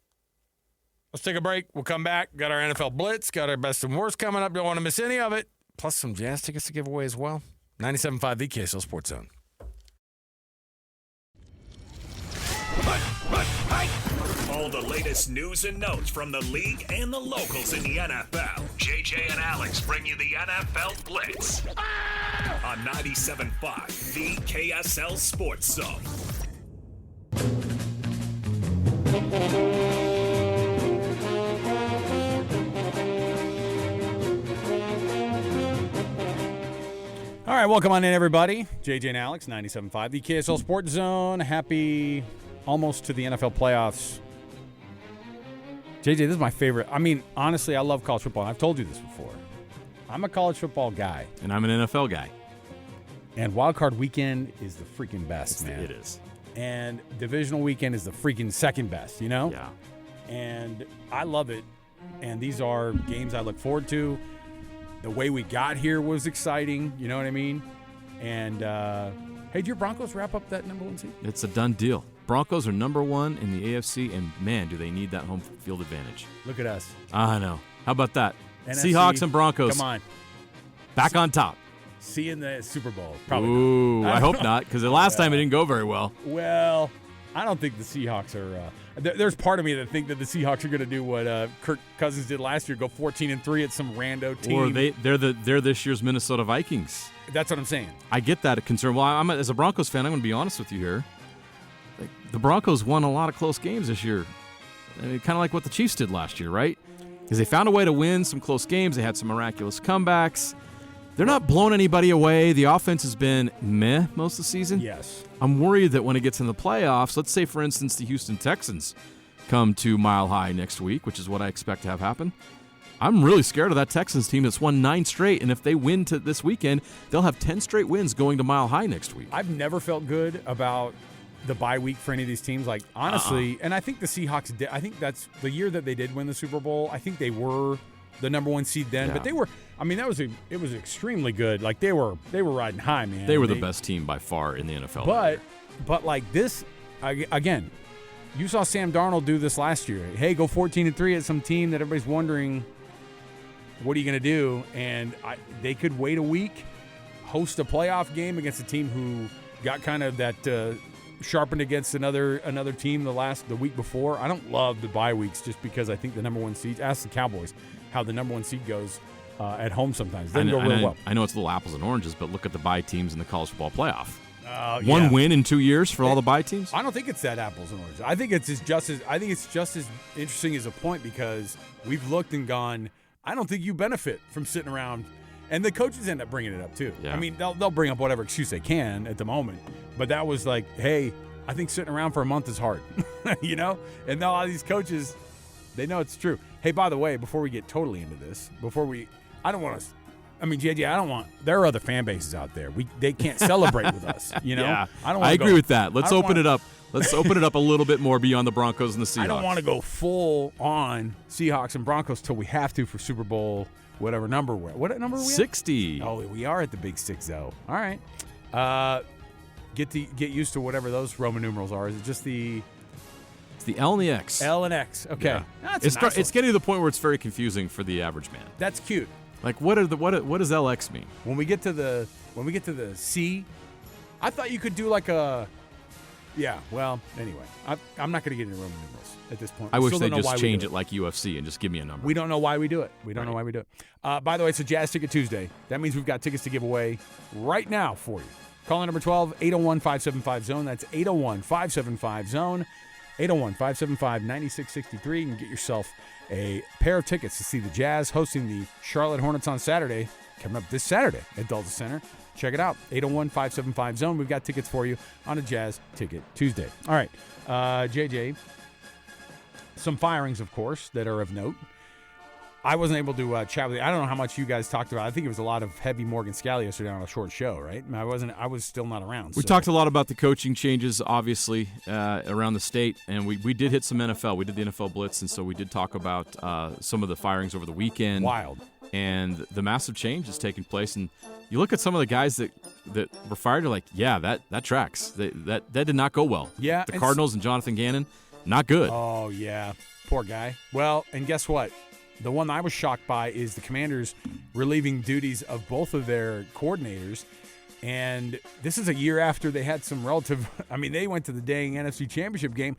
Let's take a break. We'll come back. Got our NFL Blitz. Got our best and worst coming up. Don't want to miss any of it. Plus some Jazz tickets to give away as well. 97.5 The KSL Sports Zone. All the latest news and notes from the league and the locals in the NFL. JJ and Alex bring you the NFL Blitz on 97.5, the KSL Sports Zone. All right, welcome on in, everybody. JJ and Alex, 97.5, the KSL Sports Zone. Happy almost to the NFL playoffs. JJ, this is my favorite. I mean, honestly, I love college football. I've told you this before. I'm a college football guy. And I'm an NFL guy. And Wild Card Weekend is the freaking best, man. It is. And Divisional Weekend is the freaking second best, you know? Yeah. And I love it. And these are games I look forward to. The way we got here was exciting, you know what I mean? And, hey, did your Broncos wrap up that number 1 seed? It's a done deal. Broncos are number 1 in the AFC, and, man, do they need that home field advantage. Look at us. I know. How about that? NFC, Seahawks and Broncos. Come on. Back on top. See you in the Super Bowl. Probably Ooh, not. I hope not, because the last time it didn't go very well. Well, I don't think the Seahawks are there's part of me that think that the Seahawks are going to do what Kirk Cousins did last year, go 14-3 at some rando team. Or they're this year's Minnesota Vikings. That's what I'm saying. I get that concern. Well, as a Broncos fan, I'm going to be honest with you here. Like, the Broncos won a lot of close games this year. I mean, kind of like what the Chiefs did last year, right? Because they found a way to win some close games. They had some miraculous comebacks. They're not blowing anybody away. The offense has been meh most of the season. Yes. I'm worried that when it gets in the playoffs, let's say, for instance, the Houston Texans come to Mile High next week, which is what I expect to have happen. I'm really scared of that Texans team that's won 9 straight, and if they win to this weekend, they'll have 10 straight wins going to Mile High next week. I've never felt good about the bye week for any of these teams. Like, honestly, and I think the Seahawks did. I think that's the year that they did win the Super Bowl. I think they were the number 1 seed then, but they were. I mean, it was extremely good. Like, they were riding high, man. They were the best team by far in the NFL. But like this, again, you saw Sam Darnold do this last year. Hey, go 14-3 at some team that everybody's wondering, what are you going to do? And they could wait a week, host a playoff game against a team who got kind of that sharpened against another team the week before. I don't love the bye weeks just because I think the number 1 seed. Ask the Cowboys how the number 1 seed goes at home sometimes. Doesn't go real well. I know it's little apples and oranges, but look at the bye teams in the college football playoff. One win in 2 years for all the bye teams. I don't think it's that apples and oranges. I think it's just as interesting as a point because we've looked and gone, I don't think you benefit from sitting around. And the coaches end up bringing it up too. Yeah. I mean, they'll bring up whatever excuse they can at the moment. But that was like, hey, I think sitting around for a month is hard, you know? And now all these coaches, they know it's true. Hey, by the way, before we get totally into this, there are other fan bases out there. They can't celebrate with us, you know? Yeah, I agree with that. Let's open it up. Let's open it up a little bit more beyond the Broncos and the Seahawks. I don't want to go full on Seahawks and Broncos till we have to for Super Bowl, whatever number we're at. What number are we at? 60. Oh, we are at the big 60. All right. Get used to whatever those Roman numerals are. Is it just the... It's the L and the X. L and X. Okay. Yeah. It's getting to the point where it's very confusing for the average man. That's cute. Like, what does LX mean? When we get to the C, I thought you could do like a. Yeah. Well, anyway, I'm not going to get into Roman numerals at this point. I wish they'd just change it like UFC and just give me a number. We don't know why we do it. By the way, it's a Jazz Ticket Tuesday. That means we've got tickets to give away right now for you. Call number 12, 801-575-ZONE. That's 801-575-ZONE. 801-575-9663. You can get yourself a pair of tickets to see the Jazz hosting the Charlotte Hornets on Saturday, coming up this Saturday at Delta Center. Check it out, 801-575-ZONE. We've got tickets for you on a Jazz Ticket Tuesday. All right, JJ, some firings, of course, that are of note. I wasn't able to chat with you. I don't know how much you guys talked about. I think it was a lot of heavy Morgan Scalley yesterday on a short show, right? I was still not around. We talked a lot about the coaching changes, obviously, around the state, and we did hit some NFL. We did the NFL Blitz, and so we did talk about some of the firings over the weekend. Wild. And the massive change is taking place. And you look at some of the guys that were fired, you're like, yeah, that tracks. That did not go well. Yeah. The Cardinals and Jonathan Gannon, not good. Oh, yeah. Poor guy. Well, and guess what? The one I was shocked by is the Commanders relieving duties of both of their coordinators. And this is a year after they had some relative – I mean, they went to the dang NFC Championship game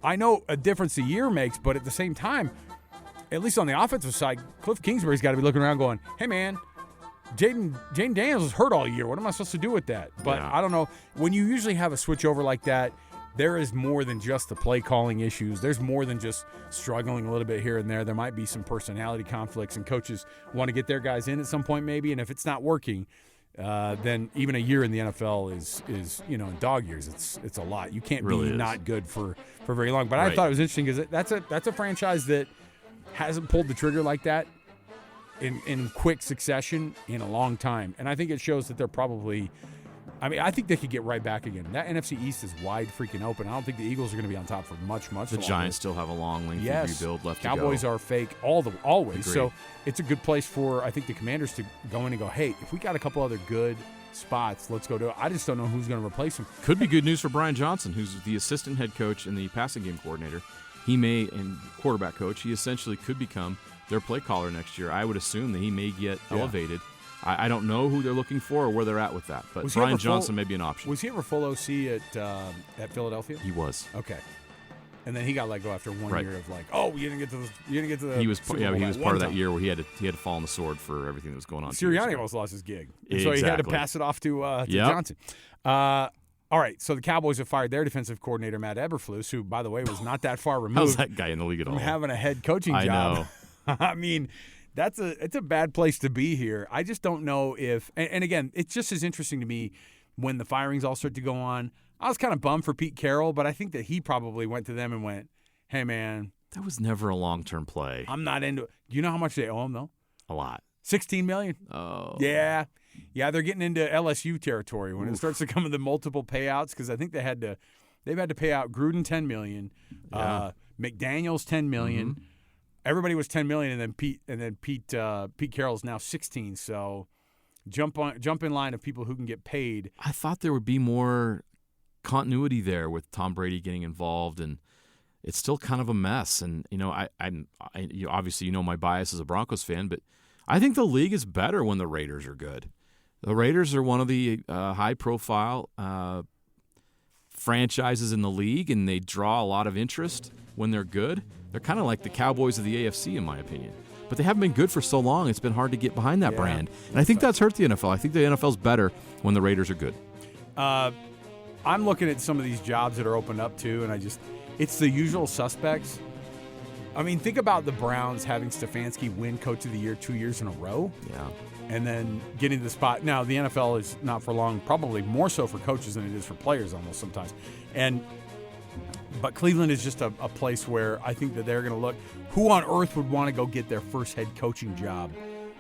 I know a difference a year makes, but at the same time, at least on the offensive side, Cliff Kingsbury's got to be looking around going, hey, man, Jane Daniels is hurt all year. What am I supposed to do with that? But I don't know. When you usually have a switch over like that, there is more than just the play calling issues. There's more than just struggling a little bit here and there. There might be some personality conflicts, and coaches want to get their guys in at some point maybe. And if it's not working, then even a year in the NFL is in dog years. It's a lot. You can't really be not good for very long. But I thought it was interesting because that's a franchise that hasn't pulled the trigger like that in quick succession in a long time. And I think it shows that they're probably – I think they could get right back again. That NFC East is wide freaking open. I don't think the Eagles are going to be on top for much longer. The Giants still have a long, lengthy rebuild left Cowboys to go. are fake always. Agreed. So it's a good place for, I think, the Commanders to go in and go, hey, if we got a couple other good spots, let's go do it. I just don't know who's going to replace him. Could be good news for Brian Johnson, who's the assistant head coach and the passing game coordinator. He may, and quarterback coach, he essentially could become their play caller next year. I would assume that he may get elevated. I don't know who they're looking for or where they're at with that, but Brian Johnson may be an option. Was he ever full OC at Philadelphia? He was. Okay. And then he got let go after 1 year of you didn't get to the he was Super Bowl he was part of that time. year where he had to fall on the sword for everything that was going on. Sirianni almost lost his gig. Exactly. So he had to pass it off to Johnson. All right, so the Cowboys have fired their defensive coordinator, Matt Eberflus, who, by the way, was not that far removed How's that guy in the league at all? from having a head coaching job. I know. I mean, it's a bad place to be here. I just don't know if – and again, it's just as interesting to me when the firings all start to go on. I was kind of bummed for Pete Carroll, but I think that he probably went to them and went, hey, man. That was never a long-term play. I'm not into it. Do you know how much they owe him, though? A lot. $16 million. Oh. Yeah, they're getting into LSU territory when it starts to come to the multiple payouts because I think they've had to pay out Gruden $10 million, McDaniels $10 million. Mm-hmm. Everybody was $10 million, and then Pete Carroll's now $16. So jump in line of people who can get paid. I thought there would be more continuity there with Tom Brady getting involved, and it's still kind of a mess. And obviously my bias as a Broncos fan, but I think the league is better when the Raiders are good. The Raiders are one of the high-profile franchises in the league, and they draw a lot of interest when they're good. They're kind of like the Cowboys of the AFC, in my opinion. But they haven't been good for so long, it's been hard to get behind that brand. And I think that's hurt the NFL. I think the NFL's better when the Raiders are good. I'm looking at some of these jobs that are opened up, too, and it's the usual suspects. I mean, think about the Browns having Stefanski win Coach of the Year 2 years in a row. Yeah. And then getting to the spot. Now, the NFL is not for long, probably more so for coaches than it is for players almost sometimes. But Cleveland is just a place where I think that they're going to look. Who on earth would want to go get their first head coaching job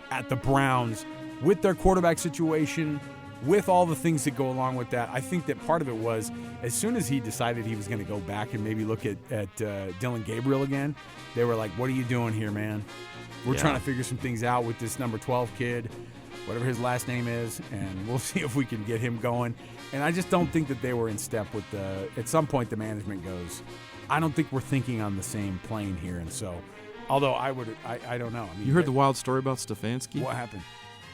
at the Browns with their quarterback situation, with all the things that go along with that? I think that part of it was as soon as he decided he was going to go back and maybe look at Dylan Gabriel again, they were like, what are you doing here, man? We're trying to figure some things out with this number 12 kid, whatever his last name is, and we'll see if we can get him going. And I just don't think that they were in step with at some point the management goes, I don't think we're thinking on the same plane here. And so, although I don't know. I mean, you heard the wild story about Stefanski? What happened?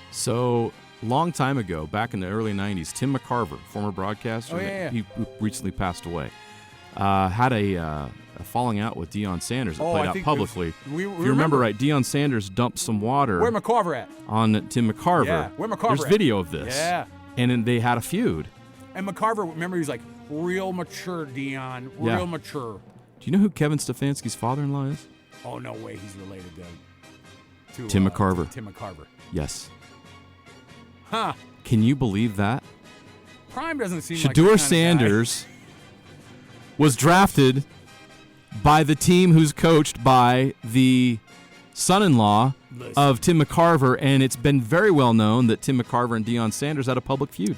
So, long time ago, back in the early 90s, Tim McCarver, former broadcaster, he recently passed away, had a falling out with Deion Sanders that played out publicly. If you remember right, Deion Sanders dumped some water where McCarver at? On Tim McCarver. Yeah, where McCarver There's at? video of this. Yeah. And then they had a feud. And McCarver, remember, he was like, real mature, Deion, real mature. Do you know who Kevin Stefanski's father-in-law is? Oh, no way he's related to Tim McCarver. Tim McCarver. Yes. Huh. Can you believe that? Prime doesn't seem Shedeur like the kind of Sanders was drafted by the team who's coached by the son-in-law of Tim McCarver, and it's been very well known that Tim McCarver and Deion Sanders had a public feud.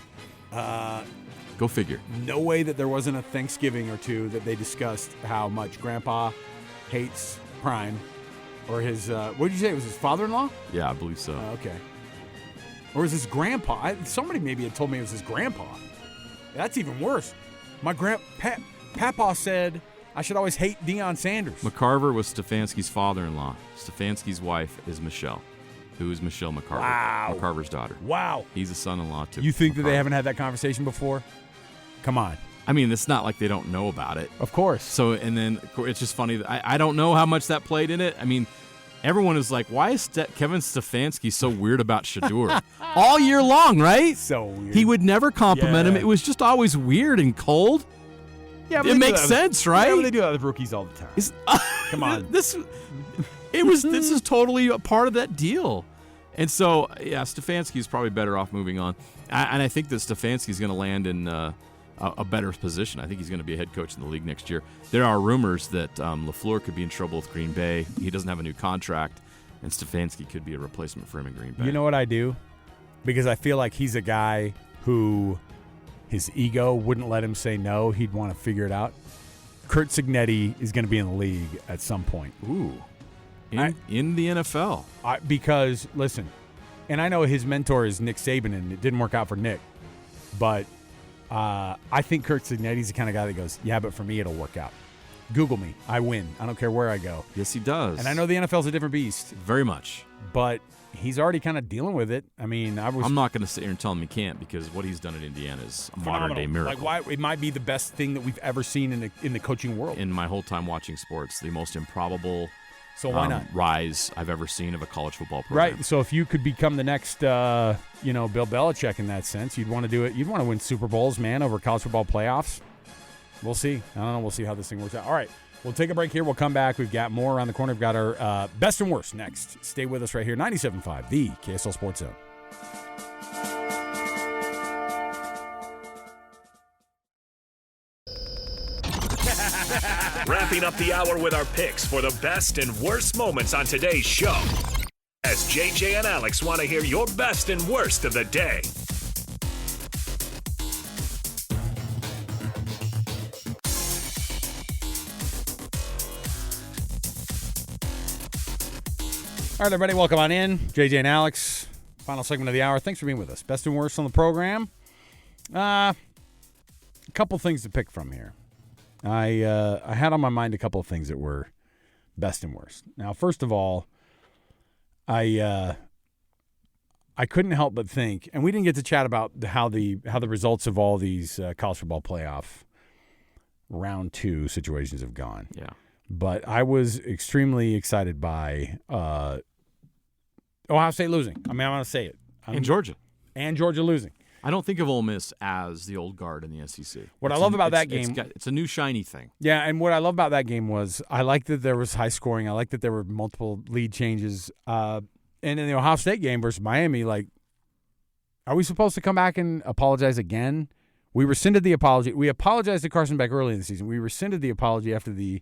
Go figure. No way that there wasn't a Thanksgiving or two that they discussed how much Grandpa hates Prime, or his, what did you say, it was his father-in-law? Yeah, I believe so. Okay. Or is his grandpa? Somebody maybe had told me it was his grandpa. That's even worse. My Papa said I should always hate Deion Sanders. McCarver was Stefanski's father-in-law. Stefanski's wife is Michelle, who is Michelle McCarver. Wow. McCarver's daughter. Wow. He's a son-in-law, too. You think McCarver. that they haven't had that conversation before? Come on. I mean, it's not like they don't know about it. Of course. So, and then it's just funny. I don't know how much that played in it. I mean, everyone is like, why is Kevin Stefanski so weird about Shedeur? All year long, right? So weird. He would never compliment him. It was just always weird and cold. Yeah, it makes sense, right? Yeah, but they do that with rookies all the time. Come on. This is totally a part of that deal. And so, yeah, Stefanski's probably better off moving on. And I think that Stefanski's going to land in a better position. I think he's going to be a head coach in the league next year. There are rumors that LaFleur could be in trouble with Green Bay. He doesn't have a new contract, and Stefanski could be a replacement for him in Green Bay. You know what I do? Because I feel like he's a guy who his ego wouldn't let him say no. He'd want to figure it out. Curt Cignetti is going to be in the league at some point. Ooh. In the NFL. Because, listen, and I know his mentor is Nick Saban, and it didn't work out for Nick, but I think Curt Cignetti's the kind of guy that goes, yeah, but for me it'll work out. Google me. I win. I don't care where I go. Yes, he does. And I know the NFL's a different beast. Very much. But he's already kind of dealing with it. I mean, I'm not going to sit here and tell him he can't, because what he's done at Indiana is a modern-day miracle. Like, why it might be the best thing that we've ever seen in the coaching world. In my whole time watching sports, the most improbable so why not? Rise I've ever seen of a college football program. Right. So if you could become the next, Bill Belichick in that sense, you'd want to do it. You'd want to win Super Bowls, man, over college football playoffs. We'll see. I don't know. We'll see how this thing works out. All right. We'll take a break here. We'll come back. We've got more around the corner. We've got our best and worst next. Stay with us right here. 97.5, the KSL Sports Zone. Wrapping up the hour with our picks for the best and worst moments on today's show. As JJ and Alex want to hear your best and worst of the day. All right, everybody, welcome on in. JJ and Alex, final segment of the hour. Thanks for being with us. Best and worst on the program. A couple things to pick from here. I had on my mind a couple of things that were best and worst. Now, first of all, I couldn't help but think, and we didn't get to chat about how the results of all these college football playoff round 2 situations have gone. Yeah. But I was extremely excited by Ohio State losing. I mean, I'm going to say it. And Georgia. And Georgia losing. I don't think of Ole Miss as the old guard in the SEC. What I love about that game, it's a new shiny thing. Yeah, and what I love about that game was I liked that there was high scoring. I liked that there were multiple lead changes. And in the Ohio State game versus Miami, like, are we supposed to come back and apologize again? We rescinded the apology. We apologized to Carson Beck early in the season. We rescinded the apology after the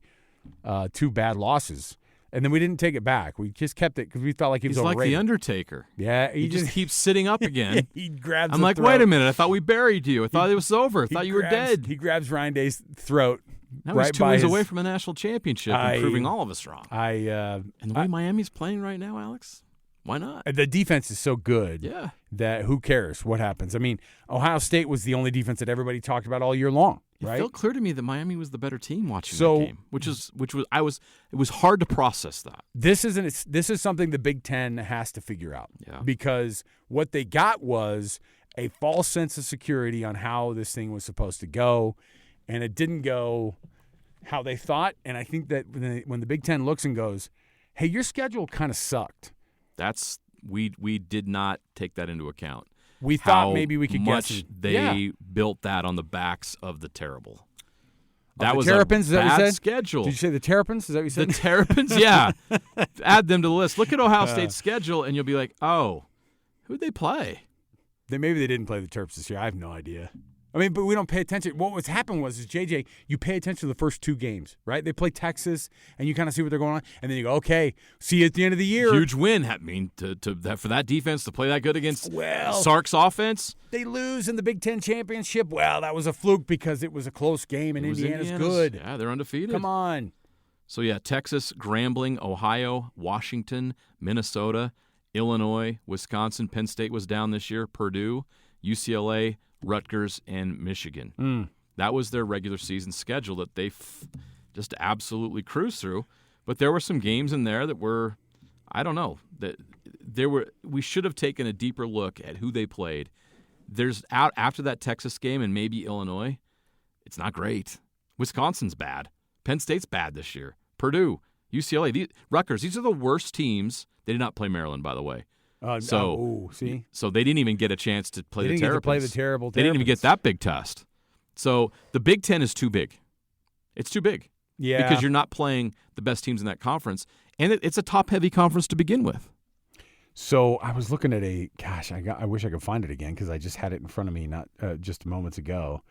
2 bad losses. And then we didn't take it back. We just kept it because we felt like he was overrated. He's like the Undertaker. Yeah. He just keeps sitting up again. He grabs I'm like, throat. wait a minute. I thought we buried you. I thought it was over. I thought you were dead. He grabs Ryan Day's throat. That was 2 wins away from a national championship and proving all of us wrong. And the way Miami's playing right now, Alex, why not? The defense is so good that who cares what happens? I mean, Ohio State was the only defense that everybody talked about all year long. Right? It felt clear to me that Miami was the better team watching that game, it was hard to process that. This is something the Big Ten has to figure out. Yeah. Because what they got was a false sense of security on how this thing was supposed to go, and it didn't go how they thought. And I think that when the Big Ten looks and goes, "Hey, your schedule kind of sucked," we did not take that into account. We thought maybe we could guess. They built that on the backs of the terrible. That was Terrapins, a bad schedule. Did you say the Terrapins? Is that what you said? The Terrapins, yeah. Add them to the list. Look at Ohio State's schedule, and you'll be like, oh, who'd they play? Maybe they didn't play the Terps this year. I have no idea. I mean, but we don't pay attention. What happened was JJ, you pay attention to the first 2 games, right? They play Texas, and you kind of see what they're going on, and then you go, okay, see you at the end of the year. Huge win. I mean, for that defense to play that good against Sark's offense. They lose in the Big Ten championship. Well, that was a fluke because it was a close game, and Indiana's good. Yeah, they're undefeated. Come on. So, yeah, Texas, Grambling, Ohio, Washington, Minnesota, Illinois, Wisconsin, Penn State was down this year, Purdue, UCLA, Rutgers, and Michigan. That was their regular season schedule that they just absolutely cruised through. But there were some games in there that were, I don't know, we should have taken a deeper look at who they played. There's after that Texas game and maybe Illinois, It's not great. Wisconsin's bad. Penn State's bad this year. Purdue, UCLA, Rutgers, these are the worst teams. They did not play Maryland, by the way. So they didn't even get a chance to play the Terrapins. They didn't even get that big test. So the Big Ten is too big. It's too big. Yeah. Because you're not playing the best teams in that conference. And it's a top-heavy conference to begin with. So I was looking at I wish I could find it again because I just had it in front of me not just moments ago.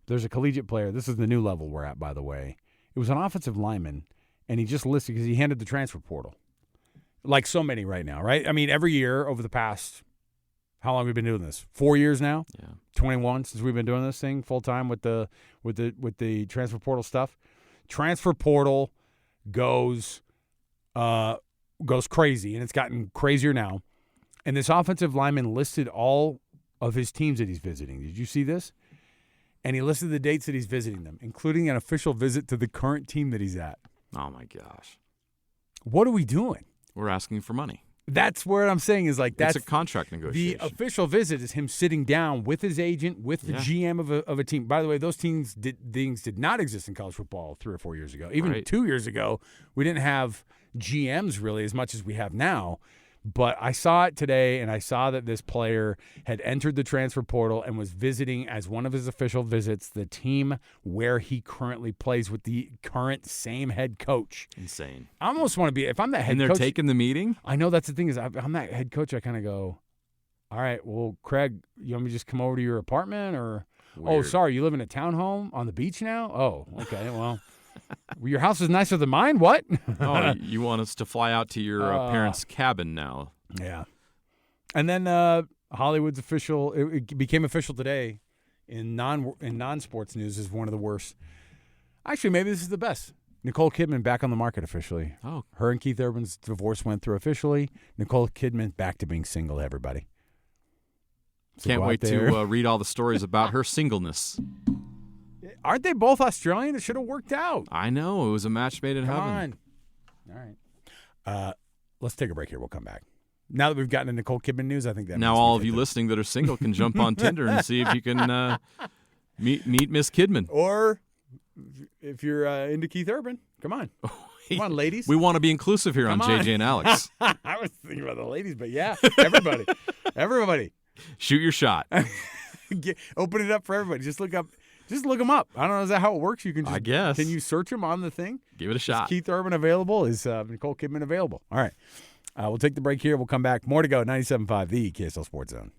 There's a collegiate player. This is the new level we're at, by the way. It was an offensive lineman, and he just listed because he handed the transfer portal. Like so many right now, right? I mean, every year over the past, how long have we been doing this? 4 years now? Yeah. 21 since we've been doing this thing full time with the transfer portal stuff. Transfer portal goes crazy, and it's gotten crazier now. And this offensive lineman listed all of his teams that he's visiting. Did you see this? And he listed the dates that he's visiting them, including an official visit to the current team that he's at. Oh, my gosh. What are we doing? We're asking for money. That's what I'm saying is like that's a contract negotiation. The official visit is him sitting down with his agent, with the GM of a team. By the way, those things did not exist in college football 3 or 4 years ago. Even 2 years ago, we didn't have GMs really as much as we have now. But I saw it today, and I saw that this player had entered the transfer portal and was visiting as one of his official visits the team where he currently plays with the current same head coach. Insane. I almost want to be – if I'm that head coach – And they're taking the meeting? I know that's the thing is I'm that head coach. I kind of go, all right, well, Craig, you want me to just come over to your apartment or – oh, sorry, you live in a townhome on the beach now? Oh, okay, well – your house is nicer than mine? What? Oh, you want us to fly out to your parents' cabin now? Yeah. And then Hollywood's official. It became official today in non-sports news is one of the worst. Actually, maybe this is the best. Nicole Kidman back on the market officially. Oh, her and Keith Urban's divorce went through officially. Nicole Kidman back to being single. Everybody. So can't wait to read all the stories about her singleness. Aren't they both Australian? It should have worked out. I know. It was a match made in heaven. On. All right. Let's take a break here. We'll come back. Now that we've gotten to Nicole Kidman news, I think that now all of you listening that are single can jump on Tinder and see if you can meet Miss Kidman. Or if you're into Keith Urban, come on. Come on, ladies. We want to be inclusive here on JJ and Alex. I was thinking about the ladies, but yeah, everybody. Everybody. Shoot your shot. Open it up for everybody. Just look them up. I don't know. Is that how it works? You can just, I guess. Can you search them on the thing? Give it a shot. Is Keith Urban available? Is Nicole Kidman available? All right. We'll take the break here. We'll come back. More to go. 97.5, the KSL Sports Zone.